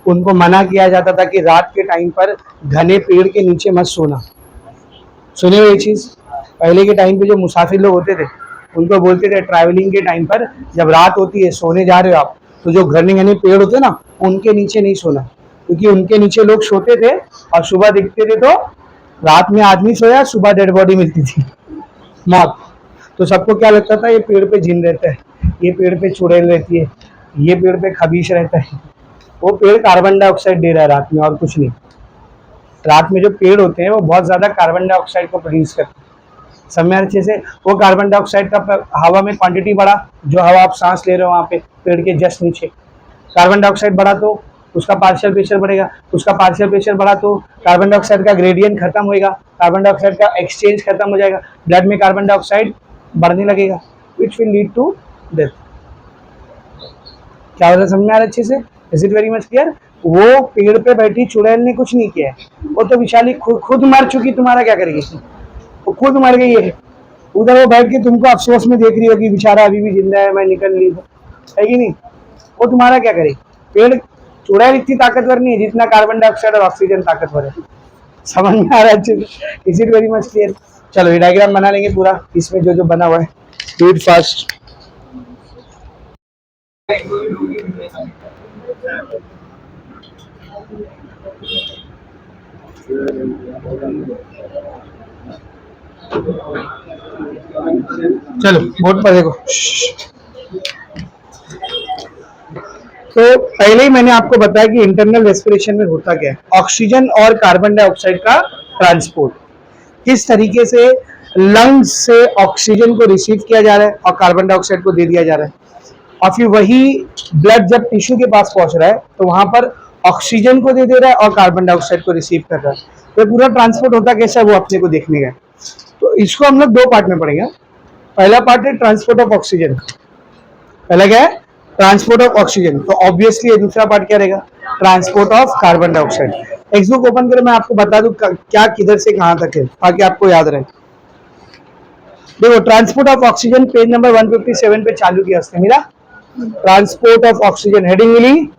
उनको मना किया जाता था कि रात के टाइम पर घने पेड़ के नीचे मत सोना. सुने हो ये चीज. पहले के टाइम पे जो मुसाफिर लोग होते थे उनको बोलते थे ट्रैवलिंग के टाइम पर जब रात होती है सोने जा रहे हो आप, तो जो घने घने पेड़ होते ना उनके नीचे नहीं सोना, क्योंकि उनके नीचे लोग सोते थे और सुबह दिखते थे तो रात में आदमी सोया, सुबह डेड बॉडी मिलती थी, मौत. तो सबको क्या लगता था, ये पेड़ पे जिन रहता है, ये पेड़ पे चुड़ैल रहती है, ये पेड़ पे खबीश रहता है. वो पेड़ कार्बन डाइऑक्साइड दे रहा है रात में और कुछ नहीं. रात में जो पेड़ होते हैं वो बहुत ज्यादा कार्बन डाइऑक्साइड को प्रोड्यूस करते हैं. समझ अच्छे से. वो कार्बन डाइऑक्साइड का हवा में क्वांटिटी बढ़ा, जो हवा आप सांस ले रहे हो वहाँ पे पेड़ के जस्ट नीचे कार्बन डाइऑक्साइड बढ़ा तो उसका पार्शियल प्रेशर बढ़ेगा. उसका पार्शियल प्रेशर बढ़ा तो कार्बन डाइऑक्साइड का ग्रेडियंट खत्म होएगा, कार्बन डाइऑक्साइड का एक्सचेंज खत्म हो जाएगा, ब्लड में कार्बन डाइऑक्साइड बढ़ने लगेगा, which will lead to death. क्या होता है, समझ में आ रहा है अच्छे से. Is it very much clear. वो पेड़ पे बैठी चुड़ैल ने कुछ नहीं किया है, वो तो विशाली खुद मर चुकी, तुम्हारा क्या करेगी, वो खुद मर गई है. उधर वो बैठ के तुमको अफसोस में देख रही होगी, बेचारा अभी भी जिंदा है, मैं निकल ली, है कि नहीं. वो तुम्हारा क्या करेगी. पेड़ चुड़ैल इतनी ताकतवर नहीं है जितना कार्बन डाइऑक्साइड और ऑक्सीजन ताकतवर है. समझ में आ रहा है अच्छे से. Is it very much clear. चलो ये डायग्राम बना लेंगे पूरा, इसमें जो जो बना हुआ है. Do it fast. चलो बोर्ड पर देखो. तो पहले ही मैंने आपको बताया कि इंटरनल रेस्पिरेशन में होता क्या है. ऑक्सीजन और कार्बन डाइऑक्साइड का ट्रांसपोर्ट किस तरीके से लंग्स से ऑक्सीजन को रिसीव किया जा रहा है और कार्बन डाइऑक्साइड को दे दिया जा रहा है, और फिर वही ब्लड जब टिश्यू के पास पहुंच रहा है तो वहां पर ऑक्सीजन को दे रहा है और कार्बन डाइऑक्साइड को रिसीव कर रहा है. तो पूरा ट्रांसपोर्ट होता कैसा है वो अपने को देखने का. तो इसको हम लोग 2 पार्ट में पढ़ेंगे. पहला पार्ट है ट्रांसपोर्ट ऑफ ऑक्सीजन. पहला क्या है, ट्रांसपोर्ट ऑफ ऑक्सीजन. तो ऑब्वियसली दूसरा पार्ट क्या रहेगा, transport of carbon dioxide. Text book open करो, मैं आपको बता दूं क्या किधर से कहां तक है ताकि आपको याद रहे। देखो transport of oxygen page number 157 पे चालू किया उसने, मिला ट्रांसपोर्ट ऑफ ऑक्सीजन हेडिंग मिली।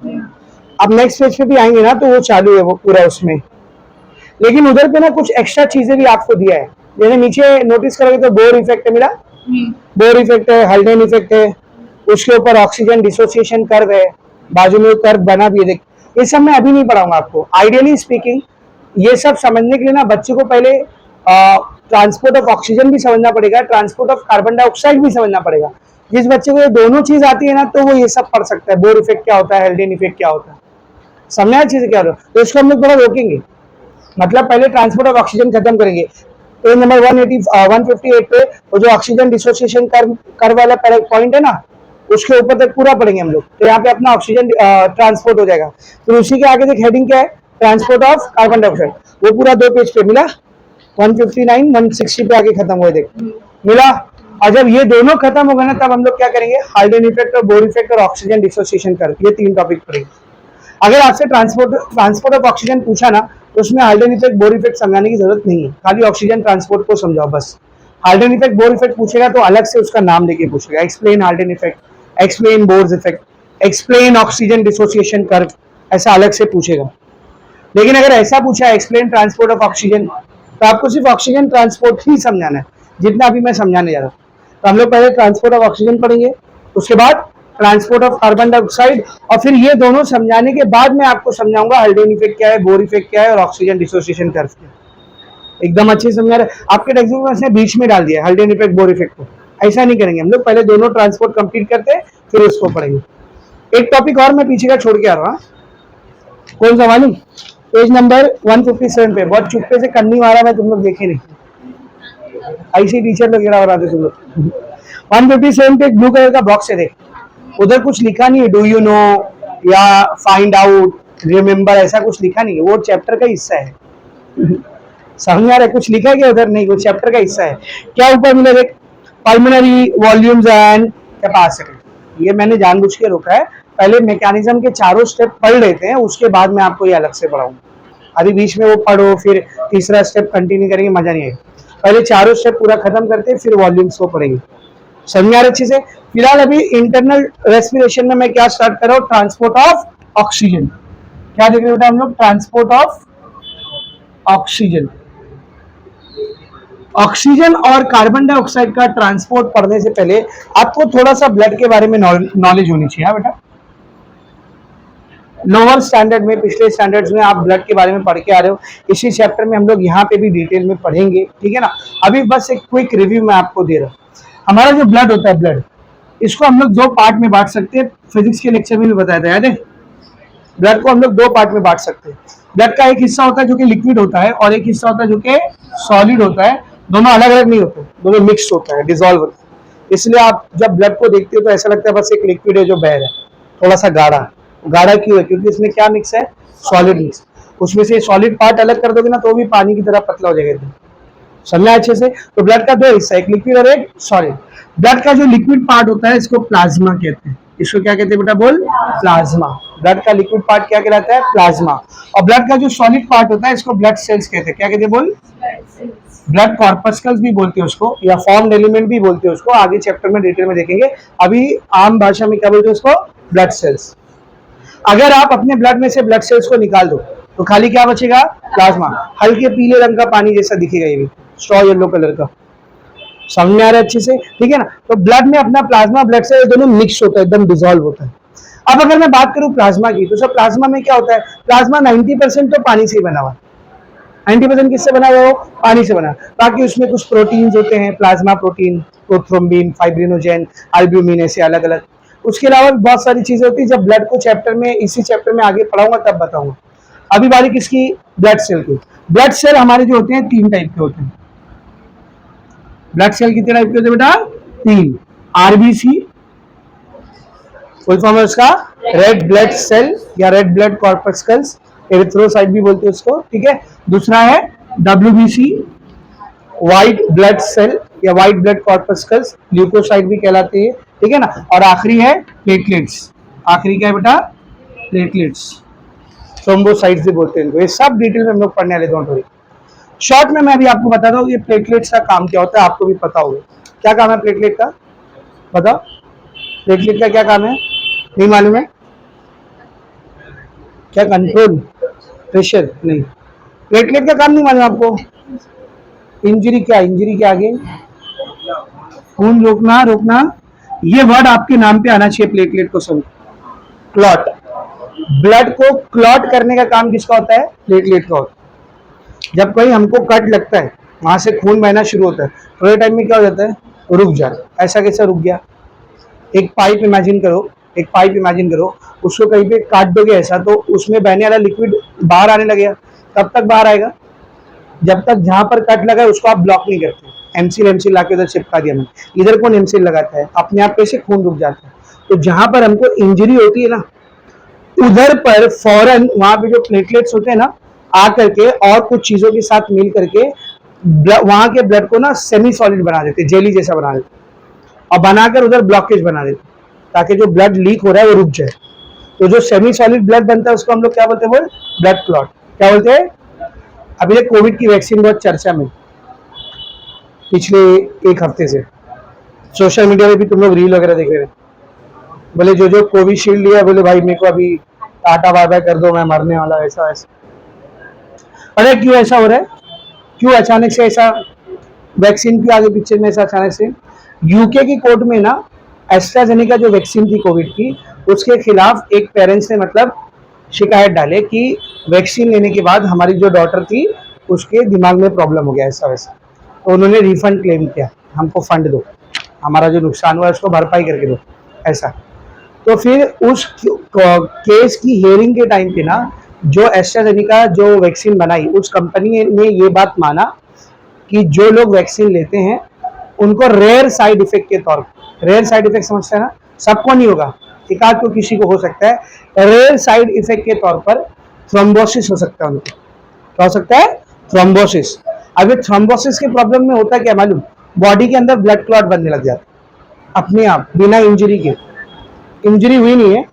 अब नेक्स्ट पेज पे भी आएंगे ना तो वो चालू है वो पूरा उसमें, लेकिन उधर पे ना कुछ एक्स्ट्रा चीजें भी आपको दिया है। जैसे नीचे नोटिस करोगे तो बोर इफेक्ट है, मिला बोर इफेक्ट है, हल्डेन इफेक्ट है, उसके ऊपर ऑक्सीजन डिसोसिएशन कर्व है, बाजू में कर्व बना भी है देख। ये सब मैं अभी नहीं पढ़ाऊंगा आपको। आइडियली स्पीकिंग ये सब समझने के लिए ना बच्चे को पहले ट्रांसपोर्ट ऑफ ऑक्सीजन भी समझना पड़ेगा, ट्रांसपोर्ट ऑफ कार्बन डाइऑक्साइड भी समझना पड़ेगा। जिस बच्चे को ये दोनों चीज आती है ना तो वो ये सब पढ़ सकता है, बोर इफेक्ट क्या होता है, हेल्डेन इफेक्ट क्या होता है, समझना चीज क्या होता है। तो इसको हम लोग थोड़ा रोकेंगे, मतलब पहले ट्रांसपोर्ट ऑफ ऑक्सीजन खत्म करेंगे। पेज नंबर 158 पे वो जो ऑक्सीजन डिसोसिएशन कर्व वाला पॉइंट है ना उसके ऊपर तक पूरा पढ़ेंगे हम लोग। तो यहाँ पे अपना ऑक्सीजन ट्रांसपोर्ट हो जाएगा। फिर उसी के आगे देख हेडिंग क्या है, ट्रांसपोर्ट ऑफ कार्बन डाइऑक्साइड, वो पूरा 2 पेज पे मिला। 159 160 पे आगे खत्म हुआ, देख मिला। और जब ये दोनों खत्म हो गए ना तब हम लोग क्या करेंगे, हाल्डेन इफेक्ट और बोर इफेक्ट और ऑक्सीजन डिसोसिएशन कर्व, ये 3 टॉपिक पढ़ेंगे। अगर आपसे ट्रांसपोर्ट ऑफ ऑक्सीजन पूछा ना तो उसमें हाल्डेन इफेक्ट बोर इफेक्ट समझाने की जरूरत नहीं है, खाली ऑक्सीजन ट्रांसपोर्ट को समझाओ बस। हाल्डेन इफेक्ट बोर इफेक्ट पूछेगा तो अलग से उसका नाम लेके पूछेगा, explain Haldane effect, explain Bohr's effect, explain oxygen dissociation curve, ऐसा अलग से पूछेगा। लेकिन अगर ऐसा पूछा एक्सप्लेन ट्रांसपोर्ट ऑफ ऑक्सीजन तो आपको सिर्फ ऑक्सीजन ट्रांसपोर्ट ही समझाना है, जितना अभी मैं समझाने जा रहा हूँ। तो हम लोग पहले ट्रांसपोर्ट ऑफ ऑक्सीजन पढ़ेंगे, उसके बाद ट्रांसपोर्ट ऑफ कार्बन डाइऑक्साइड, और फिर ये दोनों समझाने के बाद मैं आपको समझाऊंगा हाल्डेन इफेक्ट क्या है, बोर इफेक्ट क्या है और ऑक्सीजन डिसोसिएशन कर्व क्या है। एकदम अच्छे से समझा रहे। आपके टेक्स्ट बुक में से बीच में डाल दिया हाल्डेन इफेक्ट बोर इफेक्ट को, ऐसा नहीं करेंगे हम लोग। पहले दोनों ट्रांसपोर्ट कंप्लीट करते हैं फिर उसको पढ़ेंगे। एक टॉपिक और मैं पीछे का छोड़ के आ रहा हूँ, कौन सा मालूम, पेज नंबर 157 पे बहुत चुप्पे से कन्नी मारा मैं, तुम लोग देखे नहीं, ऐसे टीचर वगैरह हो रहा थे तुम लोग। 157 पे एक ब्लू कलर का बॉक्स है, देख उधर कुछ लिखा नहीं है, डू यू नो या फाइंड आउट, रिमेम्बर, ऐसा कुछ लिखा नहीं है, वो चैप्टर का हिस्सा है। समझ आ रहा है, कुछ लिखा है क्या उधर, नहीं, वो चैप्टर का हिस्सा है। क्या ऊपर मिला देख, पल्मोनरी वॉल्यूम्स एंड कैपेसिटी, ये मैंने जानबूझ के रोका है। पहले मैकेनिज्म के चारों स्टेप पढ़ लेते हैं, उसके बाद मैं आपको ये अलग से पढ़ाऊंगा। अभी बीच में वो पढ़ो फिर तीसरा स्टेप कंटिन्यू करेंगे, मजा नहीं आएगा। पहले चारों स्टेप पूरा खत्म करते हैं फिर वॉल्यूम्स को पढ़ेंगे। समझ आ रहा अच्छे से। फिलहाल अभी इंटरनल रेस्पिरेशन में मैं क्या स्टार्ट कर रहा हूँ, ट्रांसपोर्ट ऑफ ऑक्सीजन। क्या देख रहे बेटा हम लोग, ट्रांसपोर्ट ऑफ ऑक्सीजन। ऑक्सीजन और कार्बन डाइऑक्साइड का ट्रांसपोर्ट पढ़ने से पहले आपको थोड़ा सा ब्लड के बारे में नॉलेज होनी चाहिए बेटा। लोअर स्टैंडर्ड में, पिछले स्टैंडर्ड्स में आप ब्लड के बारे में पढ़ के आ रहे हो, इसी चैप्टर में हम लोग यहाँ पे भी डिटेल में पढ़ेंगे, ठीक है ना। अभी बस एक क्विक रिव्यू मैं आपको दे रहा हूँ। हमारा जो ब्लड होता है, ब्लड, इसको हम लोग 2 पार्ट में बांट सकते हैं, फिजिक्स के लेक्चर में भी बताया था, याद है। ब्लड को हम लोग 2 पार्ट में बांट सकते हैं। ब्लड का एक हिस्सा होता है जो कि लिक्विड होता है और एक हिस्सा होता है जो कि सॉलिड होता है। दोनों अलग अलग नहीं होते, दोनों मिक्स होता है, डिसॉल्व होता है। इसलिए आप जब ब्लड को देखते हो तो ऐसा लगता है बस एक लिक्विड है जो बह रहा है, थोड़ा सा गाढ़ा। गाढ़ा क्यों है, क्योंकि इसमें क्या मिक्स है, सॉलिड मिक्स। उसमें से सॉलिड पार्ट अलग कर दोगे ना तो भी पानी की तरह पतला हो जाएगा। समझना अच्छे से। तो ब्लड का 2 हिस्सा, एक लिक्विड और एक सॉलिड। ब्लड का जो लिक्विड पार्ट होता है इसको प्लाज्मा कहते हैं। इसको क्या कहते हैं बेटा, बोल, प्लाज्मा। ब्लड का लिक्विड पार्ट क्या कहलाता है, प्लाज्मा। और ब्लड का जो सॉलिड पार्ट होता है इसको ब्लड सेल्स कहते हैं। क्या कहते हैं, बोल, ब्लड कॉर्पस्कल्स भी बोलते हैं उसको, या फॉर्म्ड एलिमेंट भी बोलते हैं उसको। आगे चैप्टर में डिटेल में देखेंगे। अभी आम भाषा में क्या बोलते हैं उसको, ब्लड सेल्स। अगर आप अपने ब्लड में से ब्लड सेल्स को निकाल दो तो खाली क्या बचेगा, प्लाज्मा। हल्के पीले रंग का पानी जैसा दिखेगा, ये भी स्ट्रॉ येलो कलर का। समझ में आ रहा है अच्छे से, ठीक है ना। तो ब्लड में अपना प्लाज्मा, ब्लड सेल दोनों मिक्स होता है, एकदम डिसॉल्व होता है। अब अगर मैं बात करूं प्लाज्मा की, तो सर प्लाज्मा में क्या होता है, प्लाज्मा 90% तो पानी से ही बना हुआ है। 90% किससे बना हुआ हो, पानी से बना। बाकी उसमें कुछ प्रोटीन्स होते हैं, plasma protein, prothrombin, fibrinogen, albumin, ऐसे अलग अलग। उसके अलावा बहुत सारी चीजें होती है। जब ब्लड को चैप्टर में, इसी चैप्टर में आगे पढ़ाऊंगा तब बताऊंगा। अभी बारी किसकी, ब्लड सेल की। ब्लड सेल हमारे जो होते हैं 3 टाइप के होते हैं। ब्लड सेल कितने टाइप के होते हैं बेटा, 3। आरबीसी, फुल फॉर्म है उसका रेड ब्लड सेल या रेड ब्लड कॉर्पस्कल्स, एरिथ्रोसाइट भी बोलते हैं उसको, ठीक है। दूसरा है डब्ल्यूबीसी, व्हाइट ब्लड सेल या व्हाइट ब्लड कॉर्पस्कल्स, ल्यूकोसाइट भी कहलाते हैं, ठीक है ना। और आखिरी है प्लेटलेट्स। आखिरी क्या है बेटा, प्लेटलेट्स। थ्रोम्बोसाइट्स भी बोलते हैं इनको। ये सब डिटेल में हम लोग पढ़ने वाले, डोंट वरी। शॉर्ट में मैं अभी आपको बताता हूँ ये प्लेटलेट्स का काम क्या होता है, आपको भी पता होगा क्या काम है प्लेटलेट का। बताओ प्लेटलेट का क्या काम है, नहीं मालूम है क्या? कंट्रोल प्रेशर नहीं, प्लेटलेट का काम नहीं मालूम आपको। इंजरी क्या, इंजरी के आगे खून रोकना, रोकना, ये वर्ड आपके नाम पे आना चाहिए। प्लेटलेट को सुन, क्लॉट, ब्लड को क्लॉट करने का काम किसका होता है? प्लेटलेट का होता है। जब कोई हमको कट लगता है, वहां से खून बहना शुरू होता है, थोड़े टाइम में क्या हो जाता है? रुक जाता है। ऐसा कैसे रुक गया? एक पाइप इमेजिन करो, एक पाइप इमेजिन करो, उसको कहीं पे काट दोगे ऐसा, तो उसमें बहने वाला लिक्विड बाहर आने लगेगा। कब तक बाहर आएगा? जब तक जहां पर कट लगा है उसको आप ब्लॉक नहीं करते। एमसील एमसील लाके उधर चिपका दिया मैंने, इधर कौन एमसील लगाता है? अपने आप कैसे खून रुक जाता है। तो जहां पर हमको इंजरी होती है ना, उधर पर फौरन वहां पे जो प्लेटलेट्स होते हैं ना, आ करके और कुछ चीजों के साथ मिल करके वहां के ब्लड को ना सेमी सॉलिड बना देते, जेली जैसा बना देते, और बनाकर उधर ब्लॉकेज बना देते, ताकि जो ब्लड लीक हो रहा है वो रुक जाए। तो जो सेमी सॉलिड ब्लड बनता है उसको हम लोग क्या बोलते हैं? बोल, ब्लड क्लॉट। क्या बोलते हैं? अभी ये कोविड की वैक्सीन बहुत चर्चा में, पिछले एक हफ्ते से सोशल मीडिया में भी तुम लोग रील वगैरह देख रहे हैं। बोले जो जो कोविशील्ड लिया, बोले भाई मेरे को अभी टाटा बाय बाय कर दो, मैं मरने वाला, ऐसा ऐसा। अरे क्यों ऐसा हो रहा है? क्यों अचानक से ऐसा? वैक्सीन क्यों आगे पीछे में ऐसा अचानक से? यूके की कोर्ट में ना एस्ट्राजेनेका जो वैक्सीन थी कोविड की, उसके खिलाफ एक पेरेंट्स ने मतलब शिकायत डाले कि वैक्सीन लेने के बाद हमारी जो डॉटर थी उसके दिमाग में प्रॉब्लम हो गया, ऐसा वैसा। तो उन्होंने रिफंड क्लेम किया, हमको फंड दो, हमारा जो नुकसान हुआ है उसको भरपाई करके दो, ऐसा। तो फिर उस केस की हियरिंग के टाइम पे ना, जो एस्ट्राजेनेका जो वैक्सीन बनाई, उस कंपनी ने ये बात माना कि जो लोग वैक्सीन लेते हैं उनको रेयर साइड इफेक्ट के तौर पर, रेयर साइड इफेक्ट समझते हैं ना, सबको नहीं होगा, एकाध को किसी को हो सकता है, रेयर साइड इफेक्ट के तौर पर थ्रोम्बोसिस हो सकता है उनको। क्या हो सकता है? थ्रोम्बोसिस। अब ये थ्रोम्बोसिस के प्रॉब्लम में होता है क्या मालूम? बॉडी के अंदर ब्लड क्लॉट बनने लग जाता है अपने आप, बिना इंजरी के। इंजरी हुई नहीं है,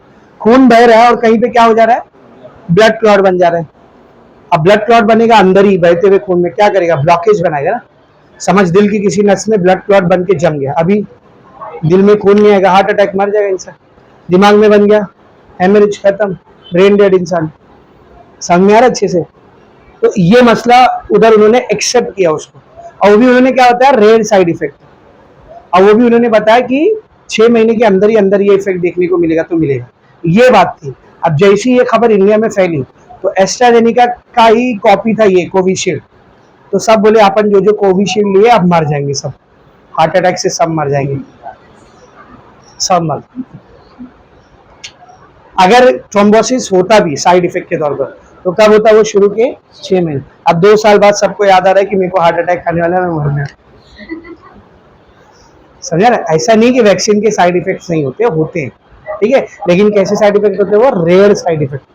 खून बह रहा है और कहीं पे क्या हो जा रहा है? ब्लड क्लॉट बन जा रहा है। अब ब्लड क्लॉट बनेगा अंदर ही बहते हुए खून में, क्या करेगा? ब्लॉकेज बनाएगा ना। समझ दिल की किसी नस में ब्लड क्लॉट बन के जम गया, अभी दिल में खून नहीं आएगा, हार्ट अटैक, मर जाएगा इंसान। दिमाग में बन गया, हेमरेज, खत्म, ब्रेन डेड इंसान। समझ में आ रहा अच्छे से? तो ये मसला उधर उन्होंने एक्सेप्ट किया उसको, और वो भी उन्होंने क्या बताया? Rare side effect. और वो भी उन्होंने बताया कि 6 महीने के अंदर ही अंदर ये इफेक्ट देखने को मिलेगा, तो मिलेगा, ये बात थी। अब जैसी ये खबर इंडिया में फैली, तो एस्ट्राजेनेका का ही कॉपी था ये कोविशील्ड, तो सब बोले अपन जो जो कोविशील्ड लिए अब मर जाएंगे सब, हार्ट अटैक से सब मर जाएंगे, सब मर। अगर थ्रोम्बोसिस होता भी साइड इफेक्ट के तौर पर, तो कब होता? वो शुरू के 6 महीने। अब 2 साल बाद सबको याद आ रहा है कि मेरे को हार्ट अटैक आने वाला है, मैं मरने वाला। समझा ना? ऐसा नहीं कि वैक्सीन के साइड इफेक्ट्स नहीं होते, होते हैं, ठीक है, लेकिन कैसे साइड इफेक्ट होते हैं? वो rare side effect,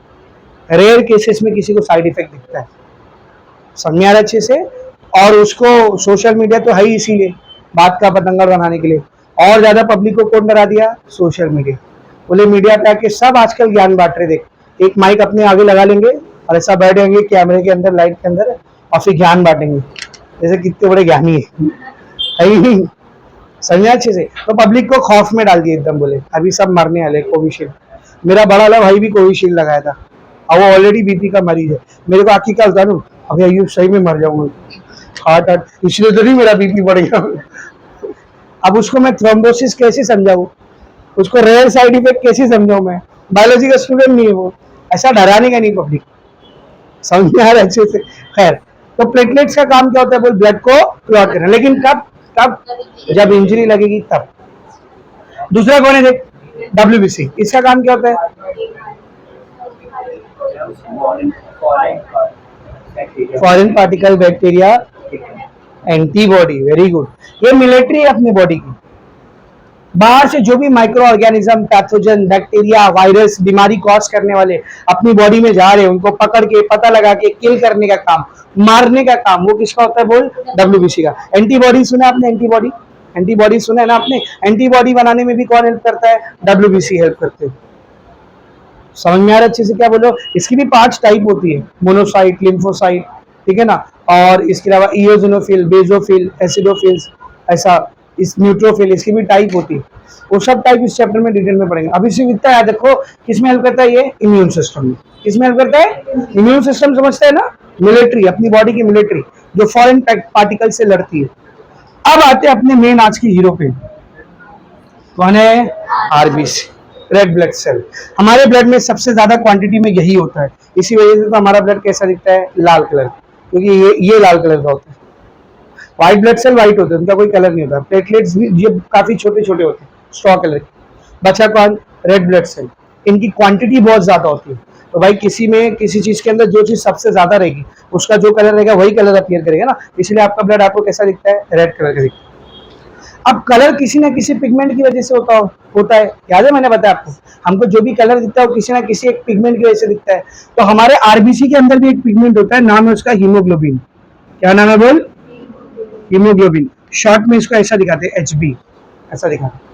rare cases में किसी को साइड इफेक्ट दिखता है। समझ आ रहा अच्छे से? और उसको सोशल मीडिया तो है ही इसीलिए, बात का पतंगड़ बनाने के लिए। और ज्यादा पब्लिक को कौन डरा दिया? Social media. बोले मीडिया पे आके सब आजकल ज्ञान बांट रहे, देख एक माइक अपने आगे लगा लेंगे और ऐसा बैठेंगे कैमरे के अंदर, लाइट के अंदर, और फिर ज्ञान बांटेंगे जैसे कितने बड़े ज्ञानी है ही नहीं। समझा अच्छे से? तो पब्लिक को खौफ में डाल दिया एकदम, बोले अभी सब मरने वाले कोविशील्ड। मेरा बड़ा वाला भाई भी कोविशील्ड लगाया था, और वो ऑलरेडी बीपी का मरीज है। मेरे को आखिर क्या होता ना, अभी अयूब सही में मर जाऊंगा, हार्ट अटैक, इसलिए तो नहीं मेरा बीपी बढ़ गया। अब उसको मैं थ्रोम्बोसिस कैसे समझाऊं, उसको रेयर साइड इफेक्ट कैसे समझाऊं? मैं बायोलॉजी का स्टूडेंट नहीं है वो, ऐसा डराने का नहीं पब्लिक। समझ में आ रहा है अच्छे से? खैर, तो प्लेटलेट्स का काम क्या होता है? बोल, ब्लड को क्लॉट करना, लेकिन कब? तब जब इंजरी लगेगी तब। दूसरा कौन है देख? WBC, इसका काम क्या होता है? Foreign particle bacteria antibody, very good. ये मिलिट्री है अपनी बॉडी की, बाहर से जो भी micro organism, pathogen, bacteria, virus, बीमारी कॉज करने वाले अपनी बॉडी में जा रहे हैं, उनको पकड़ के पता लगा के किल करने का काम, मारने का काम, वो किसका होता है? बोल, WBC का। एंटीबॉडी सुना आपने? एंटीबॉडी, एंटीबॉडी सुना है ना आपने? एंटीबॉडी बनाने में भी कौन हेल्प करता है? WBC हेल्प करते हैं। समझ में आ रहा है अच्छे से क्या बोलो। इसकी भी 5 टाइप होती है, मोनोसाइट, लिम्फोसाइट, ठीक है ना, और इसके अलावा इओजिनोफिल, बेजोफिल, एसिडोफिल्स, ऐसा इस न्यूट्रोफिल, इसकी भी टाइप होती है। वो सब टाइप इस चैप्टर में डिटेल में पढ़ेंगे। अभी सिर्फ इतना याद रखो, किसमें हेल्प करता है ये, इम्यून सिस्टम में। किसमें हेल्प करता है, इम्यून सिस्टम, समझते हैं ना, मिलिट्री, अपनी बॉडी की मिलिट्री जो फॉरेन पार्टिकल से लड़ती है। अब आते हैं अपने मेन आज की हीरो पे, कौन है, आरबीसी, रेड ब्लड सेल। हमारे ब्लड में सबसे ज्यादा क्वांटिटी में यही होता है, इसी वजह से तो हमारा ब्लड कैसा दिखता है, लाल कलर, क्योंकि ये लाल कलर का होता है। व्हाइट ब्लड सेल व्हाइट होते हैं, उनका कोई कलर नहीं होता। प्लेटलेट्स भी ये काफी छोटे छोटे होते हैं, स्ट्रॉ कलर के। बचा कौन, रेड ब्लड सेल। इनकी क्वांटिटी बहुत ज्यादा होती है, तो भाई किसी में किसी चीज के अंदर जो चीज सबसे ज्यादा रहेगी उसका जो कलर रहेगा वही कलर अपीयर करेगा ना, इसलिए आपका ब्लड आपको कैसा दिखता है, रेड कलर का दिखता है। अब कलर किसी ना किसी पिगमेंट की वजह से होता है, याद है मैंने बताया आपको, हमको जो भी कलर दिखता है वो किसी ना किसी एक पिगमेंट की वजह से दिखता है। तो हमारे आरबीसी के अंदर भी एक पिगमेंट होता है, नाम है उसका हीमोग्लोबिन। क्या नाम है बोल, हीमोग्लोबिन। शॉर्ट में इसको ऐसा दिखाते हैं, एचबी, ऐसा दिखाते हैं।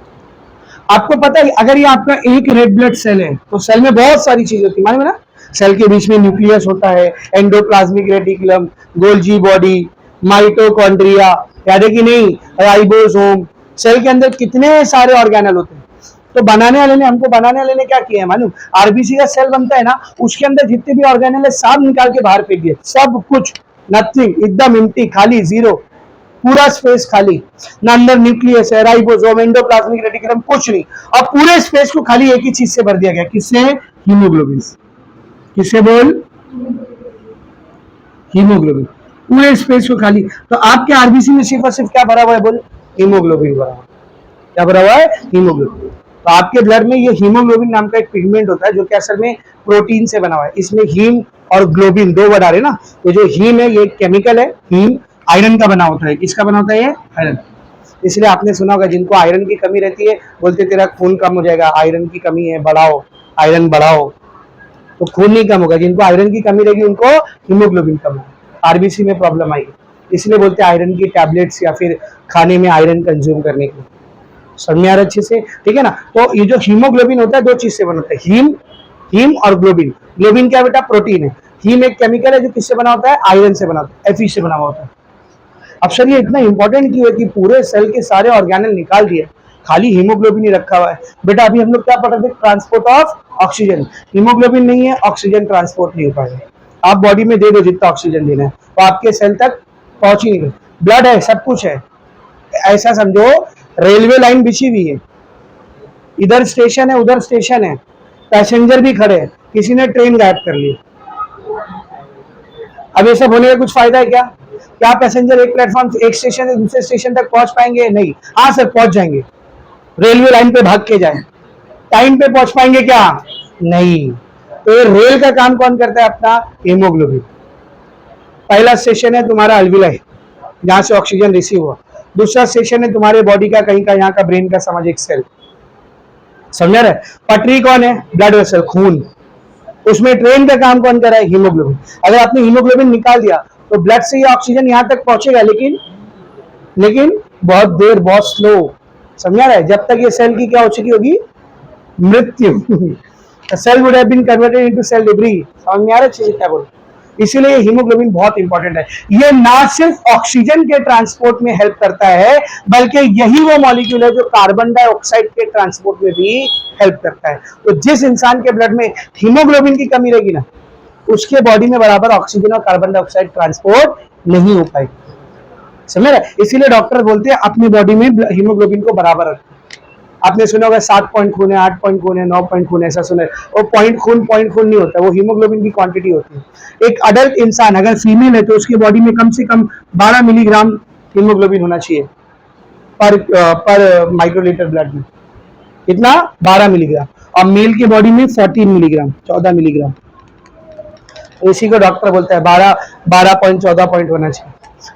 आपको पता है अगर ये आपका एक रेड ब्लड सेल है तो सेल में बहुत सारी चीजें होती है, मालूम है ना। सेल के बीच में न्यूक्लियस होता है, endoplasmic reticulum, Golgi body, mitochondria, याद है कि नहीं, राइबोसोम। सेल के अंदर कितने सारे ऑर्गेनल होते हैं। तो बनाने वाले ने क्या किया है मालूम, आरबीसी का सेल बनता है ना, उसके अंदर जितने भी ऑर्गेनल है सब निकाल के बाहर फेंक दिए, सब कुछ, नथिंग, एकदम एम्प्टी, खाली, जीरो, पूरा स्पेस खाली, ना अंदर न्यूक्लियस है, राइबोसोम, एंडोप्लाज्मिक रेटिकुलम, कुछ नहीं। अब पूरे स्पेस को खाली एक ही चीज से भर दिया गया, किससे, हीमोग्लोबिन। किससे बोल, हीमोग्लोबिन। पूरे स्पेस को खाली। तो आपके आरबीसी में सिर्फ और सिर्फ क्या भरा हुआ है बोल, हीमोग्लोबिन भरा हुआ है। क्या भरा हुआ है, हीमोग्लोबिन। तो आपके ब्लड में ये हीमोग्लोबिन नाम का एक पिगमेंट होता है जो कि असल में प्रोटीन से बना हुआ है। इसमें हीम और ग्लोबिन दो वर्ड आ रहे ना, तो जो हीम है ये केमिकल है, हीम आयरन का बना होता है। किसका बना होता है ये, आयरन। इसलिए आपने सुना होगा जिनको आयरन की कमी रहती है बोलते तेरा खून कम हो जाएगा, आयरन की कमी है, बढ़ाओ आयरन बढ़ाओ, तो खून नहीं कम होगा। जिनको आयरन की कमी रहेगी उनको हीमोग्लोबिन कम होगा, आरबीसी में प्रॉब्लम आएगी। इसलिए बोलते हैं आयरन की टैबलेट्स या फिर खाने में आयरन कंज्यूम करने की। समझ में आ रहा अच्छे से, ठीक है ना। तो ये जो हीमोग्लोबिन होता है दो चीज से बनता है, हीम और ग्लोबिन। ग्लोबिन क्या बेटा, प्रोटीन है। हीम एक केमिकल है जो किससे बना होता है, आयरन से बना होता है, Fe से बना हुआ होता है। अब सर ये इतना इंपॉर्टेंट क्यों है कि पूरे सेल के सारे ऑर्गेनल निकाल दिए, खाली हीमोग्लोबिन ही रखा हुआ है। बेटा अभी हम लोग क्या पढ़ रहे थे, ट्रांसपोर्ट ऑफ ऑक्सीजन। हीमोग्लोबिन नहीं है, ऑक्सीजन ट्रांसपोर्ट नहीं हो पाएगा। आप बॉडी में दे दो जितना ऑक्सीजन देना है तो आपके सेल तक पहुंच ही नहीं। ब्लड है, सब कुछ है, ऐसा समझो रेलवे लाइन बिछी हुई है, इधर स्टेशन है उधर स्टेशन है, पैसेंजर भी खड़े हैं, किसी ने ट्रेन गायब कर ली। अब ये सब होने का कुछ फायदा है क्या, क्या पैसेंजर एक प्लेटफॉर्म से एक स्टेशन से दूसरे स्टेशन तक पहुंच पाएंगे, नहीं। हाँ सर पहुंच जाएंगे, रेलवे लाइन पे भाग के जाए, टाइम पे पहुंच पाएंगे क्या, नहीं। तो ये रेल का काम कौन करता है, अपना हीमोग्लोबिन। पहला स्टेशन है तुम्हारा अल्विलाई, जहां से ऑक्सीजन रिसीव हुआ। दूसरा स्टेशन है तुम्हारे बॉडी का कहीं का, यहाँ का ब्रेन का सामाजिक सेल, समझ रहे। पटरी कौन है, ब्लड वेसल, खून। उसमें ट्रेन का काम कौन कर रहा है, हीमोग्लोबिन। अगर आपने हीमोग्लोबिन निकाल दिया तो ब्लड से ये ऑक्सीजन यहाँ तक पहुंचेगा, लेकिन बहुत देर, बहुत स्लो, समझा रहा है। जब तक ये सेल की क्या हो चुकी होगी, मृत्यु। Cell would have been converted into cell debris. समझ में आ रहा है चीज क्या बोल। इसीलिए हीमोग्लोबिन बहुत इंपॉर्टेंट है। ये ना सिर्फ ऑक्सीजन के ट्रांसपोर्ट में हेल्प करता है, बल्कि यही वो मॉलिक्यूल है जो कार्बन डाइऑक्साइड के ट्रांसपोर्ट में भी हेल्प करता है। तो जिस इंसान के ब्लड में हीमोग्लोबिन की कमी रहेगी ना, उसके बॉडी में बराबर ऑक्सीजन और कार्बन डाइऑक्साइड ट्रांसपोर्ट नहीं हो पाएगी, समझ रहे। इसीलिए डॉक्टर बोलते हैं अपनी बॉडी में हीमोग्लोबिन को बराबर रखो। आपने सुना होगा 7 पॉइंट खून है, 8 पॉइंट खून है, 9 पॉइंट खून है, ऐसा सुना है। वो पॉइंट खून नहीं होता, वो हीमोग्लोबिन की क्वांटिटी होती है। एक अडल्ट इंसान अगर फीमेल है तो उसकी बॉडी में कम से कम 12 मिलीग्राम हीमोग्लोबिन होना चाहिए पर माइक्रोलीटर ब्लड में। कितना, 12 मिलीग्राम। और मेल की बॉडी में 14 मिलीग्राम, 14 मिलीग्राम। तो इसी को डॉक्टर बोलता है 12 पॉइंट 14 पॉइंट होना चाहिए।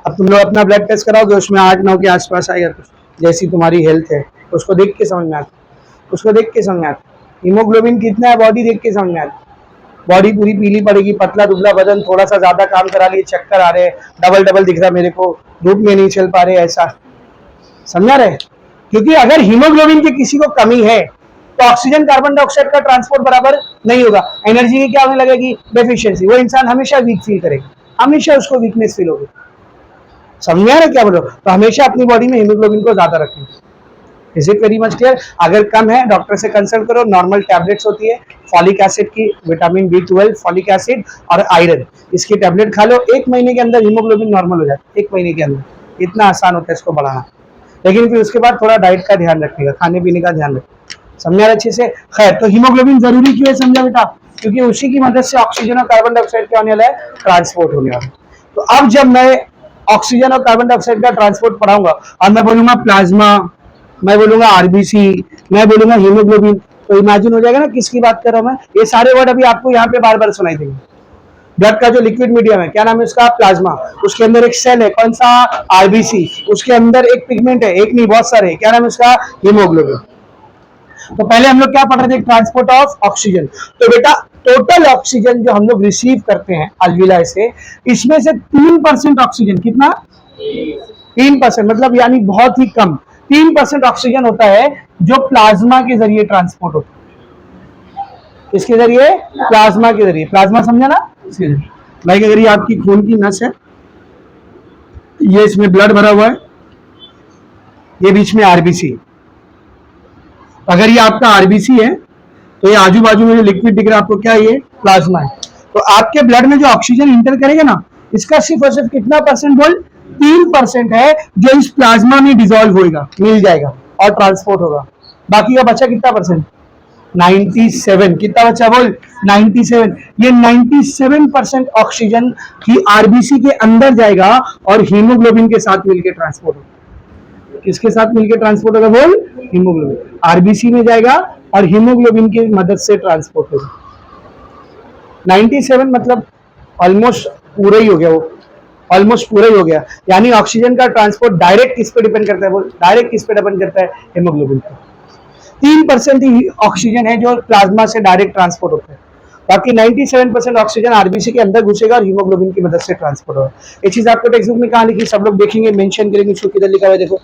अब तुम लोग अपना ब्लड टेस्ट कराओगे, उसमें 8-9 के आसपास आएगा कुछ, जैसी तुम्हारी हेल्थ है उसको देख के समझ में आता। हीमोग्लोबिन कितना है बॉडी देख के समझ में आता। बॉडी पूरी पीली पड़ेगी, पतला दुबला बदन, थोड़ा सा ज्यादा काम करा लिए, चक्कर आ रहे हैं, डबल दिख रहा मेरे को, धूप में नहीं चल पा रहे, ऐसा समझा रहे। क्योंकि अगर हीमोग्लोबिन की किसी को कमी है तो ऑक्सीजन कार्बन डाइऑक्साइड का ट्रांसपोर्ट बराबर नहीं होगा, एनर्जी की क्या होने लगेगी, डेफिशिएंसी। वो इंसान हमेशा वीक फील करेगा, हमेशा उसको वीकनेस फील होगी। समझ में आ रहा है क्या बोलो? तो हमेशा अपनी बॉडी में हीमोग्लोबिन को ज्यादा रखें। Is it very much clear? अगर कम है डॉक्टर से कंसल्ट करो, नॉर्मल टैबलेट्स होती है फॉलिक एसिड की, विटामिन B12, फॉलिक एसिड और आयरन, इसकी टैबलेट खा लो, 1 महीने के अंदर हीमोग्लोबिन नॉर्मल हो जाता है, 1 महीने के अंदर। इतना आसान होता है इसको बढ़ाना, लेकिन फिर उसके बाद थोड़ा डाइट का ध्यान रखिएगा, खाने पीने का ध्यान रखिएगा। समझा अच्छे से? खैर, तो हीमोग्लोबिन जरूरी क्यों है समझा बेटा? क्योंकि उसी की मदद से ऑक्सीजन और कार्बन डाइऑक्साइड क्या होने वाला है, ट्रांसपोर्ट होने वाला है। तो अब जब मैं ऑक्सीजन और कार्बन डाइऑक्साइड का ट्रांसपोर्ट पढ़ाऊंगा और मैं बोलूंगा प्लाज्मा, मैं बोलूंगा आरबीसी, मैं बोलूंगा हीमोग्लोबिन, तो इमेजिन हो जाएगा ना किसकी बात कर रहा हूं मैं। ये सारे वर्ड अभी आपको यहाँ पे बार बार सुनाई देंगे। ब्लड का जो लिक्विड मीडियम है, क्या नाम है उसका, प्लाज्मा, उसके अंदर एक सेल है, कौन सा, आरबीसी, उसके अंदर एक पिगमेंट है, एक नहीं बहुत सारे, क्या नाम है उसका, हीमोग्लोबिन। तो पहले हम लोग क्या पढ़ रहे थे, ट्रांसपोर्ट ऑफ ऑक्सीजन। तो बेटा टोटल ऑक्सीजन जो हम लोग रिसीव करते हैं अल्विलाई से, इसमें से 3% ऑक्सीजन, कितना, 3%, मतलब यानी बहुत ही कम, 3% ऑक्सीजन होता है जो प्लाज्मा के जरिए ट्रांसपोर्ट होता है। इसके जरिए, प्लाज्मा के जरिए, प्लाज्मा समझा ना, लाइक अगर ये आपकी खून की नस है, ये इसमें ब्लड भरा हुआ है, ये बीच में आरबीसी, अगर ये आपका आरबीसी है तो ये आजू बाजू में जो लिक्विड दिख रहा है आपको, क्या ये प्लाज्मा है। तो आपके ब्लड में जो ऑक्सीजन इंटर करेगा ना, इसका सिर्फ और सिर्फ कितना परसेंट, बोल, 3% है जो इस प्लाज्मा में डिसॉल्व होगा, मिल जाएगा और ट्रांसपोर्ट होगा। बाकी का बचा कितना परसेंट, 97, कितना बचा बोल, 97। ये 97% ऑक्सीजन ही आरबीसी के अंदर जाएगा और हीमोग्लोबिन के साथ मिलकर ट्रांसपोर्ट होगा। किसके साथ मिलकर ट्रांसपोर्ट होगा बोल, हीमोग्लोबिन, आरबीसी में जाएगा और हीमोग्लोबिन की मदद से ट्रांसपोर्ट होगा। 97 मतलब ऑलमोस्ट पूरा ही हो गया, वो ऑलमोस्ट पूरा ही हो गया। यानी ऑक्सीजन का ट्रांसपोर्ट डायरेक्ट किस पे डिपेंड करता है बोल, डायरेक्ट किस पे डिपेंड करता है, हीमोग्लोबिन पे। 3% ही ऑक्सीजन है जो प्लाज्मा से डायरेक्ट ट्रांसपोर्ट होता है, बाकी 97% ऑक्सीजन आरबीसी के अंदर घुसेगा और हीमोग्लोबिन की मदद से ट्रांसपोर्ट होगा। ये चीज आपको टेक्स्ट बुक में कहां लिखी, सब लोग देखेंगे, मेंशन करेंगे, इसको किधर लिखा हुआ है देखो,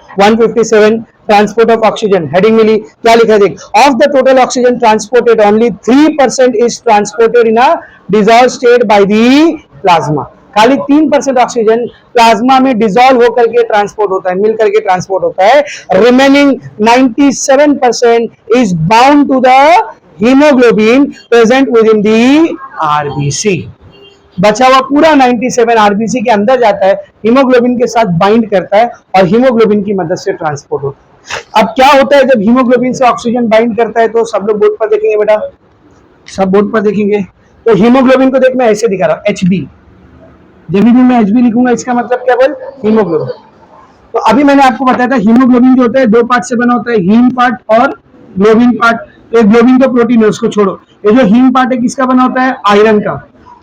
157 ट्रांसपोर्ट ऑफ ऑक्सीजन, हेडिंग मिली, क्या लिखा है देख, of the total oxygen transported only 3% is transported in a dissolve state by the plasma. खाली 3% ऑक्सीजन प्लाज्मा में डिसॉल्व होकर के ट्रांसपोर्ट होता है, मिल करके ट्रांसपोर्ट होता है। Remaining 97% is bound to the haemoglobin present within the RBC. बचा हुआ पूरा 97 आरबीसी के अंदर जाता है, हीमोग्लोबिन के साथ बाइंड करता है और हीमोग्लोबिन की मदद से ट्रांसपोर्ट होता है। अब क्या होता है जब हीमोग्लोबिन से ऑक्सीजन बाइंड करता है, तो सब लोग बोर्ड पर देखेंगे बेटा, सब बोर्ड पर देखेंगे। तो हीमोग्लोबिन को देख मैं ऐसे दिखा रहा हूं, HB, जब भी मैं HB लिखूंगा इसका मतलब क्या बोल, हीमोग्लोबिन। तो अभी मैंने आपको बताया था हीमोग्लोबिन जो होता है 2 पार्ट से बना होता है, हीम पार्ट और ग्लोबिन पार्ट। तो ग्लोबिन तो प्रोटीन है, उसको छोड़ो, ये जो हीम पार्ट है किसका बना होता है, आयरन का।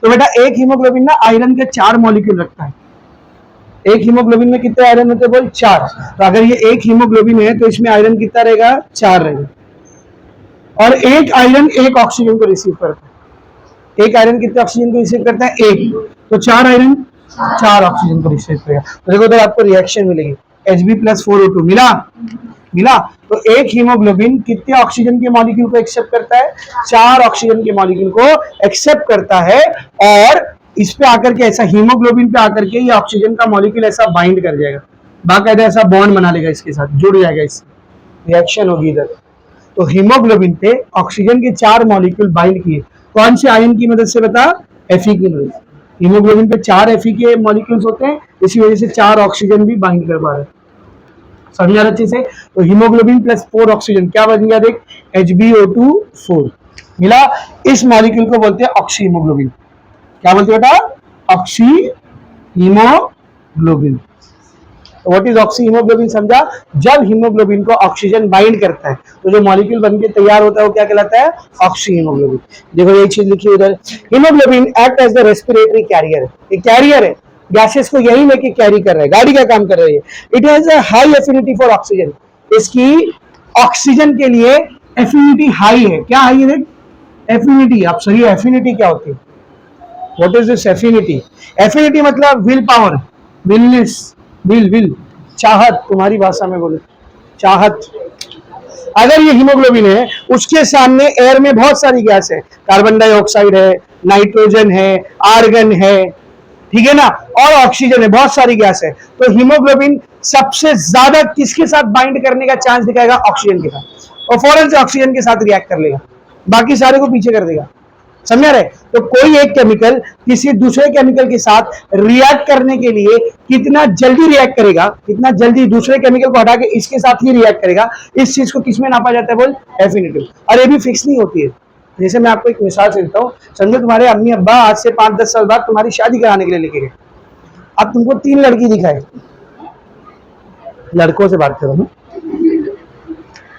तो बेटा एक हीमोग्लोबिन ना आयरन के 4 मॉलिक्यूल रखता है। एक हीमोग्लोबिन में कितने आयरन होते हैं बोल, 4। तो अगर ये एक हीमोग्लोबिन है तो इसमें आयरन कितना रहेगा, 4 रहेगा। और एक आयरन एक ऑक्सीजन को रिसीव करता है, एक आयरन कितने ऑक्सीजन को रिसीव करता है, 1। तो 4 आयरन 4 ऑक्सीजन को रिसीव करेगा। तो देखो तो आपको रिएक्शन मिलेगी, Hb+4O2 मिला। तो एक हीमोग्लोबिन कितने ऑक्सीजन के मॉलिक्यूल को एक्सेप्ट करता है, 4 ऑक्सीजन के मॉलिक्यूल को एक्सेप्ट करता है। और इस पे आकर के ऐसा हीमोग्लोबिन पे आकर के ये ऑक्सीजन का मॉलिक्यूल ऐसा बाइंड कर जाएगा, बाकायदा ऐसा बॉन्ड बना लेगा, इसके साथ जुड़ जाएगा, इससे रिएक्शन होगी इधर। तो हीमोग्लोबिन पे ऑक्सीजन के 4 मॉलिक्यूल बाइंड किए, कौन से आयन की मदद से बता, Fe की मदद से। हीमोग्लोबिन पे 4 Fe के मॉलिक्यूल्स होते हैं, इसी वजह से 4 ऑक्सीजन भी बाइंड कर पा रहे हैं। समझा अच्छे से? तो हीमोग्लोबिन +4 ऑक्सीजन क्या बन गया देख, HbO2 4 मिला। इस मॉलिक्यूल को बोलते हैं ऑक्सी हीमोग्लोबिन। क्या बोलते हैं बेटा, oxy haemoglobin. What is oxy haemoglobin समझा, जब हीमोग्लोबिन को ऑक्सीजन बाइंड करता है तो जो मॉलिक्यूल बनके तैयार होता है वो क्या कहलाता है, ऑक्सी हीमोग्लोबिन। देखो ये चीज लिखी उधर, haemoglobin act as the respiratory carrier, एक कैरियर है, गैसेस को यही लेके कैरी कर रहा है, गाड़ी का काम कर रही है। It has a high affinity for oxygen, इसकी ऑक्सीजन के लिए एफिनिटी हाई है। क्या हाई है, एफिनिटी। आप सही, एफिनिटी क्या होती है, what is this affinity? Affinity मतलब विल पावर, विलनेस, विल, चाहत, तुम्हारी भाषा में बोले चाहत। अगर ये हीमोग्लोबिन है, उसके सामने एयर में बहुत सारी गैस है, कार्बन डाइऑक्साइड है, नाइट्रोजन है, आर्गन है, ठीक है ना, और ऑक्सीजन है, बहुत सारी गैस है। तो हीमोग्लोबिन सबसे ज्यादा किसके साथ बाइंड करने का चांस दिखाएगा? ऑक्सीजन के साथ, और फौरन से ऑक्सीजन के साथ रिएक्ट कर लेगा, बाकी सारे को पीछे कर देगा। समझ रहे? तो कोई एक केमिकल किसी दूसरे केमिकल के साथ रिएक्ट करने के लिए कितना जल्दी रिएक्ट करेगा, कितना जल्दी दूसरे केमिकल को हटा के इसके साथ ही रिएक्ट करेगा, इस चीज को किसमें नापा जाता है? बोल, एफिनिटी। और ये भी फिक्स नहीं होती है। जैसे मैं आपको एक मिसाल से देता हूँ, समझो तुम्हारे अम्मी अब्बा आज से 5-10 साल बाद तुम्हारी शादी कराने के लिए लेके गए, अब तुमको 3 लड़की दिखाए, लड़कों से बात करो ना,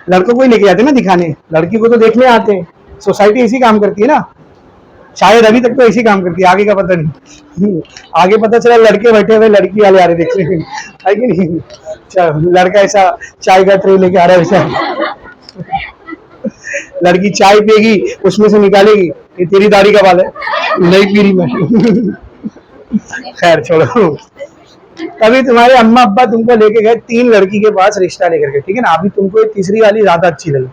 लड़कों को ही लेके जाते ना दिखाने, लड़की को तो देखने आते हैं। सोसाइटी ऐसी काम करती है ना, शायद अभी तक तो ऐसी काम करती है, आगे का पता नहीं। आगे पता चला लड़के बैठे हुए लड़की वाले आ रहे देखने में, है कि नहीं? लड़का ऐसा चाय का ट्रे लेके आ रहा है वैसा, लड़की चाय पिएगी, उसमें से निकालेगी, ये तेरी दाढ़ी का बाल है, नहीं पी रही मैं। खैर छोड़ो। कभी तुम्हारे अम्मा अब्बा तुमको लेके गए 3 लड़की के पास रिश्ता लेकर के, ठीक है ना, अभी तुमको ये तीसरी वाली ज्यादा अच्छी लगी,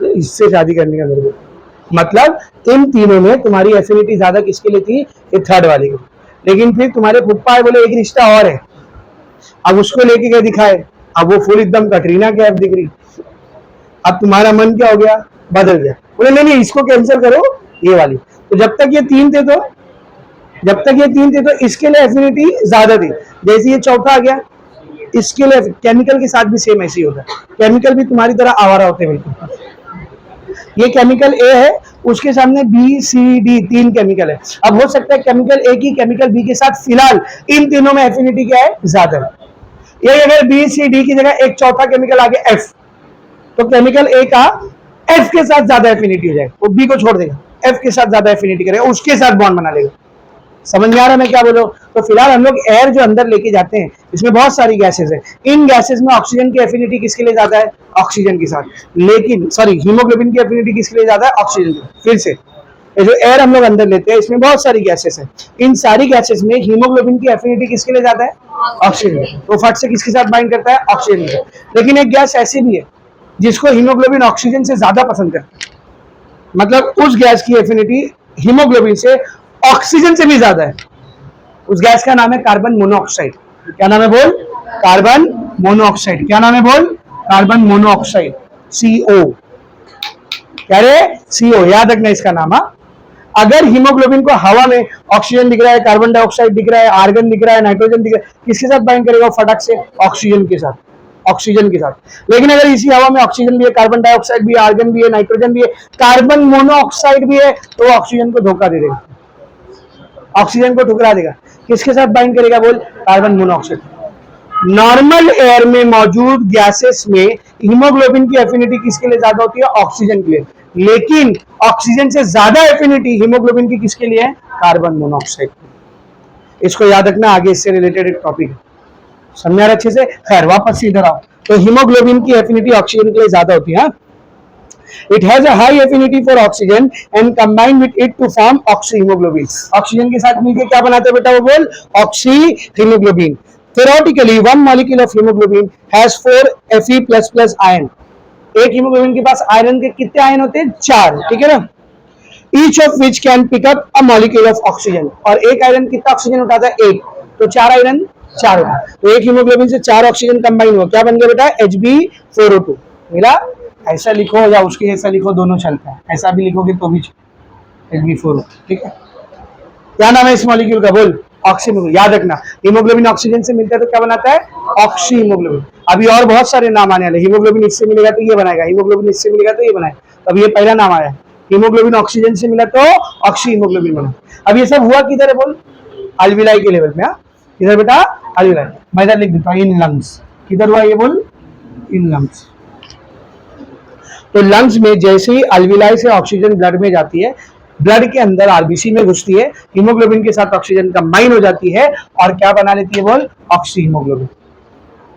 तो इससे शादी करने का मेरे को मतलब, इन तीनों में तुम्हारी एफिनिटी ज्यादा किसके लिए थी? ये थर्ड वाली को। लेकिन फिर तुम्हारे फुप्पा है, बोले एक रिश्ता और है, अब उसको लेके गए दिखाए, अब वो फुल एकदम कटरीना कैफ दिख रही, अब तुम्हारा मन क्या हो गया? बदल गया, बोले नहीं नहीं इसको कैंसिल करो, ये वाली। तो जब तक ये 3 थे तो इसके लिए एफिनिटी ज्यादा थी, जैसे ये चौथा आ गया, इसके लिए केमिकल के साथ भी सेम ऐसे ही होता है। केमिकल भी तुम्हारी तरह आवारा होते हैं बिल्कुल। ये केमिकल ए है, उसके सामने बी सी डी 3 केमिकल है। अब हो सकता है केमिकल ए की केमिकल बी के साथ फिलहाल इन तीनों में एफिनिटी क्या है? ज्यादा है। ये अगर बी सी डी की जगह एक चौथा केमिकल आ गया एफ, तो केमिकल ए का एफ के साथ ज्यादा एफिनिटी हो जाएगा, वो बी को छोड़ देगा, एफ के साथ ज्यादा एफिनिटी करेगा, उसके साथ बॉन्ड बना लेगा। समझ में आ रहा है मैं क्या बोल रहा हूँ? तो फिलहाल हम लोग एयर जो अंदर लेके जाते हैं, इसमें बहुत सारी गैसेस है, इन गैसेस में ऑक्सीजन की एफिनिटी किसके लिए ज्यादा है? ऑक्सीजन के साथ। लेकिन सॉरी, हीमोग्लोबिन की एफिनिटी किसके लिए ज्यादा है? ऑक्सीजन की। फिर से, ये जो एयर हम लोग अंदर लेते हैं, इसमें बहुत सारी गैसेस है, इन सारी गैसेस में हीमोग्लोबिन की एफिनिटी किसके लिए ज्यादा है? ऑक्सीजन। तो फट से किसके साथ बाइंड करता है? ऑक्सीजन के। लेकिन एक गैस ऐसी भी है जिसको हीमोग्लोबिन ऑक्सीजन से ज्यादा पसंद करता है, मतलब उस गैस की एफिनिटी हीमोग्लोबिन से ऑक्सीजन से भी ज्यादा है। उस गैस का नाम है कार्बन मोनोऑक्साइड। क्या नाम है बोल? Carbon monoxide. क्या नाम है बोल? Carbon monoxide, CO। क्या रे? CO, याद रखना इसका नाम। अगर हीमोग्लोबिन को हवा में ऑक्सीजन दिख रहा है, कार्बन डाइऑक्साइड दिख रहा है, आर्गन दिख रहा है, नाइट्रोजन दिख रहा है, किसके साथ बाइंड करेगा फटक से? ऑक्सीजन के साथ, ऑक्सीजन के साथ। लेकिन अगर इसी हवा में ऑक्सीजन भी है, कार्बन डाइऑक्साइड भी है, आर्गन भी है, नाइट्रोजन भी है, कार्बन मोनोऑक्साइड भी है, तो वो ऑक्सीजन को धोखा दे देगा, ऑक्सीजन को ठुकरा देगा। किसके साथ बाइंड करेगा बोल? Carbon monoxide. नॉर्मल एयर में मौजूद गैसेस में हीमोग्लोबिन की एफिनिटी किसके लिए ज्यादा होती है? ऑक्सीजन के लिए। लेकिन ऑक्सीजन से ज्यादा एफिनिटी हीमोग्लोबिन की किसके लिए है? Carbon monoxide. इसको याद रखना, आगे इससे रिलेटेड एक टॉपिक है, समझा रहा अच्छे से? खैर वापस से इधर आओ। तो हीमोग्लोबिन की एफिनिटी ऑक्सीजन के लिए ज्यादा होती है। It has a high affinity for oxygen and combine with it to form oxyhemoglobin. Oxygen के साथ मिलकर क्या बनाते हैं बेटा? वो बोल, oxyhaemoglobin. Theoretically, one molecule of hemoglobin has 4 Fe++ ion. एक हीमोग्लोबिन के पास आयरन के कितने आयन होते हैं? 4, ठीक है ना? Each of which can pick up a molecule of oxygen. और एक आयरन कितना ऑक्सीजन उठाता है? 1। तो 4 आयरन 4 होगा। तो एक हीमोग्लोबिन से 4 ऑक्सीजन कंबाइन हुआ, क्या बन गया बेटा? Hb4O2 मिला। ऐसा लिखो या उसके जैसा लिखो, दोनों चलता है, ऐसा भी लिखोगे तो भी Hb4O2, ठीक है? क्या नाम है इस मॉलिक्यूल का? बोल, ऑक्सीहीमोग्लोबिन। याद रखना, हीमोग्लोबिन ऑक्सीजन से मिलता है तो क्या बनाता है? ऑक्सीहीमोग्लोबिन। अभी और बहुत सारे नाम आने वाले, हीमोग्लोबिन इससे मिलेगा तो ये बनाएगा, हीमोग्लोबिन इससे मिलेगा तो ये बनाएगा। अब ये पहला नाम आया, हीमोग्लोबिन ऑक्सीजन से मिला तो ऑक्सीहीमोग्लोबिन बना। अब ये सब हुआ किधर है बोल? अल्विलाई के लेवल में। किधर बेटा? अल्विलाई। मैं इधर लिख देता हूँ, इन लंग्स। किधर हुआ ये बोल? In lungs. तो लंग्स में जैसे ही अल्विलाई से ऑक्सीजन ब्लड में जाती है, ब्लड के अंदर आरबीसी में घुसती है, हीमोग्लोबिन के साथ ऑक्सीजन कंबाइन हो जाती है और क्या बना लेती है बोल? ऑक्सीहीमोग्लोबिन।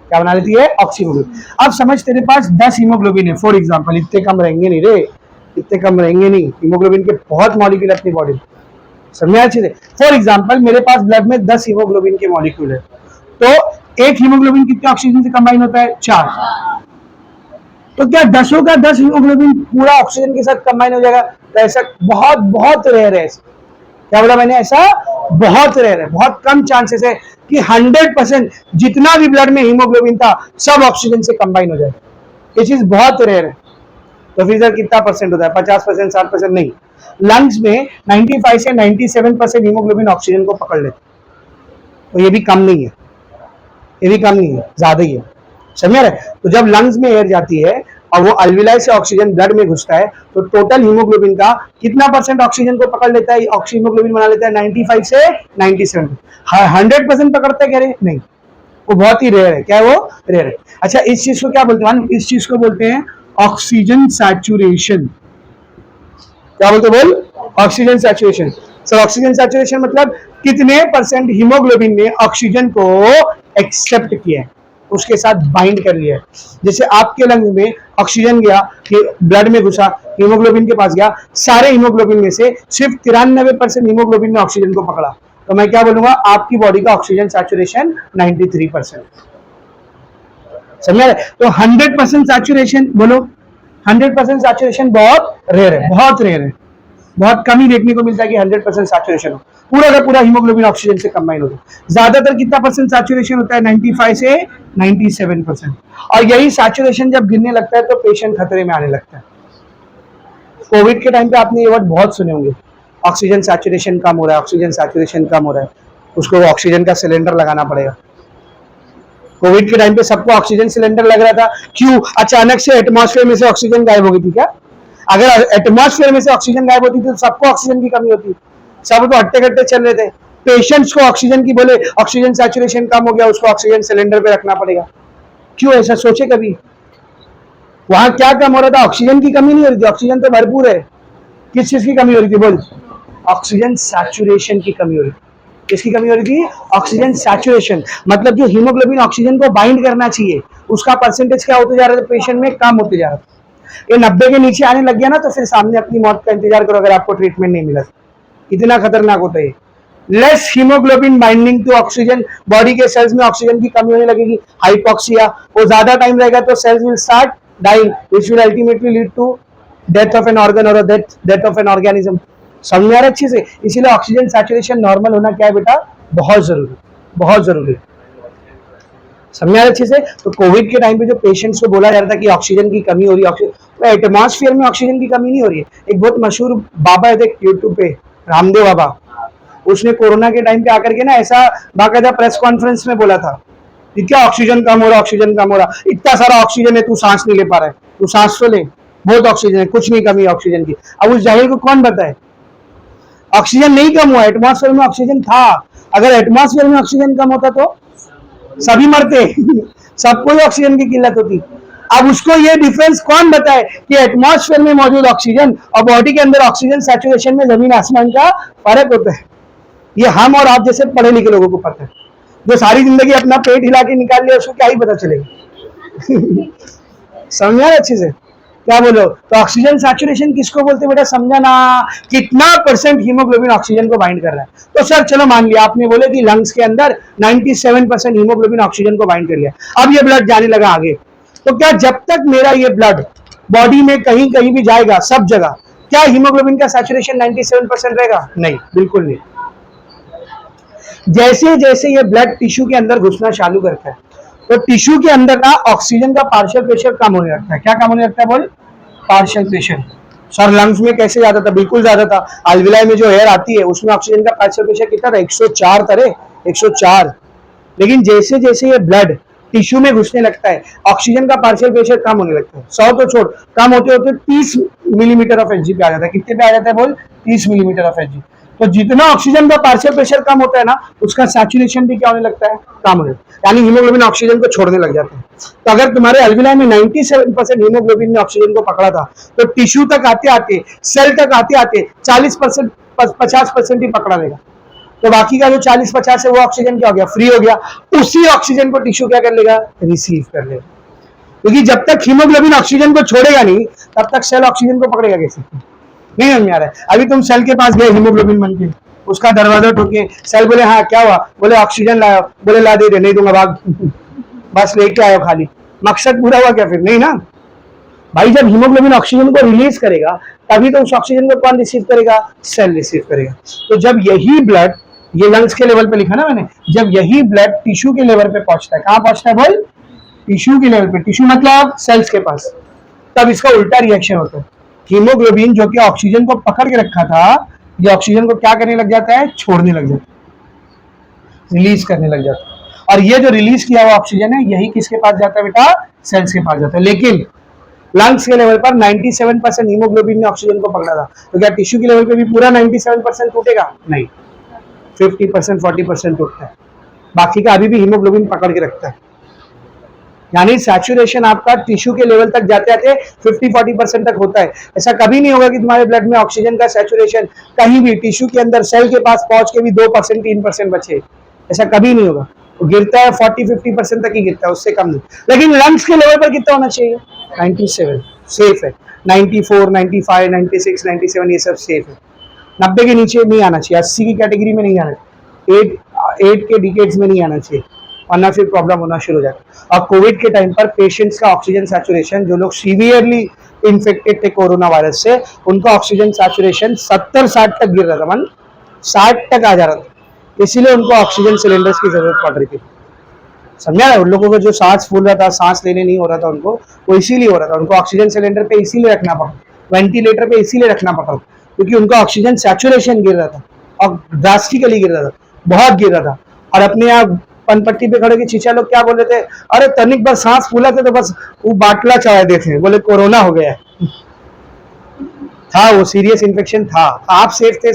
क्या बना लेती है? ऑक्सीहीमोग्लोबिन। अब समझ, तेरे पास 10 हीमोग्लोबिन है फॉर एग्जांपल, इतने कम रहेंगे नहीं रे, इतने कम रहेंगे नहीं। हीमोग्लोबिन के बहुत मॉलिक्यूल अपनी बॉडी में, समझे अच्छे से? फॉर एग्जांपल मेरे पास ब्लड में 10 हीमोग्लोबिन के मॉलिक्यूल है, तो एक हीमोग्लोबिन कितने ऑक्सीजन से कंबाइन होता है? 4। तो क्या 10 का 10 हीमोग्लोबिन पूरा ऑक्सीजन के साथ कंबाइन हो जाएगा? तो ऐसा बहुत बहुत रेयर है। क्या बोला मैंने? ऐसा बहुत रेयर है, बहुत कम चांसेस है कि 100% जितना भी ब्लड में हीमोग्लोबिन था सब ऑक्सीजन से कंबाइन हो जाए। ये चीज बहुत रेयर है। तो फिर सर कितना परसेंट होता है? 50%, 60%? नहीं, लंग्स में 95 से 97% हीमोग्लोबिन ऑक्सीजन को पकड़ लेते, तो ये भी कम नहीं है, ये भी कम नहीं है, ज्यादा ही है। समझ रहे? तो जब लंग्स में एयर जाती है और वो अल्विलाई से ऑक्सीजन ब्लड में घुसता है तो टोटल हीमोग्लोबिन का कितना परसेंट ऑक्सीजन को पकड़ लेता है? हीमोग्लोबिन बना लेता है 95 से 97। 100% पकड़ता है क्या? नहीं, वो बहुत ही रेयर है। क्या है वो? रेयर है। अच्छा, इस चीज को क्या बोलते हैं? इस चीज को बोलते हैं ऑक्सीजन सैचुरेशन। क्या बोलते बोल? Oxygen saturation. Sir oxygen saturation मतलब कितने परसेंट हीमोग्लोबिन ने ऑक्सीजन को एक्सेप्ट किया है, उसके साथ बाइंड कर लिया है। जैसे आपके लंग्स में ऑक्सीजन गया, ब्लड में घुसा, हीमोग्लोबिन के पास गया, सारे हीमोग्लोबिन में से सिर्फ 93% हीमोग्लोबिन ने ऑक्सीजन को पकड़ा, तो मैं क्या बोलूंगा? आपकी बॉडी का ऑक्सीजन सैचुरेशन 93%। समझ? तो 100% सैचुरेशन बोलो, 100% सैचुरेशन बहुत रेयर है, बहुत रेयर है, बहुत कम ही देखने को मिलता है कि 100% सैचुरेशन हो, पूरा का पूरा हीमोग्लोबिन ऑक्सीजन से कंबाइन हो। ज्यादातर कितना परसेंट सैचुरेशन होता है? 95 से 97%। और यही सैचुरेशन जब गिरने लगता है तो पेशेंट खतरे में आने लगता है। कोविड के टाइम पे आपने ये वर्ड बहुत सुने होंगे, ऑक्सीजन सैचुरेशन कम हो रहा है, ऑक्सीजन सैचुरेशन कम हो रहा है, उसको ऑक्सीजन का सिलेंडर लगाना पड़ेगा। कोविड के टाइम पे सबको ऑक्सीजन सिलेंडर लग रहा था, क्यों? अचानक से एटमॉस्फेयर में से ऑक्सीजन गायब हो गई थी क्या? अगर एटमॉस्फेयर में से ऑक्सीजन गायब होती तो सबको ऑक्सीजन की कमी होती, सब तो हट्टे कट्टे चल रहे थे। पेशेंट्स को ऑक्सीजन की बोले ऑक्सीजन सैचुरेशन कम हो गया, उसको ऑक्सीजन सिलेंडर पे रखना पड़ेगा। क्यों? ऐसा सोचे कभी? वहां क्या कम हो रहा था? ऑक्सीजन की कमी नहीं हो रही थी, ऑक्सीजन तो भरपूर है। किस चीज की कमी हो रही थी बोल? ऑक्सीजन सैचुरेशन की कमी हो रही थी। किसकी कमी हो रही थी? Oxygen saturation. मतलब जो हीमोग्लोबिन ऑक्सीजन को बाइंड करना चाहिए उसका परसेंटेज क्या होते जा रहा था पेशेंट में? कम होते जा रहा था। ये 90 के नीचे आने लग गया ना तो फिर सामने अपनी मौत का इंतजार करो अगर आपको ट्रीटमेंट नहीं मिला। इतना खतरनाक होता है। Less haemoglobin binding to oxygen, body के सेल्स में ऑक्सीजन की कमी होने लगेगी, हाइपोक्सिया, वो ज्यादा टाइम रहेगा तो cells will start dying which will ultimately lead to death of an organ और डेथ ऑफ एन ऑर्गेनिज्म। समझ आ रहा है अच्छे से? इसीलिए ऑक्सीजन सैचुरेशन नॉर्मल होना क्या है बेटा? बहुत जरूरी, बहुत जरूरी। समझ आ रहा अच्छे से? तो कोविड के टाइम पे जो पेशेंट्स को बोला जा रहा था कि ऑक्सीजन की कमी हो रही है, तो एटमॉस्फेयर में ऑक्सीजन की कमी नहीं हो रही है। एक बहुत मशहूर बाबा है यूट्यूब पे, रामदेव बाबा, उसने कोरोना के टाइम पे आकर के ना ऐसा बाकायदा प्रेस कॉन्फ्रेंस में बोला था कि क्या ऑक्सीजन कम हो रहा, ऑक्सीजन कम हो रहा, इतना सारा ऑक्सीजन है, तू सांस नहीं ले पा रहा है, तू सांस तो ले, बहुत ऑक्सीजन है, कुछ नहीं कमी है ऑक्सीजन की। अब उस जाहिल को कौन बताए? ऑक्सीजन नहीं कम हुआ, एटमॉस्फेयर में ऑक्सीजन था। अगर एटमॉस्फेयर में ऑक्सीजन कम होता तो सभी मरते सबको ही ऑक्सीजन की किल्लत होती। अब उसको ये डिफरेंस कौन बताए कि एटमॉस्फेयर में मौजूद ऑक्सीजन और बॉडी के अंदर ऑक्सीजन सैचुरेशन में जमीन आसमान का फर्क होता है। ये हम और आप जैसे पढ़े लिखे लोगों को पता है, जो सारी जिंदगी अपना पेट हिला के निकाल लिया उसको क्या ही पता चलेगा। समझा अच्छे से? क्या बोलो? तो ऑक्सीजन सैचुरेशन किसको बोलते बेटा? समझा ना? कितना परसेंट हीमोग्लोबिन ऑक्सीजन को बाइंड कर रहा है। तो सर चलो मान लिया आपने बोले कि लंग्स के अंदर 97% हीमोग्लोबिन ऑक्सीजन को बाइंड कर लिया, अब ये ब्लड जाने लगा आगे, तो क्या जब तक मेरा ये ब्लड बॉडी में कहीं कहीं भी जाएगा सब जगह, क्या हीमोग्लोबिन का सैचुरेशन 97% रहेगा? नहीं, बिल्कुल नहीं। जैसे जैसे ये ब्लड टिश्यू के अंदर घुसना चालू करता है तो टिश्यू के अंदर ना ऑक्सीजन का पार्शियल प्रेशर कम होने लगता है। क्या कम होने लगता है बोल? Partial pressure. सर लंग्स में कैसे ज्यादा था? बिल्कुल ज्यादा था। अल्विलाई में जो एयर आती है उसमें ऑक्सीजन का पार्शियल प्रेशर कितना था? 104 था रे, 104। लेकिन जैसे जैसे ये ब्लड टिश्यू में घुसने लगता है ऑक्सीजन का पार्शियल प्रेशर कम होने लगता है। 100 तो छोड़, कम होते होते 30 मिलीमीटर ऑफ एचजी पे आ जाता है। कितने पे आ जाता है बोल? 30 मिलीमीटर ऑफ एचजी। तो जितना ऑक्सीजन का पार्शियल प्रेशर कम होता है ना उसका सैचुरेशन भी क्या होने लगता है? कम होने, यानी हीमोग्लोबिन ऑक्सीजन को छोड़ने लग जाता है। तो अगर तुम्हारे अल्विलाई में 97% हीमोग्लोबिन ने ऑक्सीजन को पकड़ा था तो टिश्यू तक आते आते, सेल तक आते आते 40% 50% ही पकड़ा देगा। तो बाकी का जो 40-50 है वो ऑक्सीजन क्या हो गया? फ्री हो गया। उसी ऑक्सीजन को टिश्यू क्या कर लेगा? रिसीव कर लेगा। क्योंकि जब तक हीमोग्लोबिन ऑक्सीजन को छोड़ेगा नहीं तब तक सेल ऑक्सीजन को पकड़ेगा कैसे? नहीं समझ आ रहा है? अभी तुम सेल के पास गए हीमोग्लोबिन बन के, उसका दरवाजा ठोके, सेल बोले हाँ क्या हुआ? बोले ऑक्सीजन लाओ, बोले ला दे, नहीं दूंगा, भाग। बस लेके आयो खाली, मकसद पूरा हुआ क्या? फिर नहीं ना। भाई जब हीमोग्लोबिन ऑक्सीजन को रिलीज करेगा तभी तो उस ऑक्सीजन को कौन रिसीव करेगा, सेल रिसीव करेगा। तो जब यही ब्लड, ये लंग्स के लेवल पे लिखा ना मैंने, जब यही ब्लड टिश्यू के लेवल पे पहुंचता है, कहां पहुंचता है बोल, टिश्यू के लेवल पे, टिश्यू मतलब सेल्स के पास, तब इसका उल्टा रिएक्शन होता है। हीमोग्लोबिन जो कि ऑक्सीजन को पकड़ के रखा था, ये ऑक्सीजन को क्या करने लग जाता है, छोड़ने लग जाता है, रिलीज करने लग जाता है। और ये जो रिलीज किया हुआ ऑक्सीजन है यही किसके पास जाता है बेटा, सेल्स के पास जाता है। लेकिन लंग्स के लेवल पर 97% हीमोग्लोबिन ने ऑक्सीजन को पकड़ा था, तो क्या टिश्यू के लेवल पे भी पूरा 97% टूटेगा, नहीं, 50% 40% टूटता है, बाकी का अभी भी हीमोग्लोबिन पकड़ के रखता है। यानी सैचुरेशन आपका टिश्यू के लेवल तक जाते जाते 50-40% तक होता है। ऐसा कभी नहीं होगा कि तुम्हारे ब्लड में ऑक्सीजन का सैचुरेशन कहीं भी टिश्यू के अंदर सेल के पास पहुंच के भी 2% 3% बचे, ऐसा कभी नहीं होगा। वो गिरता है 40-50% तक ही गिरता है, उससे कम नहीं। लेकिन लंग्स के लेवल पर कितना होना चाहिए, 97 सेफ है, 94 95 96 97 ये सब सेफ है। 90 के नीचे नहीं आना चाहिए, 80 की कैटेगरी में नहीं आना चाहिए, 8 के डिकेड्स में नहीं आना चाहिए, वरना फिर प्रॉब्लम होना शुरू हो जाता है। और कोविड के टाइम पर पेशेंट्स का ऑक्सीजन सैचुरेशन, जो लोग सीवियरली इन्फेक्टेड थे कोरोना वायरस से, उनका ऑक्सीजन सैचुरेशन 70-60 तक गिर रहा था, मन 60 तक आ जा रहा था, इसीलिए उनको ऑक्सीजन सिलेंडर्स की जरूरत पड़ रही थी। समझा ना, उन लोगों को जो सांस फूल रहा था, सांस लेने नहीं हो रहा था उनको, वो इसीलिए हो रहा था, उनको ऑक्सीजन सिलेंडर पे इसीलिए रखना पड़ा, वेंटिलेटर पे इसीलिए रखना पड़ा, क्योंकि उनका ऑक्सीजन सैचुरेशन गिर रहा था और ड्रास्टिकली गिर रहा था, बहुत गिर रहा था। और अपने आप पनपट्टी पे खड़े के चीचा लोग क्या बोल रहे थे, अरे तनिक बस सांस फूला था तो बस वो बाटला चढ़ा देते, बोले कोरोना हो गया है। था वो सीरियस इन्फेक्शन था, आप सेफ थे,